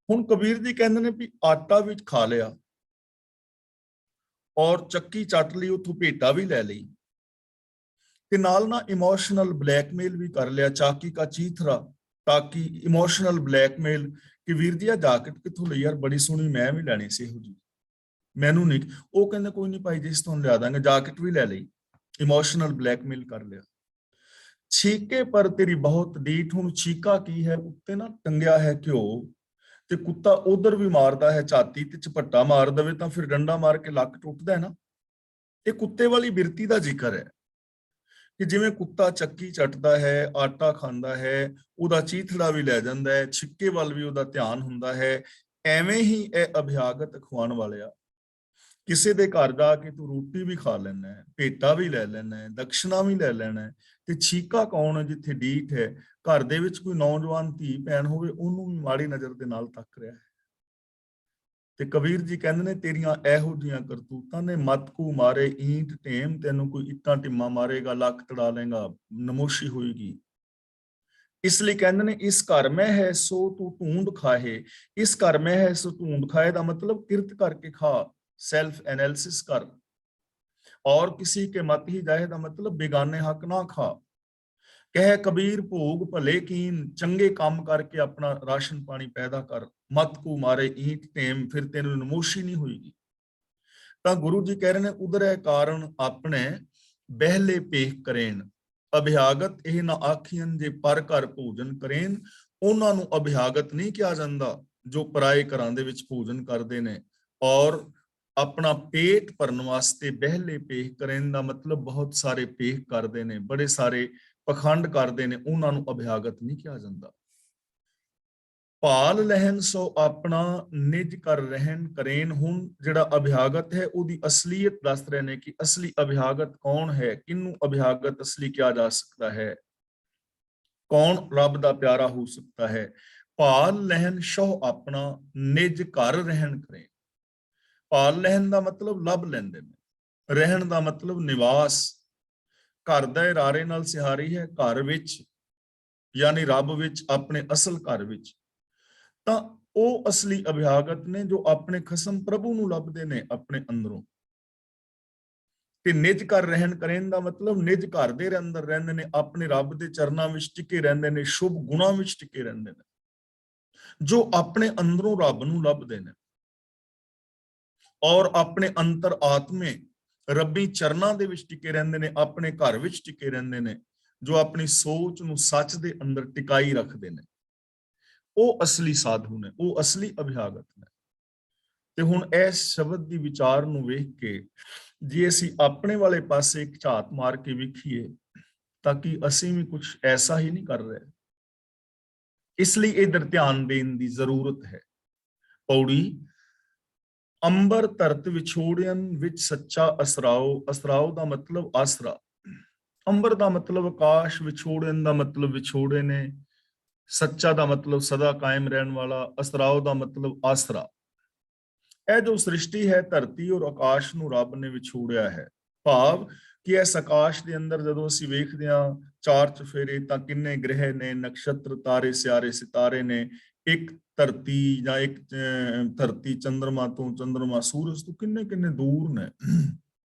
ਹੁਣ ਕਬੀਰ ਜੀ ਕਹਿੰਦੇ ਨੇ ਵੀ ਆਟਾ ਵੀ ਖਾ ਲਿਆ ਔਰ ਚੱਕੀ ਚੱਟ ਲਈ, ਉੱਥੋਂ ਭੇਟਾ ਵੀ ਲੈ ਲਈ ਤੇ ਨਾਲ ਨਾ ਇਮੋਸ਼ਨਲ ਬਲੈਕਮੇਲ ਵੀ ਕਰ ਲਿਆ। ਚਾਕੀ ਕਾ ਚੀਥਰਾ ਤਾਕੀ ਇਮੋਸ਼ਨਲ ਬਲੈਕਮੇਲ ਕਿ ਵੀਰ ਜੀ ਆ ਜਾਕਟ ਕਿੱਥੋਂ ਲਈ ਯਾਰ, ਬੜੀ ਸੋਹਣੀ, ਮੈਂ ਵੀ ਲੈਣੀ ਸੀ ਇਹੋ ਜੀ, ਮੈਨੂੰ ਨਹੀਂ। ਉਹ ਕਹਿੰਦੇ ਕੋਈ ਨਹੀਂ ਭਾਈ ਜੀ, ਇਸ ਤੋਂ ਲਿਆ ਦਾਂਗੇ। ਜਾਕਟ ਵੀ ਲੈ ਲਈ, ਇਮੋਸ਼ਨਲ ਬਲੈਕਮੇਲ ਕਰ ਲਿਆ। ਛੀਕੇ ਪਰ ਤੇਰੀ ਬਹੁਤ ਡੀਠ। ਹੁਣ ਛੀਕਾ ਕੀ ਹੈ, ਉੱਤੇ ਨਾ ਟੰਗਿਆ ਹੈ ਘਿਓ ਤੇ ਕੁੱਤਾ ਉਧਰ ਵੀ ਮਾਰਦਾ ਹੈ ਛਾਤੀ ਤੇ, ਝਪੱਟਾ ਮਾਰ ਦਵੇ ਤਾਂ ਫਿਰ ਡੰਡਾ ਮਾਰ ਕੇ ਲੱਕ ਟੁੱਟਦਾ ਹੈ ਨਾ। ਇਹ ਕੁੱਤੇ ਵਾਲੀ ਬਿਰਤੀ ਦਾ ਜ਼ਿਕਰ ਹੈ ਕਿ ਜਿਵੇਂ ਕੁੱਤਾ ਚੱਕੀ ਚੱਟਦਾ ਹੈ, ਆਟਾ ਖਾਂਦਾ ਹੈ, ਉਹਦਾ ਚੀਥੜਾ ਵੀ ਲੈ ਜਾਂਦਾ ਹੈ, ਛਿੱਕੇ ਵੱਲ ਵੀ ਉਹਦਾ ਧਿਆਨ ਹੁੰਦਾ ਹੈ। ਐਵੇਂ ਹੀ ਇਹ ਅਭਿਆਗਤ ਖਵਾਉਣ ਵਾਲਿਆ, ਕਿਸੇ ਦੇ ਘਰ ਜਾ ਕੇ ਤੂੰ ਰੋਟੀ ਵੀ ਖਾ ਲੈਣਾ ਹੈ, ਭੇਟਾ ਵੀ ਲੈ ਲੈਣਾ ਹੈ, ਦਕਸ਼ਨਾ ਵੀ ਲੈ ਲੈਣਾ ਹੈ, ਤੇ ਛੀਕਾ ਕੌਣ ਹੈ, ਜਿੱਥੇ ਡੀਠ ਹੈ, ਘਰ ਦੇ ਵਿੱਚ ਕੋਈ ਨੌਜਵਾਨ ਧੀ ਭੈਣ ਹੋਵੇ, ਉਹਨੂੰ ਵੀ ਮਾੜੀ ਨਜ਼ਰ ਦੇ ਨਾਲ ਤੱਕ ਰਿਹਾ ਹੈ। ਤੇ ਕਬੀਰ ਜੀ ਕਹਿੰਦੇ ਨੇ ਤੇਰੀਆਂ ਇਹੋ ਜਿਹੀਆਂ ਕਰਤੂਤਾਂ ਨੇ, ਮਤ ਕੂ ਮਾਰੇ ਈਂਟ ਢੇਮ, ਤੈਨੂੰ ਕੋਈ ਇੱਟਾਂ ਟਿੰਮਾ ਮਾਰੇਗਾ, ਲੱਕ ਤੜਾ ਲੇਗਾ, ਨਮੋਸ਼ੀ ਹੋਏਗੀ। ਇਸ ਲਈ ਕਹਿੰਦੇ ਨੇ ਇਸ ਘਰ ਮੈਂ ਹੈ ਸੋ ਤੂੰ ਢੂੰਡ ਖਾਹੇ। ਇਸ ਘਰ ਮੈਂ ਹੈ ਸੋ ਢੂੰਡ ਖਾਏ ਦਾ ਮਤਲਬ ਕਿਰਤ ਕਰਕੇ ਖਾ, ਸੈਲਫ ਐਨਾਲਿਸਿਸ ਕਰ। और किसी के मत ही जाए ਦਾ ਮਤਲਬ ਬੇਗਾਨੇ ਹੱਕ ਨਾ ਖਾ। ਕਹਿ ਕਬੀਰ ਭੋਗ ਭਲੇ ਕੀਨ, ਚੰਗੇ ਕੰਮ ਕਰਕੇ ਆਪਣਾ ਰਾਸ਼ਨ ਪਾਣੀ ਪੈਦਾ ਕਰ। ਮਤ ਕੂ ਮਾਰੇ ਈਂਟ ਢੇਮ, ਫਿਰ ਤੈਨੂੰ ਨਮੋਸ਼ੀ ਨਹੀਂ ਹੋਏਗੀ। ਤਾਂ ਗੁਰੂ ਜੀ ਕਹਿ ਰਹੇ ਨੇ ਉਦਰੈ ਕਾਰਨ ਆਪਣੇ ਬਹਿਲੇ ਪੇਖ ਕਰੇਨ। ਅਭਿਆਗਤ ਇਹ ਨਾ ਆਖੀਨ ਜੇ ਪਰ ਘਰ ਭੋਜਨ ਕਰੇਨ। ਉਹਨਾਂ ਨੂੰ ਅਭਿਆਗਤ ਨਹੀਂ ਕਿਹਾ ਜਾਂਦਾ ਜੋ ਪਰਾਏ ਘਰਾਂ ਦੇ ਵਿੱਚ ਭੋਜਨ ਕਰਦੇ ਨੇ ਔਰ ਆਪਣਾ ਪੇਟ ਭਰਨ ਵਾਸਤੇ ਬਹਿਲੇ ਪੇਖ ਕਰਨ ਦਾ ਮਤਲਬ ਬਹੁਤ ਸਾਰੇ ਪੇਖ ਕਰਦੇ ਨੇ, ਬੜੇ ਸਾਰੇ ਪਖੰਡ ਕਰਦੇ ਨੇ, ਉਹਨਾਂ ਨੂੰ ਅਭਿਆਗਤ ਨਹੀਂ ਕਿਹਾ ਜਾਂਦਾ। ਭਾਲ ਲਹਿਨ ਸੋ ਆਪਣਾ ਨਿਜ ਕਰ ਰਹਿਣ ਕਰੇਨ। ਹੁਣ ਜਿਹੜਾ ਅਭਿਆਗਤ ਹੈ ਉਹਦੀ ਅਸਲੀਅਤ ਦੱਸ ਰਹੇ ਨੇ ਕਿ ਅਸਲੀ ਅਭਿਆਗਤ ਕੌਣ ਹੈ, ਕਿਹਨੂੰ ਅਭਿਆਗਤ ਅਸਲੀ ਕਿਹਾ ਜਾ ਸਕਦਾ ਹੈ, ਕੌਣ ਰੱਬ ਦਾ ਪਿਆਰਾ ਹੋ ਸਕਦਾ ਹੈ। ਭਾਲ ਲਹਿਨ ਸੋ ਆਪਣਾ ਨਿਜ ਘਰ ਰਹਿਣ ਕਰੇ। ਭਾਲ ਲੈਣ ਦਾ ਮਤਲਬ ਲੱਭ ਲੈਂਦੇ ਨੇ, ਰਹਿਣ ਦਾ ਮਤਲਬ ਨਿਵਾਸ। ਘਰ ਦਾ ਇਰਾਰੇ ਨਾਲ ਸਿਹਾਰੀ ਹੈ, ਘਰ ਵਿੱਚ ਯਾਨੀ ਰੱਬ ਵਿੱਚ, ਆਪਣੇ ਅਸਲ ਘਰ ਵਿੱਚ। ਤਾਂ ਉਹ ਅਸਲੀ ਅਭਿਆਗਤ ਨੇ ਜੋ ਆਪਣੇ ਖਸਮ ਪ੍ਰਭੂ ਨੂੰ ਲੱਭਦੇ ਨੇ ਆਪਣੇ ਅੰਦਰੋਂ। ਤੇ ਨਿਜ ਘਰ ਰਹਿਣ ਕਰਨ ਦਾ ਮਤਲਬ ਨਿਜ ਘਰ ਦੇ ਅੰਦਰ ਰਹਿੰਦੇ ਨੇ, ਆਪਣੇ ਰੱਬ ਦੇ ਚਰਨਾਂ ਵਿੱਚ ਟਿਕੇ ਰਹਿੰਦੇ ਨੇ, ਸ਼ੁਭ ਗੁਣਾਂ ਵਿੱਚ ਟਿਕੇ ਰਹਿੰਦੇ ਨੇ, ਜੋ ਆਪਣੇ ਅੰਦਰੋਂ ਰੱਬ ਨੂੰ ਲੱਭਦੇ ਨੇ ਔਰ ਆਪਣੇ ਅੰਤਰ ਆਤਮੇ ਰੱਬੀ ਚਰਨਾਂ ਦੇ ਵਿੱਚ ਟਿਕੇ ਰਹਿੰਦੇ ਨੇ, ਆਪਣੇ ਘਰ ਵਿੱਚ ਟਿਕੇ ਰਹਿੰਦੇ ਨੇ, ਜੋ ਆਪਣੀ ਸੋਚ ਨੂੰ ਸੱਚ ਦੇ ਅੰਦਰ ਟਿਕਾਈ ਰੱਖਦੇ ਨੇ। ਉਹ ਅਸਲੀ ਸਾਧੂ ਨੇ, ਉਹ ਅਸਲੀ ਅਭਿਆਗਤ ਨੇ। ਤੇ ਹੁਣ ਇਸ ਸ਼ਬਦ ਦੀ ਵਿਚਾਰ ਨੂੰ ਵੇਖ ਕੇ ਜੇ ਅਸੀਂ ਆਪਣੇ ਵਾਲੇ ਪਾਸੇ ਇੱਕ ਝਾਤ ਮਾਰ ਕੇ ਵੇਖੀਏ ਤਾਂ ਕਿ ਅਸੀਂ ਵੀ ਕੁਝ ਐਸਾ ਹੀ ਨਹੀਂ ਕਰ ਰਹੇ। ਇਸ ਲਈ ਇਧਰ ਧਿਆਨ ਦੇਣ ਦੀ ਜ਼ਰੂਰਤ ਹੈ। ਪੌੜੀ ਅੰਬਰ ਧਰਤ ਵਿਛੋੜਿਆਂ ਵਿੱਚ ਸੱਚਾ ਅਸਰਾਓ। ਅਸਰਾਓ ਦਾ ਮਤਲਬ ਆਸਰਾ। ਅੰਬਰ ਦਾ ਮਤਲਬ ਆਕਾਸ਼, ਵਿਛੋੜਿਆਂ ਦਾ ਮਤਲਬ ਵਿਛੋੜੇ ਨੇ, ਸੱਚਾ ਦਾ ਮਤਲਬ ਸਦਾ ਕਾਇਮ ਰਹਿਣ ਵਾਲਾ, ਅਸਰਾਓ ਦਾ ਮਤਲਬ ਆਸਰਾ। ਇਹ ਜੋ ਸ੍ਰਿਸ਼ਟੀ ਹੈ, ਧਰਤੀ ਔਰ ਆਕਾਸ਼ ਨੂੰ ਰੱਬ ਨੇ ਵਿਛੋੜਿਆ ਹੈ। ਭਾਵ ਕਿ ਇਸ ਆਕਾਸ਼ ਦੇ ਅੰਦਰ ਜਦੋਂ ਅਸੀਂ ਵੇਖਦੇ ਹਾਂ ਚਾਰ ਚੁਫੇਰੇ ਤਾਂ ਕਿੰਨੇ ਗ੍ਰਹਿ ਨੇ, ਨਕਸ਼ਤਰ, ਤਾਰੇ, ਸਿਆਰੇ, ਸਿਤਾਰੇ ਨੇ। ਇੱਕ ਧਰਤੀ ਜਾਂ ਇੱਕ ਧਰਤੀ ਚੰਦਰਮਾ ਤੋਂ, ਚੰਦਰਮਾ ਸੂਰਜ ਤੋਂ ਕਿੰਨੇ ਕਿੰਨੇ ਦੂਰ ਨੇ।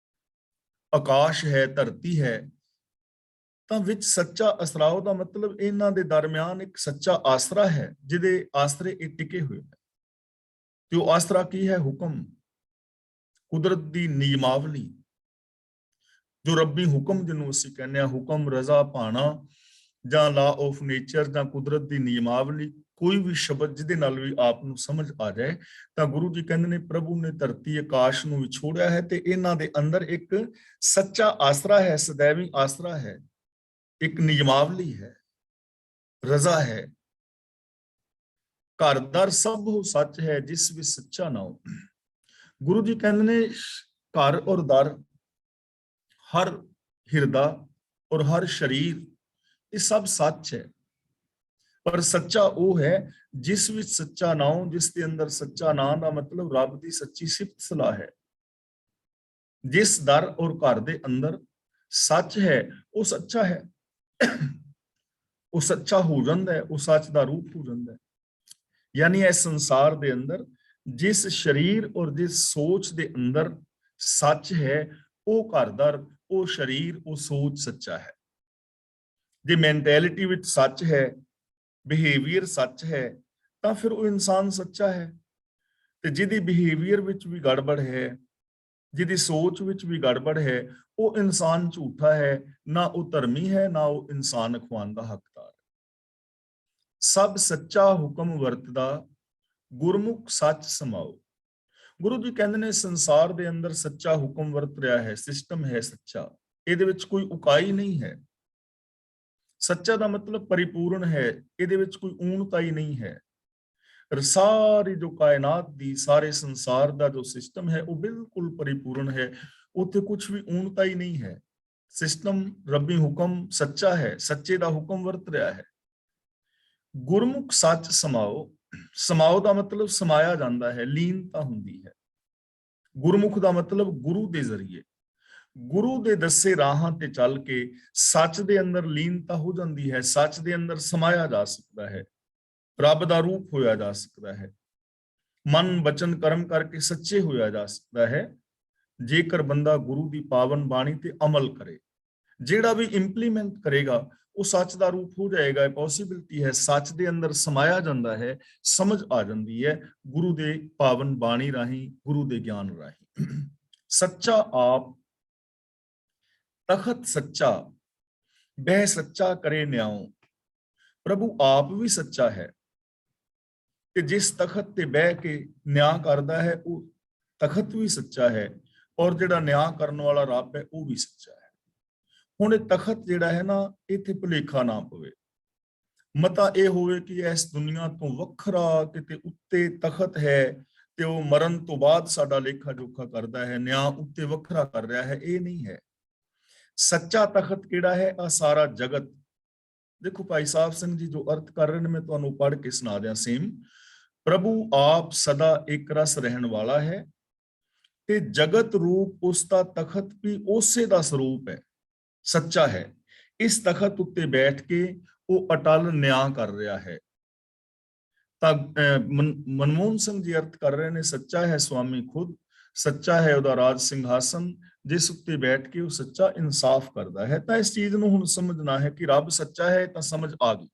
ਆਕਾਸ਼ ਹੈ, ਧਰਤੀ ਹੈ, ਤਾਂ ਵਿੱਚ ਸੱਚਾ ਅਸਰਾਓ ਦਾ ਮਤਲਬ ਇਹਨਾਂ ਦੇ ਦਰਮਿਆਨ ਇੱਕ ਸੱਚਾ ਆਸਰਾ ਹੈ ਜਿਹਦੇ ਆਸਰੇ ਇਹ ਟਿਕੇ ਹੋਏ ਨੇ। ਤੇ ਉਹ ਆਸਰਾ ਕੀ ਹੈ? ਹੁਕਮ, ਕੁਦਰਤ ਦੀ ਨਿਯਮਾਵਲੀ, ਜੋ ਰੱਬੀ ਹੁਕਮ ਜਿਹਨੂੰ ਅਸੀਂ ਕਹਿੰਦੇ ਹਾਂ, ਹੁਕਮ, ਰਜ਼ਾ, ਭਾਣਾ, ਜਾਂ ਲਾ ਆਫ ਨੇਚਰ ਜਾਂ ਕੁਦਰਤ ਦੀ ਨਿਯਮਾਵਲੀ, ਕੋਈ ਵੀ ਸ਼ਬਦ ਜਿਹਦੇ ਨਾਲ ਵੀ ਆਪ ਨੂੰ ਸਮਝ ਆ ਜਾਏ, ਤਾਂ ਗੁਰੂ ਜੀ ਕਹਿੰਦੇ ਨੇ ਪ੍ਰਭੂ ਨੇ ਧਰਤੀ ਆਕਾਸ਼ ਨੂੰ ਵਿਛੋੜਿਆ ਹੈ ਤੇ ਇਹਨਾਂ ਦੇ ਅੰਦਰ ਇੱਕ ਸੱਚਾ ਆਸਰਾ ਹੈ, ਸदैवी ਆਸਰਾ ਹੈ, ਇੱਕ ਨਿਯਮਾਵਲੀ ਹੈ, ਰਜ਼ਾ ਹੈ। ਘਰ ਦਰ ਸਭ ਸੱਚ ਹੈ ਜਿਸ ਵਿੱਚ ਸੱਚਾ ਨਾਉ। ਗੁਰੂ ਜੀ ਕਹਿੰਦੇ ਨੇ ਘਰ ਔਰ ਦਰ, ਹਰ ਹਿਰਦਾ ਔਰ ਹਰ ਸ਼ਰੀਰ, ਇਹ ਸਭ ਸੱਚ ਹੈ, ਪਰ ਸੱਚਾ ਉਹ ਹੈ ਜਿਸ ਵਿੱਚ ਸੱਚਾ ਨਾਉ, ਜਿਸ ਦੇ ਅੰਦਰ ਸੱਚਾ ਨਾਂ ਦਾ ਮਤਲਬ ਰੱਬ ਦੀ ਸੱਚੀ ਸਿਫਤ ਸਲਾਹ ਹੈ। ਜਿਸ ਦਰ ਔਰ ਘਰ ਦੇ ਅੰਦਰ ਸੱਚ ਹੈ ਉਹ ਸੱਚਾ ਹੈ, ਉਹ ਸੱਚਾ ਹੋ ਜਾਂਦਾ ਹੈ, ਉਹ ਸੱਚ ਦਾ ਰੂਪ ਹੋ ਜਾਂਦਾ ਹੈ। ਯਾਨੀ ਇਸ ਸੰਸਾਰ ਦੇ ਅੰਦਰ ਜਿਸ ਸ਼ਰੀਰ ਔਰ ਜਿਸ ਸੋਚ ਦੇ ਅੰਦਰ ਸੱਚ ਹੈ, ਉਹ ਘਰ-ਦਰ, ਉਹ ਸ਼ਰੀਰ, ਉਹ ਸੋਚ ਸੱਚਾ ਹੈ। ਜੇ ਮੈਂਟੈਲਿਟੀ ਵਿੱਚ ਸੱਚ ਹੈ, ਬਿਹੇਵੀਅਰ ਸੱਚ ਹੈ, ਤਾਂ ਫਿਰ ਉਹ ਇਨਸਾਨ ਸੱਚਾ ਹੈ। ਤੇ ਜਿਹਦੀ ਬਿਹੇਵੀਅਰ ਵਿੱਚ ਵੀ ਗੜਬੜ ਹੈ, ਜਿਹਦੀ ਸੋਚ ਵਿੱਚ ਵੀ ਗੜਬੜ ਹੈ, ਉਹ ਇਨਸਾਨ ਝੂਠਾ ਹੈ, ਨਾ ਉਹ ਧਰਮੀ ਹੈ, ਨਾ ਉਹ ਇਨਸਾਨ ਅਖਵਾਉਣ ਦਾ ਹੱਕਦਾਰ ਹੈ। ਸਭ ਸੱਚਾ ਹੁਕਮ ਵਰਤਦਾ, ਗੁਰਮੁਖ ਸੱਚ ਸਮਾਓ। ਗੁਰੂ ਜੀ ਕਹਿੰਦੇ ਨੇ ਸੰਸਾਰ ਦੇ ਅੰਦਰ ਸੱਚਾ ਹੁਕਮ ਵਰਤ ਰਿਹਾ ਹੈ, ਸਿਸਟਮ ਹੈ ਸੱਚਾ, ਇਹਦੇ ਵਿੱਚ ਕੋਈ ਉਕਾਈ ਨਹੀਂ ਹੈ। ਸੱਚਾ ਦਾ ਮਤਲਬ ਪਰਿਪੂਰਨ ਹੈ, ਇਹਦੇ ਵਿੱਚ ਕੋਈ ਊਣਤਾਈ ਨਹੀਂ ਹੈ। ਸਾਰੀ ਜੋ ਕਾਇਨਾਤ ਦੀ, ਸਾਰੇ ਸੰਸਾਰ ਦਾ ਜੋ ਸਿਸਟਮ ਹੈ ਉਹ ਬਿਲਕੁਲ ਪਰਿਪੂਰਨ ਹੈ, ਉੱਥੇ ਕੁਝ ਵੀ ਊਣਤਾਈ ਨਹੀਂ ਹੈ। ਸਿਸਟਮ, ਰੱਬੀ ਹੁਕਮ ਸੱਚਾ ਹੈ, ਸੱਚੇ ਦਾ ਹੁਕਮ ਵਰਤ ਰਿਹਾ ਹੈ। ਗੁਰਮੁਖ ਸੱਚ ਸਮਾਓ, ਸਮਾਓ ਦਾ ਮਤਲਬ ਸਮਾਇਆ ਜਾਂਦਾ ਹੈ, ਲੀਨਤਾ ਹੁੰਦੀ ਹੈ। ਗੁਰਮੁਖ ਦਾ ਮਤਲਬ ਗੁਰੂ ਦੇ ਜ਼ਰੀਏ, ਗੁਰੂ ਦੇ ਦੱਸੇ ਰਾਹਾਂ ਤੇ ਚੱਲ ਕੇ ਸੱਚ ਦੇ ਅੰਦਰ ਲੀਨਤਾ ਹੋ ਜਾਂਦੀ ਹੈ, ਸੱਚ ਦੇ ਅੰਦਰ ਸਮਾਇਆ ਜਾ ਸਕਦਾ ਹੈ, ਰੱਬ ਦਾ ਰੂਪ ਹੋਇਆ ਜਾ ਸਕਦਾ ਹੈ, ਮਨ ਬਚਨ ਕਰਮ ਕਰਕੇ ਸੱਚੇ ਹੋਇਆ ਜਾ ਸਕਦਾ ਹੈ, ਜੇਕਰ ਬੰਦਾ ਗੁਰੂ ਦੀ ਪਾਵਨ ਬਾਣੀ ਤੇ ਅਮਲ ਕਰੇ। ਜਿਹੜਾ ਵੀ ਇੰਪਲੀਮੈਂਟ ਕਰੇਗਾ ਉਹ ਸੱਚ ਦਾ ਰੂਪ ਹੋ ਜਾਏਗਾ। ਪੋਸੀਬਿਲਿਟੀ ਹੈ, ਸੱਚ ਦੇ ਅੰਦਰ ਸਮਾਇਆ ਜਾਂਦਾ ਹੈ, ਸਮਝ ਆ ਜਾਂਦੀ ਹੈ ਗੁਰੂ ਦੇ ਪਾਵਨ ਬਾਣੀ ਰਾਹੀਂ, ਗੁਰੂ ਦੇ ਗਿਆਨ ਰਾਹੀਂ। ਸੱਚਾ ਆਪ ਤਖਤ ਸੱਚਾ, ਬਹਿ ਸੱਚਾ ਕਰੇ ਨਿਆਉ। ਪ੍ਰਭੂ ਆਪ ਵੀ ਸੱਚਾ ਹੈ ਤੇ ਜਿਸ ਤਖਤ ਤੇ ਬਹਿ ਕੇ ਨਿਆਂ ਕਰਦਾ ਹੈ ਉਹ ਤਖਤ ਵੀ ਸੱਚਾ ਹੈ, ਔਰ ਜਿਹੜਾ ਨਿਆਂ ਕਰਨ ਵਾਲਾ ਰੱਬ ਹੈ ਉਹ ਵੀ ਸੱਚਾ ਹੈ। ਹੁਣ ਇਹ ਤਖਤ ਜਿਹੜਾ ਹੈ ਨਾ, ਇੱਥੇ ਭੁਲੇਖਾ ਨਾ ਪਵੇ, ਮਤਾ ਇਹ ਹੋਵੇ ਕਿ ਇਸ ਦੁਨੀਆ ਤੋਂ ਵੱਖਰਾ ਕਿਤੇ ਉੱਤੇ ਤਖਤ ਹੈ ਤੇ ਉਹ ਮਰਨ ਤੋਂ ਬਾਅਦ ਸਾਡਾ ਲੇਖਾ ਜੋਖਾ ਕਰਦਾ ਹੈ, ਨਿਆਂ ਉੱਤੇ ਵੱਖਰਾ ਕਰ ਰਿਹਾ ਹੈ, ਇਹ ਨਹੀਂ ਹੈ। ਸੱਚਾ ਤਖਤ ਕਿਹੜਾ ਹੈ? ਆ ਸਾਰਾ ਜਗਤ। ਦੇਖੋ ਭਾਈ ਸਾਹਿਬ ਸਿੰਘ ਜੀ ਜੋ ਅਰਥ ਕਰ ਰਹੇ ਨੇ, ਮੈਂ ਤੁਹਾਨੂੰ ਪੜ੍ਹ ਕੇ ਸੁਣਾ ਦਿਆਂ ਸੇਮ। ਪ੍ਰਭੂ ਆਪ ਸਦਾ ਇੱਕ ਰਸ ਰਹਿਣ ਵਾਲਾ ਹੈ ਤੇ ਜਗਤ ਰੂਪ ਉਸ ਦਾ ਤਖਤ ਵੀ ਉਸੇ ਦਾ ਸਰੂਪ ਹੈ, ਸੱਚਾ ਹੈ। ਇਸ ਤਖਤ ਉੱਤੇ ਬੈਠ ਕੇ ਉਹ ਅਟਲ ਨਿਆਂ ਕਰ ਰਿਹਾ ਹੈ। ਤਾਂ ਮਨਮੋਹਨ ਸਿੰਘ ਜੀ ਅਰਥ ਕਰ ਰਹੇ ਨੇ, ਸੱਚਾ ਹੈ ਸਵਾਮੀ ਖੁਦ, ਸੱਚਾ ਹੈ ਉਹਦਾ ਰਾਜ ਸਿੰਘਾਸਨ, ਜਿਸ ਉੱਤੇ ਬੈਠ ਕੇ ਉਹ ਸੱਚਾ ਇਨਸਾਫ ਕਰਦਾ ਹੈ। ਤਾਂ ਇਸ ਚੀਜ਼ ਨੂੰ ਹੁਣ ਸਮਝਣਾ ਹੈ ਕਿ ਰੱਬ ਸੱਚਾ ਹੈ, ਤਾਂ ਸਮਝ ਆ ਗਈ।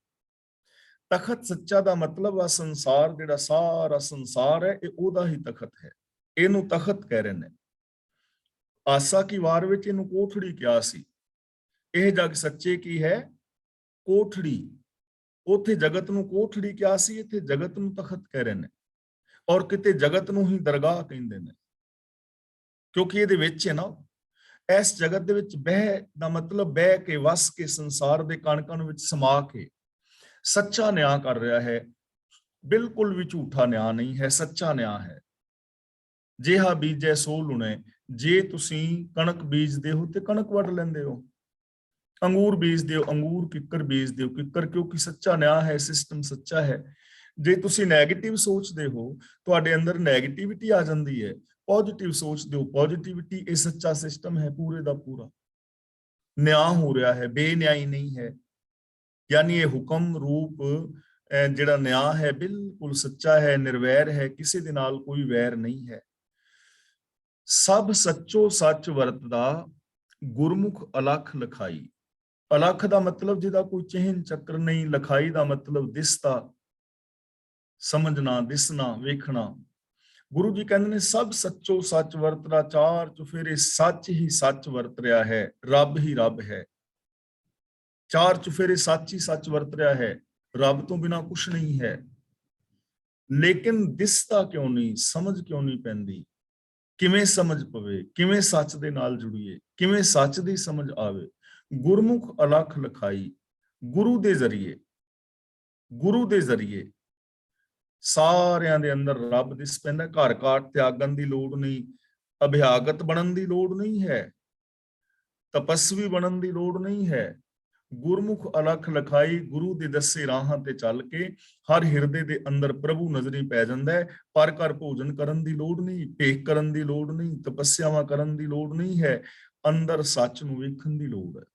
ਤਖਤ ਸੱਚਾ ਦਾ ਮਤਲਬ ਆ ਸੰਸਾਰ, ਜਿਹੜਾ ਸਾਰਾ ਸੰਸਾਰ ਹੈ ਇਹ ਉਹਦਾ ਹੀ ਤਖਤ ਹੈ, ਇਹਨੂੰ ਤਖਤ ਕਹਿ ਰਹੇ ਨੇ। ਆਸਾ ਕੀ ਵਾਰ ਵਿੱਚ ਇਹਨੂੰ ਕੋਠੜੀ ਕਿਹਾ ਸੀ। ਇਹ ਜਗ ਸੱਚੇ ਕੀ ਹੈ? ਕੋਠੜੀ। ਉੱਥੇ ਜਗਤ ਨੂੰ ਕੋਠੜੀ ਕਿਹਾ ਸੀ, ਇੱਥੇ ਜਗਤ ਨੂੰ ਤਖਤ ਕਹਿ ਰਹੇ ਨੇ, ਔਰ ਕਿਤੇ ਜਗਤ ਨੂੰ ਹੀ ਦਰਗਾਹ ਕਹਿੰਦੇ ਨੇ, ਕਿਉਂਕਿ ਇਹਦੇ ਵਿੱਚ ਹੈ ਨਾ, ਇਸ ਜਗਤ ਦੇ ਵਿੱਚ ਬਹਿ ਦਾ ਮਤਲਬ ਬਹਿ ਕੇ, ਵਸ ਕੇ, ਸੰਸਾਰ ਦੇ ਕਣ-ਕਣ ਵਿੱਚ ਸਮਾ ਕੇ ਸੱਚਾ ਨਿਆਂ ਕਰ ਰਿਹਾ ਹੈ। ਬਿਲਕੁਲ ਵੀ ਝੂਠਾ ਨਿਆਂ ਨਹੀਂ ਹੈ, ਸੱਚਾ ਨਿਆਂ ਹੈ। ਜਿਹਾ ਬੀਜੈ ਸੋ ਲੁਣੇ, ਜੇ ਤੁਸੀਂ ਕਣਕ ਬੀਜਦੇ ਹੋ ਤੇ ਕਣਕ ਵੱਢ ਲੈਂਦੇ ਹੋ, ਅੰਗੂਰ ਬੀਜਦੇ ਹੋ ਅੰਗੂਰ, ਕਿੱਕਰ ਬੀਜਦੇ ਹੋ ਕਿੱਕਰ, ਕਿਉਂਕਿ ਸੱਚਾ ਨਿਆਂ ਹੈ, ਸਿਸਟਮ ਸੱਚਾ ਹੈ। ਜੇ ਤੁਸੀਂ ਨੈਗੇਟਿਵ ਸੋਚਦੇ ਹੋ, ਤੁਹਾਡੇ ਅੰਦਰ ਨੈਗੇਟਿਵਿਟੀ ਆ ਜਾਂਦੀ ਹੈ, ਪੋਜ਼ਿਟਿਵ ਸੋਚਦੇ ਹੋ ਪੋਜ਼ਿਟਿਵਿਟੀ, ਇਹ ਸੱਚਾ ਸਿਸਟਮ ਹੈ ਪੂਰੇ ਦਾ ਪੂਰਾ। ਨਿਆਂ ਹੋ ਰਿਹਾ ਹੈ, ਬੇਨਿਆਈ ਨਹੀਂ ਹੈ। ਯਾਨੀ ਇਹ ਹੁਕਮ ਰੂਪ ਜਿਹੜਾ ਨਿਆਂ ਹੈ ਬਿਲਕੁਲ ਸੱਚਾ ਹੈ, ਨਿਰਵੈਰ ਹੈ, ਕਿਸੇ ਦੇ ਨਾਲ ਕੋਈ ਵੈਰ ਨਹੀਂ ਹੈ। ਸਭ ਸੱਚੋ ਸੱਚ ਵਰਤਦਾ, ਗੁਰਮੁਖ ਅਲਖ ਲਖਾਈ। ਅਲਖ ਦਾ ਮਤਲਬ ਜਿਹਦਾ ਕੋਈ ਚਿਹਨ ਚੱਕਰ ਨਹੀਂ, ਲਖਾਈ ਦਾ ਮਤਲਬ ਦਿਸਦਾ, ਸਮਝਣਾ, ਦਿਸਣਾ, ਵੇਖਣਾ। ਗੁਰੂ ਜੀ ਕਹਿੰਦੇ ਨੇ ਸਭ ਸੱਚੋ ਸੱਚ ਵਰਤਦਾ, ਚਾਰ ਚੁਫੇਰੇ ਸੱਚ ਹੀ ਸੱਚ ਵਰਤ ਰਿਹਾ ਹੈ, ਰੱਬ ਹੀ ਰੱਬ ਹੈ। ਚਾਰ ਚੁਫੇਰੇ ਸੱਚ ਹੀ ਸੱਚ ਵਰਤ ਰਿਹਾ ਹੈ, ਰੱਬ ਤੋਂ ਬਿਨਾ ਕੁਛ ਨਹੀਂ ਹੈ। ਲੇਕਿਨ ਦਿਸਦਾ ਕਿਉਂ ਨਹੀਂ, ਸਮਝ ਕਿਉਂ ਨਹੀਂ ਪੈਂਦੀ? ਕਿਵੇਂ ਸਮਝ ਪਵੇ, ਕਿਵੇਂ ਸੱਚ ਦੇ ਨਾਲ ਜੁੜੀਏ, ਕਿਵੇਂ ਸੱਚ ਦੀ ਸਮਝ ਆਵੇ? ਗੁਰਮੁਖ ਅਲਖ ਲਖਾਈ, ਗੁਰੂ ਦੇ ਜ਼ਰੀਏ, ਗੁਰੂ ਦੇ ਜ਼ਰੀਏ ਸਾਰਿਆਂ ਦੇ ਅੰਦਰ ਰੱਬ ਦਿਸ ਪੈਂਦਾ। ਘਰ ਘਾਟ ਤਿਆਗਣ ਦੀ ਲੋੜ ਨਹੀਂ, ਅਭਿਆਗਤ ਬਣਨ ਦੀ ਲੋੜ ਨਹੀਂ ਹੈ, ਤਪਸਵੀ ਬਣਨ ਦੀ ਲੋੜ ਨਹੀਂ ਹੈ। ਗੁਰਮੁਖ ਅਲਖ ਲਖਾਈ, ਗੁਰੂ ਦੇ ਦੱਸੇ ਰਾਹਾਂ ਤੇ ਚੱਲ ਕੇ ਹਰ ਹਿਰਦੇ ਦੇ ਅੰਦਰ ਪ੍ਰਭੂ ਨਜ਼ਰੀ ਪੈ ਜਾਂਦਾ ਹੈ। ਪਰ ਘਰ ਭੋਜਨ ਕਰਨ ਦੀ ਲੋੜ ਨਹੀਂ, ਭੇਖ ਕਰਨ ਦੀ ਲੋੜ ਨਹੀਂ, ਤਪੱਸਿਆਵਾਂ ਕਰਨ ਦੀ ਲੋੜ ਨਹੀਂ ਹੈ, ਅੰਦਰ ਸੱਚ ਨੂੰ ਵੇਖਣ ਦੀ ਲੋੜ ਹੈ।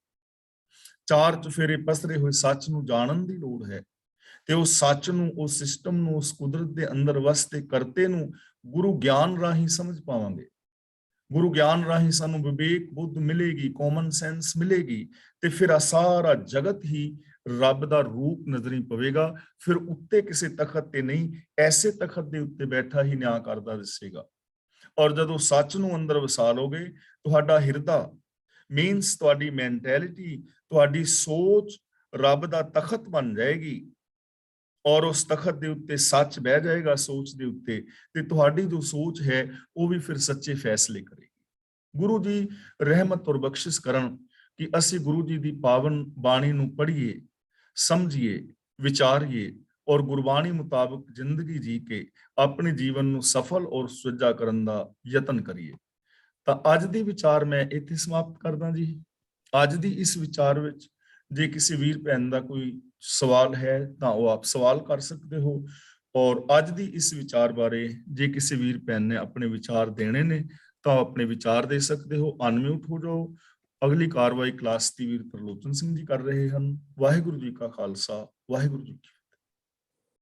ਚਾਰ ਚੁਫੇਰੇ ਪਸਰੇ ਹੋਏ ਸੱਚ ਨੂੰ ਜਾਣਨ ਦੀ ਲੋੜ ਹੈ, ਤੇ ਉਹ ਸੱਚ ਨੂੰ, ਉਸ ਸਿਸਟਮ ਨੂੰ, ਉਸ ਕੁਦਰਤ ਦੇ ਅੰਦਰ ਵਸਦੇ ਕਰਤੇ ਨੂੰ ਗੁਰੂ ਗਿਆਨ ਰਾਹੀਂ ਸਮਝ ਪਾਵਾਂਗੇ। ਗੁਰੂ ਗਿਆਨ ਰਾਹੀਂ ਸਾਨੂੰ ਵਿਵੇਕ ਬੁੱਧ ਮਿਲੇਗੀ, ਕਾਮਨ ਸੈਂਸ ਮਿਲੇਗੀ, ਤੇ ਫਿਰ ਆ ਸਾਰਾ ਜਗਤ ਹੀ ਰੱਬ ਦਾ ਰੂਪ ਨਜ਼ਰੀ ਪਵੇਗਾ। ਫਿਰ ਉੱਤੇ ਕਿਸੇ ਤਖਤ ਤੇ ਨਹੀਂ, ਐਸੇ ਤਖਤ ਦੇ ਉੱਤੇ ਬੈਠਾ ਹੀ ਨਿਆਂ ਕਰਦਾ ਦਿਸੇਗਾ। ਔਰ ਜਦੋਂ ਸੱਚ ਨੂੰ ਅੰਦਰ ਵਸਾ ਲੋਗੇ, ਤੁਹਾਡਾ ਹਿਰਦਾ ਮੀਨਸ ਤੁਹਾਡੀ ਮੈਂਟੈਲਿਟੀ, ਤੁਹਾਡੀ ਸੋਚ ਰੱਬ ਦਾ ਤਖਤ ਬਣ ਜਾਏਗੀ। ਔਰ ਉਸ ਤਖਤ ਦੇ ਉੱਤੇ ਸੱਚ ਬਹਿ ਜਾਏਗਾ ਸੋਚ ਦੇ ਉੱਤੇ, ਤੇ ਤੁਹਾਡੀ ਜੋ ਸੋਚ ਹੈ ਉਹ ਵੀ ਫਿਰ ਸੱਚੇ ਫੈਸਲੇ ਕਰੇਗੀ। ਗੁਰੂ ਜੀ ਰਹਿਮਤ ਔਰ ਬਖਸ਼ਿਸ਼ ਕਰਨ ਕਿ ਅਸੀਂ ਗੁਰੂ ਜੀ ਦੀ ਪਾਵਨ ਬਾਣੀ ਨੂੰ ਪੜ੍ਹੀਏ, ਸਮਝੀਏ, ਵਿਚਾਰੀਏ ਔਰ ਗੁਰਬਾਣੀ ਮੁਤਾਬਕ ਜ਼ਿੰਦਗੀ ਜੀ ਕੇ ਆਪਣੇ ਜੀਵਨ ਨੂੰ ਸਫਲ ਔਰ ਸੁਚੱਜਾ ਕਰਨ ਦਾ ਯਤਨ ਕਰੀਏ। ਤਾਂ ਅੱਜ ਦੀ ਵਿਚਾਰ ਮੈਂ ਇੱਥੇ ਸਮਾਪਤ ਕਰਦਾ ਜੀ। ਅੱਜ ਦੀ ਇਸ ਵਿਚਾਰ ਵਿੱਚ ਜੇ ਕਿਸੇ ਵੀਰ ਭੈਣ ਦਾ ਕੋਈ ਸਵਾਲ ਹੈ ਤਾਂ ਉਹ ਆਪ ਸਵਾਲ ਕਰ ਸਕਦੇ ਹੋ। ਔਰ ਅੱਜ ਦੀ ਇਸ ਵਿਚਾਰ ਬਾਰੇ ਜੇ ਕਿਸੇ ਵੀਰ ਭੈਣ ਨੇ ਆਪਣੇ ਵਿਚਾਰ ਦੇਣੇ ਨੇ ਤਾਂ ਆਪਣੇ ਵਿਚਾਰ ਦੇ ਸਕਦੇ ਹੋ। ਅਨਮਿਊਟ ਹੋ ਜਾਓ। ਅਗਲੀ ਕਾਰਵਾਈ ਕਲਾਸ ਦੀ ਵੀਰ ਤਰਲੋਚਨ ਸਿੰਘ ਜੀ ਕਰ ਰਹੇ ਹਨ। ਵਾਹਿਗੁਰੂ ਜੀ ਕਾ ਖਾਲਸਾ, ਵਾਹਿਗੁਰੂ ਜੀ ਕੀ